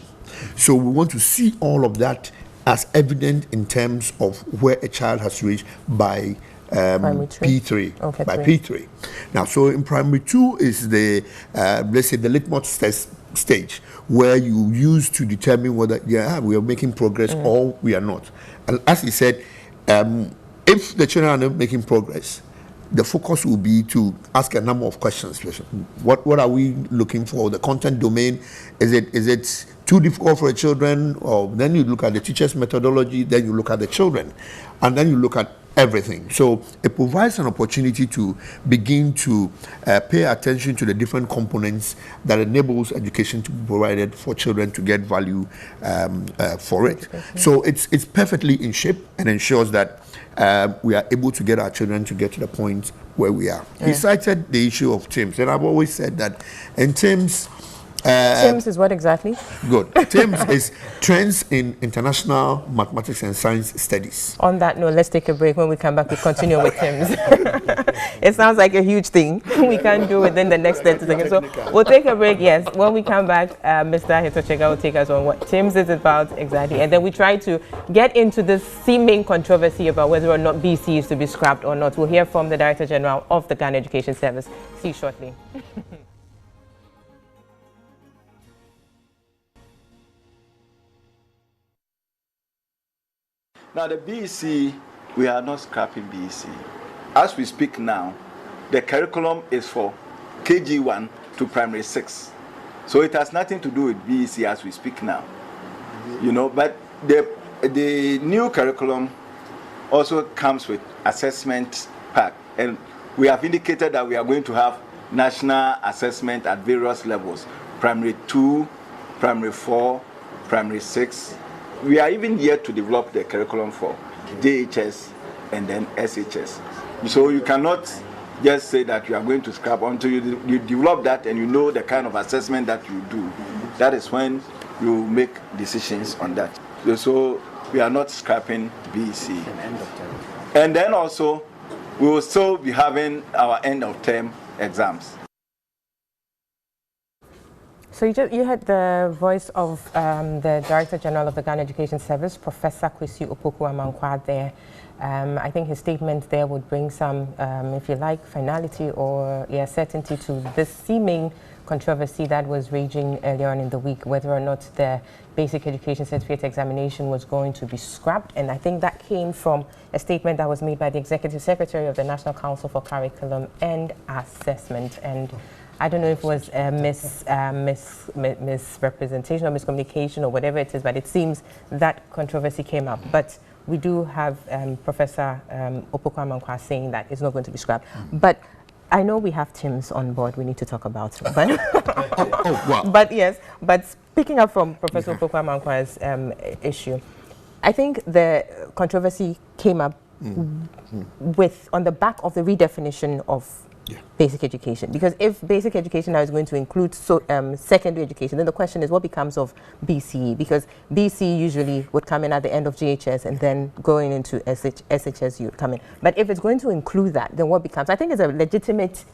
Speaker 22: So we want to see all of that as evident in terms of where a child has reached by P3. Okay, by P3. Now, so in primary 2 is the, let's say, the litmus test stage, where you use to determine whether we are making progress or we are not. And as he said, if the children are not making progress, the focus will be to ask a number of questions. What are we looking for? The content domain, is it too difficult for the children? Or then you look at the teacher's methodology, then you look at the children, and then you look at everything. So it provides an opportunity to begin to pay attention to the different components that enables education to be provided for children to get value for it. So it's perfectly in shape and ensures that we are able to get our children to get to the point where we are. He cited the issue of TIMSS, and I've always said that in TIMSS,
Speaker 1: TIMSS is what exactly?
Speaker 22: Good. TIMSS is Trends in International Mathematics and Science Studies.
Speaker 1: On that note, let's take a break. When we come back, we continue with TIMSS. It sounds like a huge thing. We can't do within the next 30 seconds. So we'll take a break, yes. When we come back, Mr. Heto Chega will take us on what TIMSS is about exactly. And then we try to get into this seeming controversy about whether or not BC is to be scrapped or not. We'll hear from the Director General of the Ghana Education Service. See you shortly.
Speaker 23: Now the BEC, we are not scrapping BEC. As we speak now, the curriculum is for KG1 to primary 6. So it has nothing to do with BEC as we speak now. You know, but the new curriculum also comes with assessment pack. And we have indicated that we are going to have national assessment at various levels. Primary 2, primary 4, primary 6. We are even yet to develop the curriculum for JHS and then SHS. So you cannot just say that you are going to scrap until you develop that and you know the kind of assessment that you do. That is when you make decisions on that. So we are not scrapping BEC. And then also, we will still be having our end of term exams.
Speaker 1: So you had the voice of the Director General of the Ghana Education Service, Professor Kwesi Opoku-Amankwah there. I think his statement there would bring some, if you like, finality or certainty to this seeming controversy that was raging earlier on in the week, whether or not the basic education certificate examination was going to be scrapped. And I think that came from a statement that was made by the Executive Secretary of the National Council for Curriculum and Assessment. And I don't know if it was a misrepresentation or miscommunication or whatever it is, but it seems that controversy came up. But we do have Professor Opoku-Amankwah saying that it's not going to be scrapped. But I know we have Tim's on board we need to talk about. But, but yes, but picking up from Professor Opoku-Amankwah's issue, I think the controversy came up on the back of the redefinition of basic education, because if basic education now is going to include secondary education, then the question is what becomes of BCE, because BCE usually would come in at the end of GHS and then going into SHS you would come in. But if it's going to include that, then what becomes? I think it's a legitimate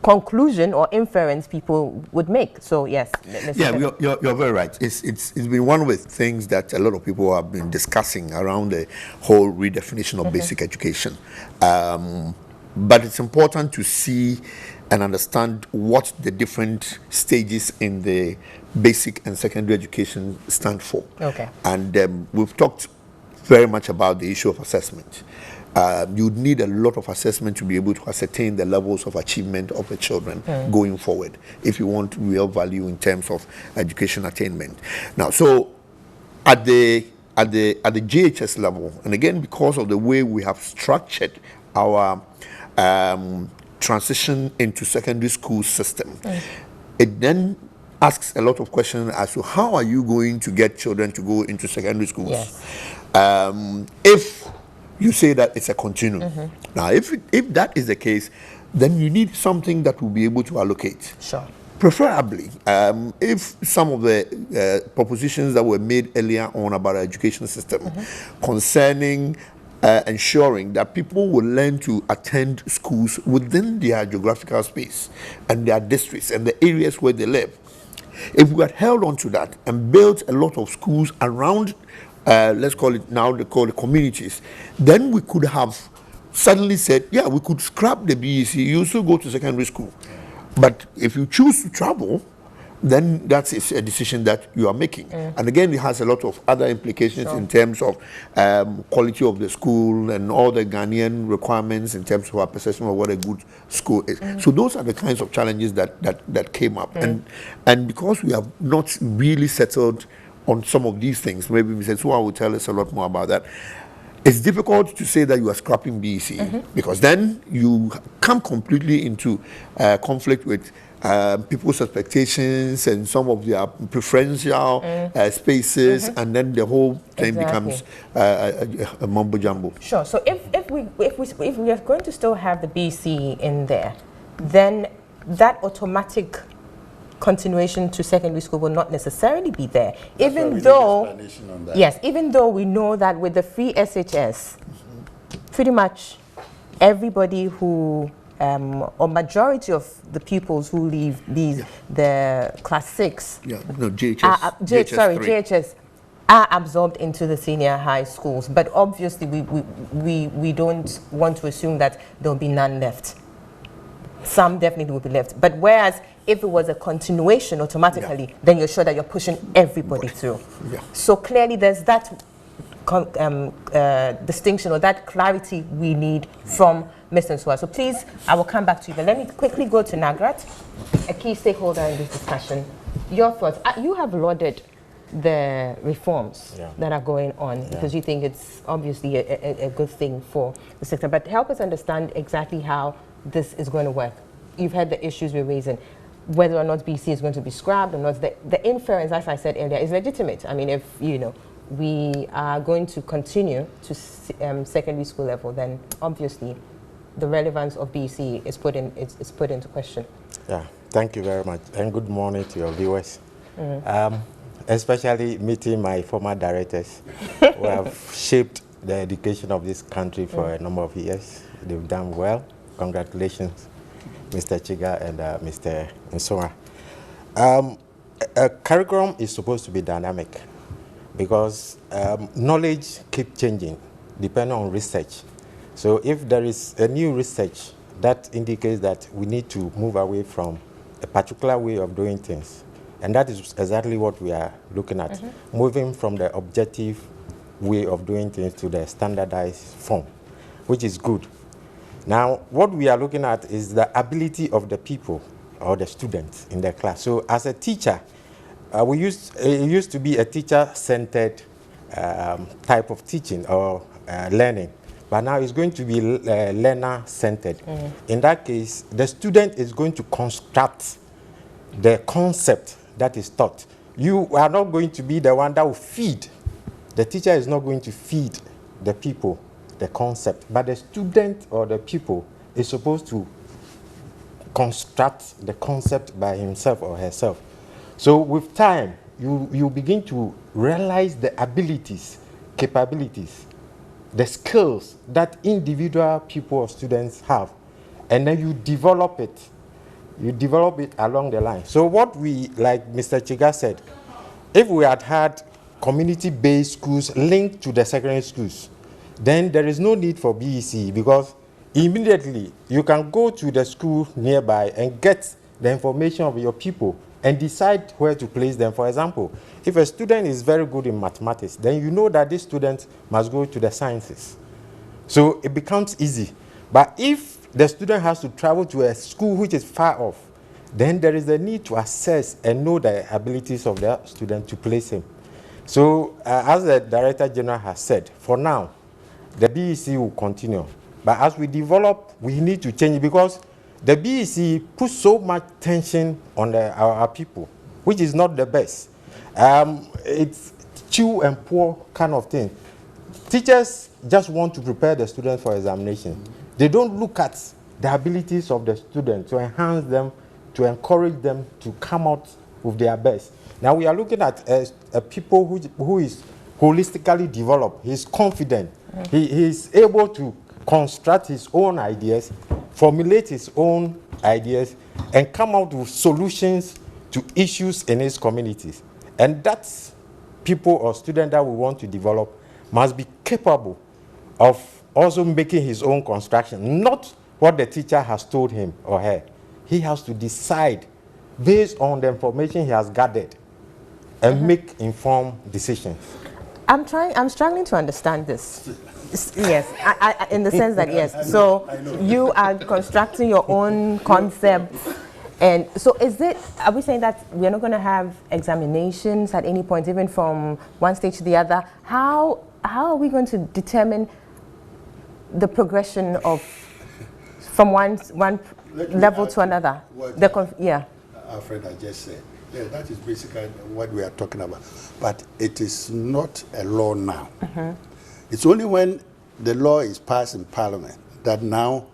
Speaker 1: conclusion or inference people would make. So yes.
Speaker 22: You're very right. It's been one of the things that a lot of people have been discussing around the whole redefinition of basic education. But it's important to see and understand what the different stages in the basic and secondary education stand for.
Speaker 1: Okay.
Speaker 22: And we've talked very much about the issue of assessment. You'd need a lot of assessment to be able to ascertain the levels of achievement of the children going forward, if you want real value in terms of education attainment. Now, so at the JHS level, and again, because of the way we have structured our transition into secondary school system, it then asks a lot of questions as to how are you going to get children to go into secondary schools.
Speaker 1: Yes.
Speaker 22: If you say that it's a continuum. Now, if that is the case, then you need something that will be able to allocate.
Speaker 1: Sure.
Speaker 22: Preferably, if some of the propositions that were made earlier on about our education system concerning ensuring that people will learn to attend schools within their geographical space and their districts and the areas where they live. If we had held on to that and built a lot of schools around, let's call it now, they call it communities, then we could have suddenly said, yeah, we could scrap the BEC, you still go to secondary school. But if you choose to travel, then that's a decision that you are making. And again, it has a lot of other implications in terms of quality of the school and all the Ghanaian requirements in terms of our perception of what a good school is. So those are the kinds of challenges that came up. And because we have not really settled on some of these things, maybe Mr. Sua will tell us a lot more about that. It's difficult to say that you are scrapping BEC because then you come completely into conflict with people's expectations and some of their preferential spaces, and then the whole thing becomes a mumbo jumbo.
Speaker 1: Sure. So if we are going to still have the BC in there, then that automatic continuation to secondary school will not necessarily be there. Even though, yes, even though we know that with the free SHS, pretty much everybody who or majority of the pupils who leave the class 6 JHS are absorbed into the senior high schools, but obviously we don't want to assume that there'll be none left. Some definitely will be left, but whereas if it was a continuation automatically, then you're sure that you're pushing everybody through. So clearly there's that distinction or that clarity we need from Mr. Nsua. So please, I will come back to you, but let me quickly go to Nagrat, a key stakeholder in this discussion. Your thoughts. You have lauded the reforms that are going on because you think it's obviously a good thing for the sector, but help us understand exactly how this is going to work. You've had the issues we're raising. whether or not BC is going to be scrapped or not, the inference, as I said earlier, is legitimate. I mean, if, you know, we are going to continue to secondary school level, then obviously the relevance of BC is put into question.
Speaker 2: Yeah, thank you very much, and good morning to your viewers. Especially meeting my former directors who have shaped the education of this country for a number of years. They've done well. Congratulations, Mr. Chiga and Mr. Nsonga. A curriculum is supposed to be dynamic because knowledge keeps changing depending on research. So if there is a new research that indicates that we need to move away from a particular way of doing things, and that is exactly what we are looking at, moving from the objective way of doing things to the standardized form, which is good. Now, what we are looking at is the ability of the people or the students in the class. So as a teacher, it used to be a teacher-centered type of teaching or learning, but now it's going to be learner-centered. In that case, the student is going to construct the concept that is taught. You are not going to be the one that will feed. The teacher is not going to feed the people the concept, but the student or the pupil is supposed to construct the concept by himself or herself. So with time, you begin to realize the abilities, capabilities, the skills that individual people or students have, and then you develop it. You develop it along the line. So what we, like Mr. Chiga said, if we had community-based schools linked to the secondary schools, then there is no need for BEC, because immediately you can go to the school nearby and get the information of your people and decide where to place them. For example, if a student is very good in mathematics, then you know that this student must go to the sciences. So it becomes easy. But if the student has to travel to a school which is far off, then there is a need to assess and know the abilities of the student to place him. So as the Director General has said, for now, the BEC will continue. But as we develop, we need to change, because the BEC puts so much tension on our people, which is not the best. It's chew and pour kind of thing. Teachers just want to prepare the students for examination. They don't look at the abilities of the students to enhance them, to encourage them to come out with their best. Now we are looking at a people who is holistically developed. He's confident. He is able to construct his own ideas, formulate his own ideas, and come out with solutions to issues in his communities. And that's people or students that we want to develop must be capable of also making his own construction, not what the teacher has told him or her. He has to decide based on the information he has gathered and make informed decisions.
Speaker 1: I'm struggling to understand this. Yes, in the sense that, yes, so you are constructing your own concepts. And so are we saying that we're not going to have examinations at any point, even from one stage to the other? How are we going to determine the progression of from one level to another?
Speaker 21: Alfred, I just said, yeah, that is basically what we are talking about. But it is not a law now. It's only when the law is passed in Parliament that now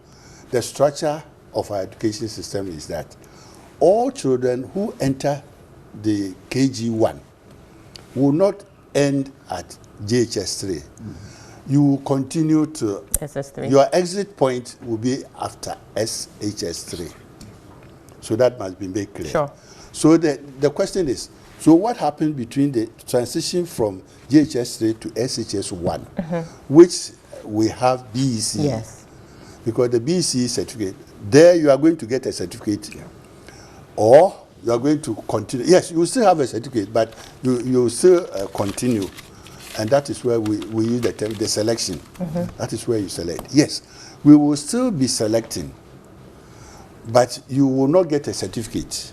Speaker 21: the structure of our education system is that all children who enter the KG1 will not end at JHS3. You will continue to SS3. Your exit point will be after SHS3. So that must be made clear.
Speaker 1: Sure.
Speaker 21: So the question is, so what happened between the transition from JHS3 to SHS1, which we have BEC?
Speaker 1: Yes.
Speaker 21: Because the BEC certificate, there you are going to get a certificate, or you are going to continue. Yes, you will still have a certificate, but you will still continue. And that is where we use the term, the selection. That is where you select. Yes, we will still be selecting, but you will not get a certificate.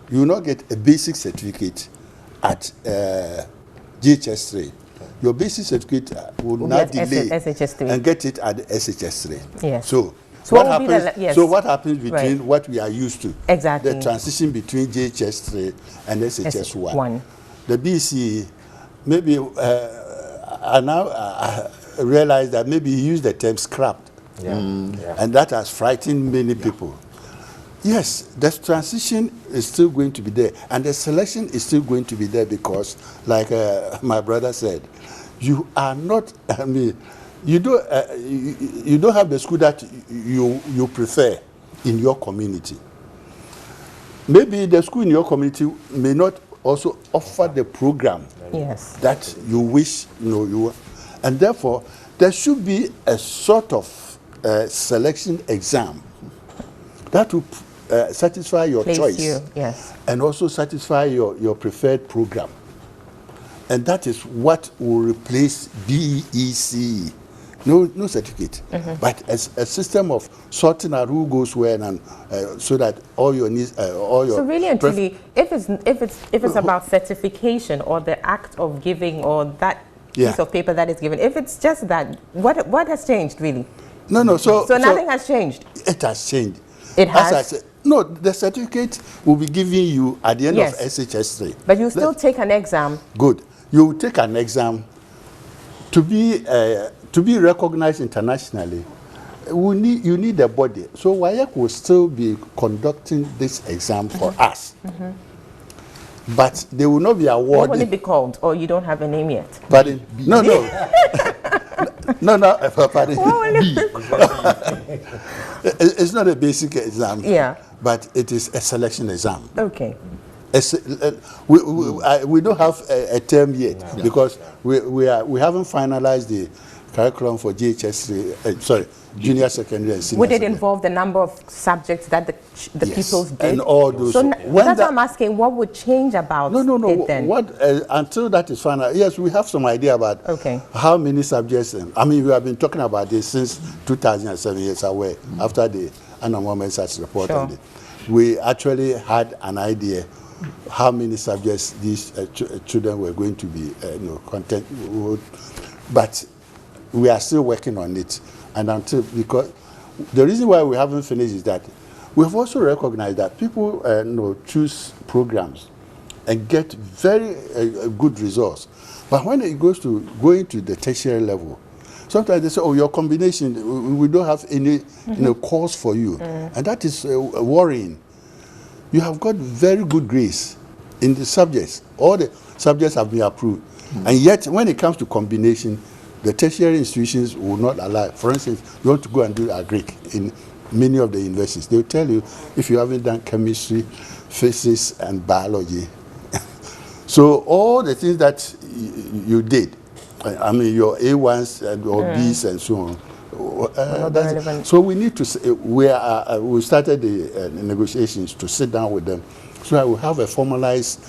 Speaker 21: You will not get a basic certificate at GHS3. Your basic certificate will not delay
Speaker 1: SHS3.
Speaker 21: and get it at SHS3.
Speaker 1: Yes.
Speaker 21: So
Speaker 1: So what happens?
Speaker 21: So what happens between what we are used to?
Speaker 1: Exactly.
Speaker 21: The transition between JHS3 and SHS1. The BC, maybe I now realize that maybe he used the term scrapped, and that has frightened many people. Yes, the transition is still going to be there, and the selection is still going to be there because, like my brother said, you are not. I mean, you don't have the school that you prefer in your community. Maybe the school in your community may not also offer the program that you wish you, and therefore there should be a sort of selection exam that will satisfy your choice, and also satisfy your preferred program, and that is what will replace BEC. No certificate, but a system of sorting out who goes where, and so that all your needs, all your.
Speaker 1: So really and truly, if it's about certification or the act of giving or that piece of paper that is given, if it's just that, what has changed really?
Speaker 21: No. So
Speaker 1: nothing has changed.
Speaker 21: It has changed.
Speaker 1: It has.
Speaker 21: As I said, no, the certificate will be given you at the end of SHS3.
Speaker 1: But you still take an exam.
Speaker 21: Good. You will take an exam to be recognized internationally. You need a body. So WAEC will still be conducting this exam for us. But they will not be awarded.
Speaker 1: What will it be called? Or you don't have a name yet?
Speaker 21: Pardon? No. Pardon. It's not a basic exam. But it is a selection exam.
Speaker 1: Okay.
Speaker 21: We don't have a term yet because we haven't finalized the curriculum for JHS3, junior secondary and senior.
Speaker 1: Would it involve the number of subjects that the pupils did?
Speaker 21: And all those.
Speaker 1: So that's what I'm asking. What would change about it then?
Speaker 21: Until that is final, yes, we have some idea about how many subjects. I mean, we have been talking about this since 2007, years away, after the Anna Mohammed report. Sure. We actually had an idea how many subjects these children were going to be content with, but we are still working on it. And because the reason why we haven't finished is that we have also recognized that people choose programs and get very good results, but when it goes to going to the tertiary level, sometimes they say, "Oh, your combination, we don't have any course for you," and that is worrying. You have got very good grades in the subjects. All the subjects have been approved. And yet, when it comes to combination, the tertiary institutions will not allow. For instance, you want to go and do agric in many of the universities. They will tell you, if you haven't done chemistry, physics, and biology. So all the things that you did, I mean, your A1s or Bs and so on, so we need to, we started the negotiations to sit down with them so that we have a formalized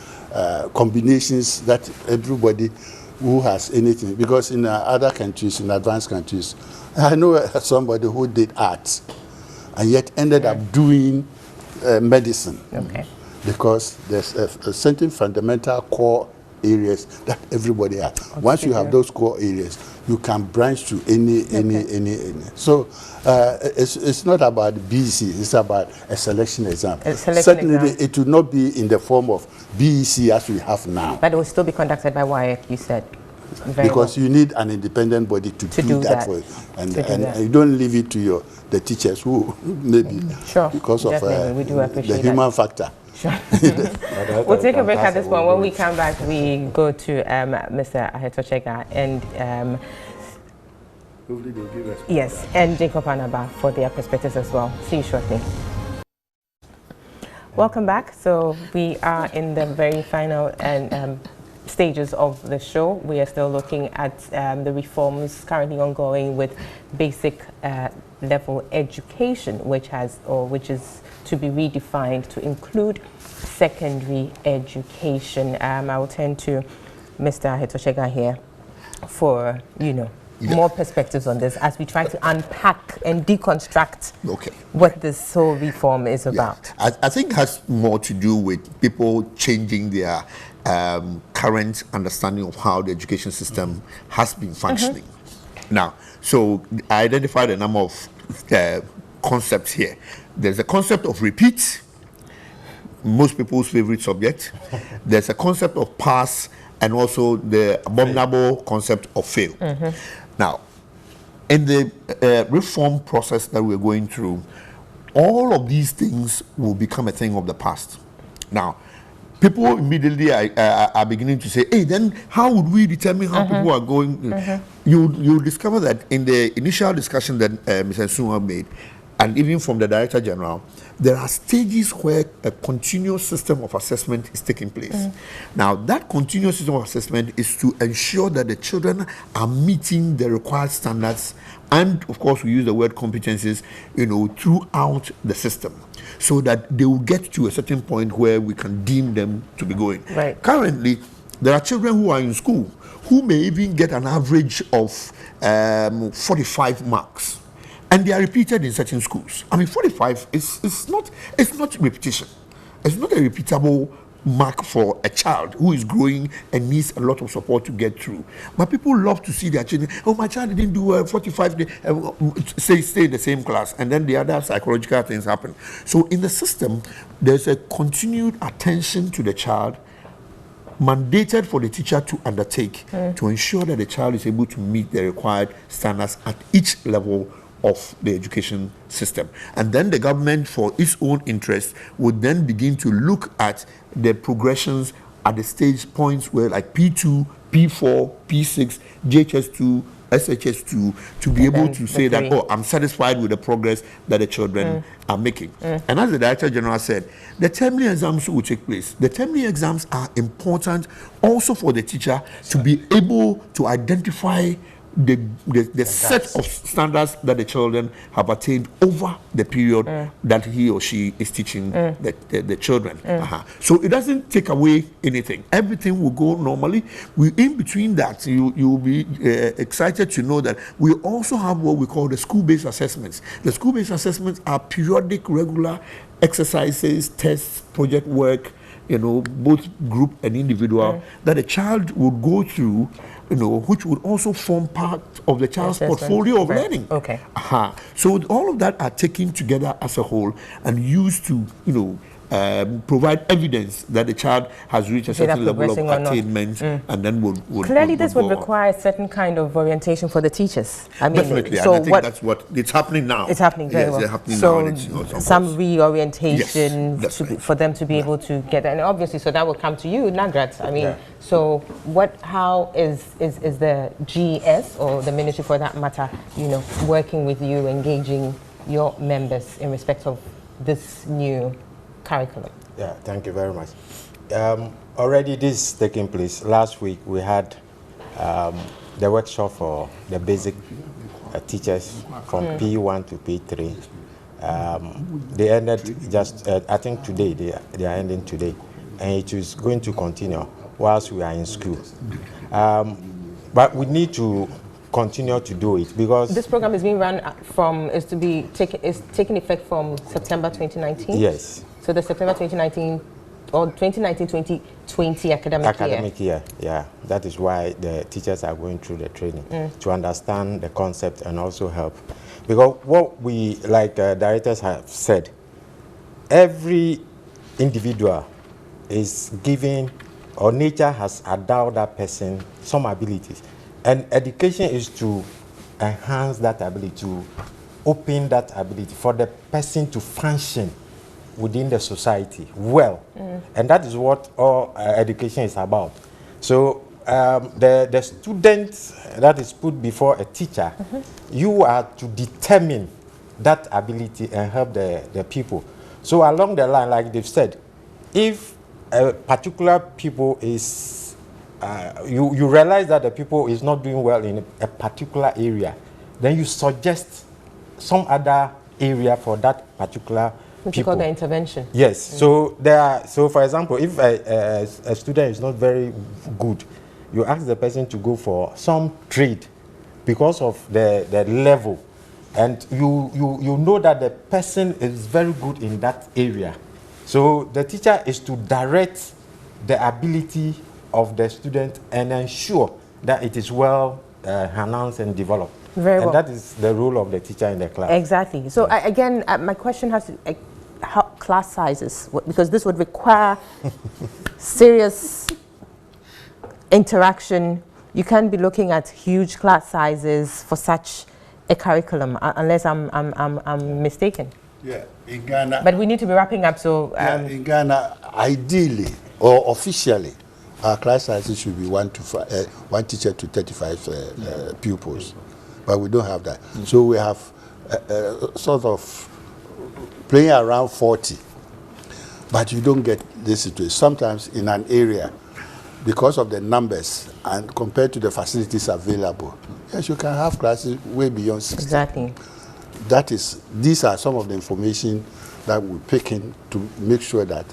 Speaker 21: combinations that everybody who has anything, because in other countries, in advanced countries, I know somebody who did arts and yet ended up doing medicine. Because there's a certain fundamental core areas that everybody has. Once you have those core areas, you can branch to any. So it's not about BEC, it's about a selection exam. Certainly it will not be in the form of BEC as we have now.
Speaker 1: But it will still be conducted by WAEC, you said.
Speaker 21: Because you need an independent body to do that for you. And you don't leave it to the teachers who maybe because of the human factor.
Speaker 1: Sure. We'll take a break at this point. When we come back, we go to Mr. Ahetochega and and Jacob Anaba for their perspectives as well. See you shortly. Welcome back. So we are in the very final and stages of the show. We are still looking at the reforms currently ongoing with basic level education, which is to be redefined to include secondary education. I will turn to Mr. Ahetochega here for more perspectives on this as we try to unpack and deconstruct what this whole reform is about.
Speaker 22: I think it has more to do with people changing their current understanding of how the education system has been functioning. Now, so I identified a number of concepts here. There's a concept of repeat, most people's favorite subject. There's a concept of pass, and also the abominable concept of fail. Now, in the reform process that we're going through, all of these things will become a thing of the past. Now, people immediately are beginning to say, hey, then how would we determine how people are going? You'll discover that in the initial discussion that Mr. Suma made, and even from the Director General, there are stages where a continuous system of assessment is taking place. Now, that continuous system of assessment is to ensure that the children are meeting the required standards, and of course we use the word competencies, throughout the system, so that they will get to a certain point where we can deem them to be going.
Speaker 1: Right.
Speaker 22: Currently, there are children who are in school who may even get an average of 45 marks. And they are repeated in certain schools. I mean, 45 is not repetition. It's not a repeatable mark for a child who is growing and needs a lot of support to get through. But people love to see their children, oh, my child didn't do 45, stay in the same class. And then the other psychological things happen. So in the system, there's a continued attention to the child, mandated for the teacher to undertake to ensure that the child is able to meet the required standards at each level of the education system. And then the government, for its own interest, would then begin to look at the progressions at the stage points where, like P2, P4, P6, JHS2, SHS2, to be able to say that, oh, I'm satisfied with the progress that the children are making. And as the Director General said, the termly exams will take place. The termly exams are important also for the teacher to be able to identify the set of standards that the children have attained over the period that he or she is teaching the children. So it doesn't take away anything. Everything will go normally. In between that, you will be excited to know that we also have what we call the school-based assessments. The school-based assessments are periodic, regular exercises, tests, project work, both group and individual, that a child would go through, which would also form part of the child's portfolio of learning. So all of that are taken together as a whole and used to, provide evidence that the child has reached a certain level of attainment, and then would
Speaker 1: clearly this would require a certain kind of orientation for the teachers. I mean,
Speaker 22: definitely, so and I think that's what it's happening now.
Speaker 1: It's happening very well.
Speaker 22: Happening
Speaker 1: so
Speaker 22: now,
Speaker 1: some reorientation
Speaker 22: right.
Speaker 1: for them to be able to get, and obviously, so that will come to you, Nagrat. I mean, so how is the GS or the ministry, for that matter, working with you, engaging your members in respect of this new curriculum?
Speaker 2: Yeah, thank you very much. Already this is taking place. Last week we had the workshop for the basic teachers from P1 to P3. They ended just, I think today, they are ending today. And it is going to continue whilst we are in school. But we need to continue to do it because
Speaker 1: this program is being run is taking effect from September 2019.
Speaker 2: Yes.
Speaker 1: So the September 2019 or 2019-2020 academic
Speaker 2: year. Yeah, that is why the teachers are going through the training to understand the concept and also help. Because what we, like directors have said, every individual is given, or nature has endowed that person some abilities. And education is to enhance that ability, to open that ability for the person to function within the society well. And that is what all education is about. So the student that is put before a teacher, you are to determine that ability and help the people. So along the line, like they've said, if a particular people is, you realize that the people is not doing well in a particular area, then you suggest some other area for that particular
Speaker 1: people. Call the intervention.
Speaker 2: Yes. So there are. So for example, if a student is not very good, you ask the person to go for some trade because of the level, and you know that the person is very good in that area. So the teacher is to direct the ability of the student and ensure that it is well enhanced and developed.
Speaker 1: Very well.
Speaker 2: And that is the role of the teacher in the class.
Speaker 1: Exactly. So again, my question has to how class sizes, because this would require serious interaction. You can't be looking at huge class sizes for such a curriculum, unless I'm mistaken.
Speaker 21: Yeah, in Ghana.
Speaker 1: But we need to be wrapping up, so...
Speaker 21: in Ghana, ideally or officially, our class sizes should be one teacher to 35 pupils. But we don't have that. So we have sort of playing around 40. But you don't get this situation. Sometimes in an area, because of the numbers and compared to the facilities available, yes, you can have classes way beyond 60.
Speaker 1: Exactly.
Speaker 21: These are some of the information that we pick in to make sure that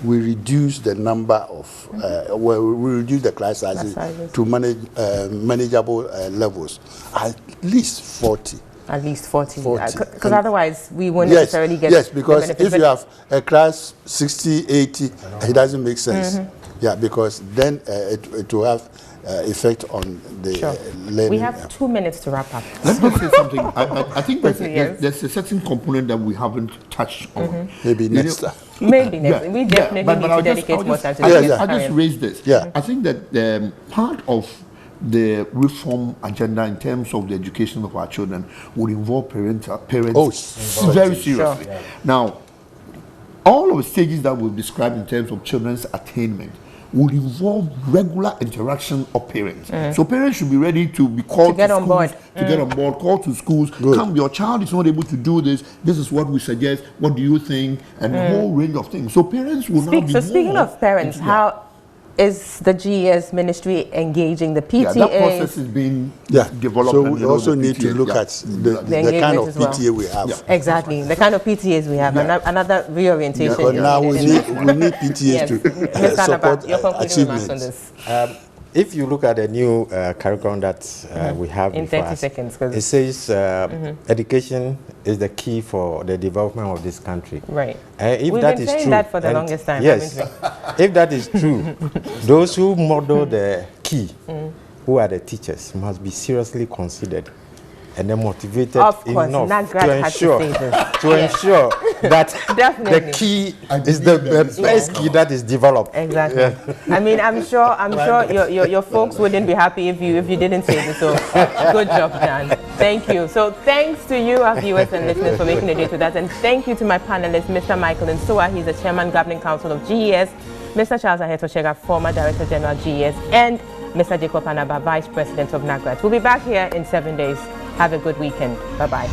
Speaker 21: we reduce the number of, we reduce the class sizes to manageable levels, at least 40.
Speaker 1: At least 40. Because otherwich we won't necessarily get...
Speaker 21: Yes, because if you have a class 60, 80, it doesn't make sense. Yeah, because then it will have effect on the learning.
Speaker 1: We have 2 minutes to wrap up.
Speaker 22: Let me say something. I think there's a certain component that we haven't touched on.
Speaker 21: Maybe next time.
Speaker 1: Maybe next. We definitely need to dedicate more time to this.
Speaker 22: I just raised this.
Speaker 21: Yeah.
Speaker 22: I think that part of the reform agenda in terms of the education of our children would involve parents very seriously. Sure. Now, all of the stages that we've described in terms of children's attainment would involve regular interaction of parents. So parents should be ready to be called to schools, to get on board, called to schools. Come, your child is not able to do this. This is what we suggest. What do you think? And a whole range of things. So parents will now be
Speaker 1: So speaking of parents, how is the GES ministry engaging the PTAs?
Speaker 22: Yeah, that process is being developed.
Speaker 21: So we also need to look at the kind of PTA we have.
Speaker 1: Yeah. Exactly, the kind of PTAs we have. Another reorientation.
Speaker 21: Yeah, but now we need PTAs to support achievements on this. If you look at the new curriculum that we have
Speaker 1: in 30 seconds,
Speaker 21: it says education is the key for the development of this country.
Speaker 1: Right.
Speaker 21: If
Speaker 1: We've
Speaker 21: that
Speaker 1: been
Speaker 21: is
Speaker 1: saying
Speaker 21: true,
Speaker 1: that for the longest time.
Speaker 21: Yes. If that is true, those who model the key, who are the teachers, must be seriously considered and then motivated enough to ensure that the key is the best key that is developed.
Speaker 1: Exactly. Yeah. I mean, I'm sure your folks wouldn't be happy if you didn't say this. So good job, Dan. Thank you. So thanks to you, our viewers and listeners, for making the day with us, and thank you to my panelists, Mr. Michael Nsoa, he's the Chairman Governing Council of GES, Mr. Charles Ahetoshega, former Director General GES, and Mr. Jacob Anaba, Vice President of NAGRAT. We'll be back here in 7 days. Have a good weekend. Bye-bye.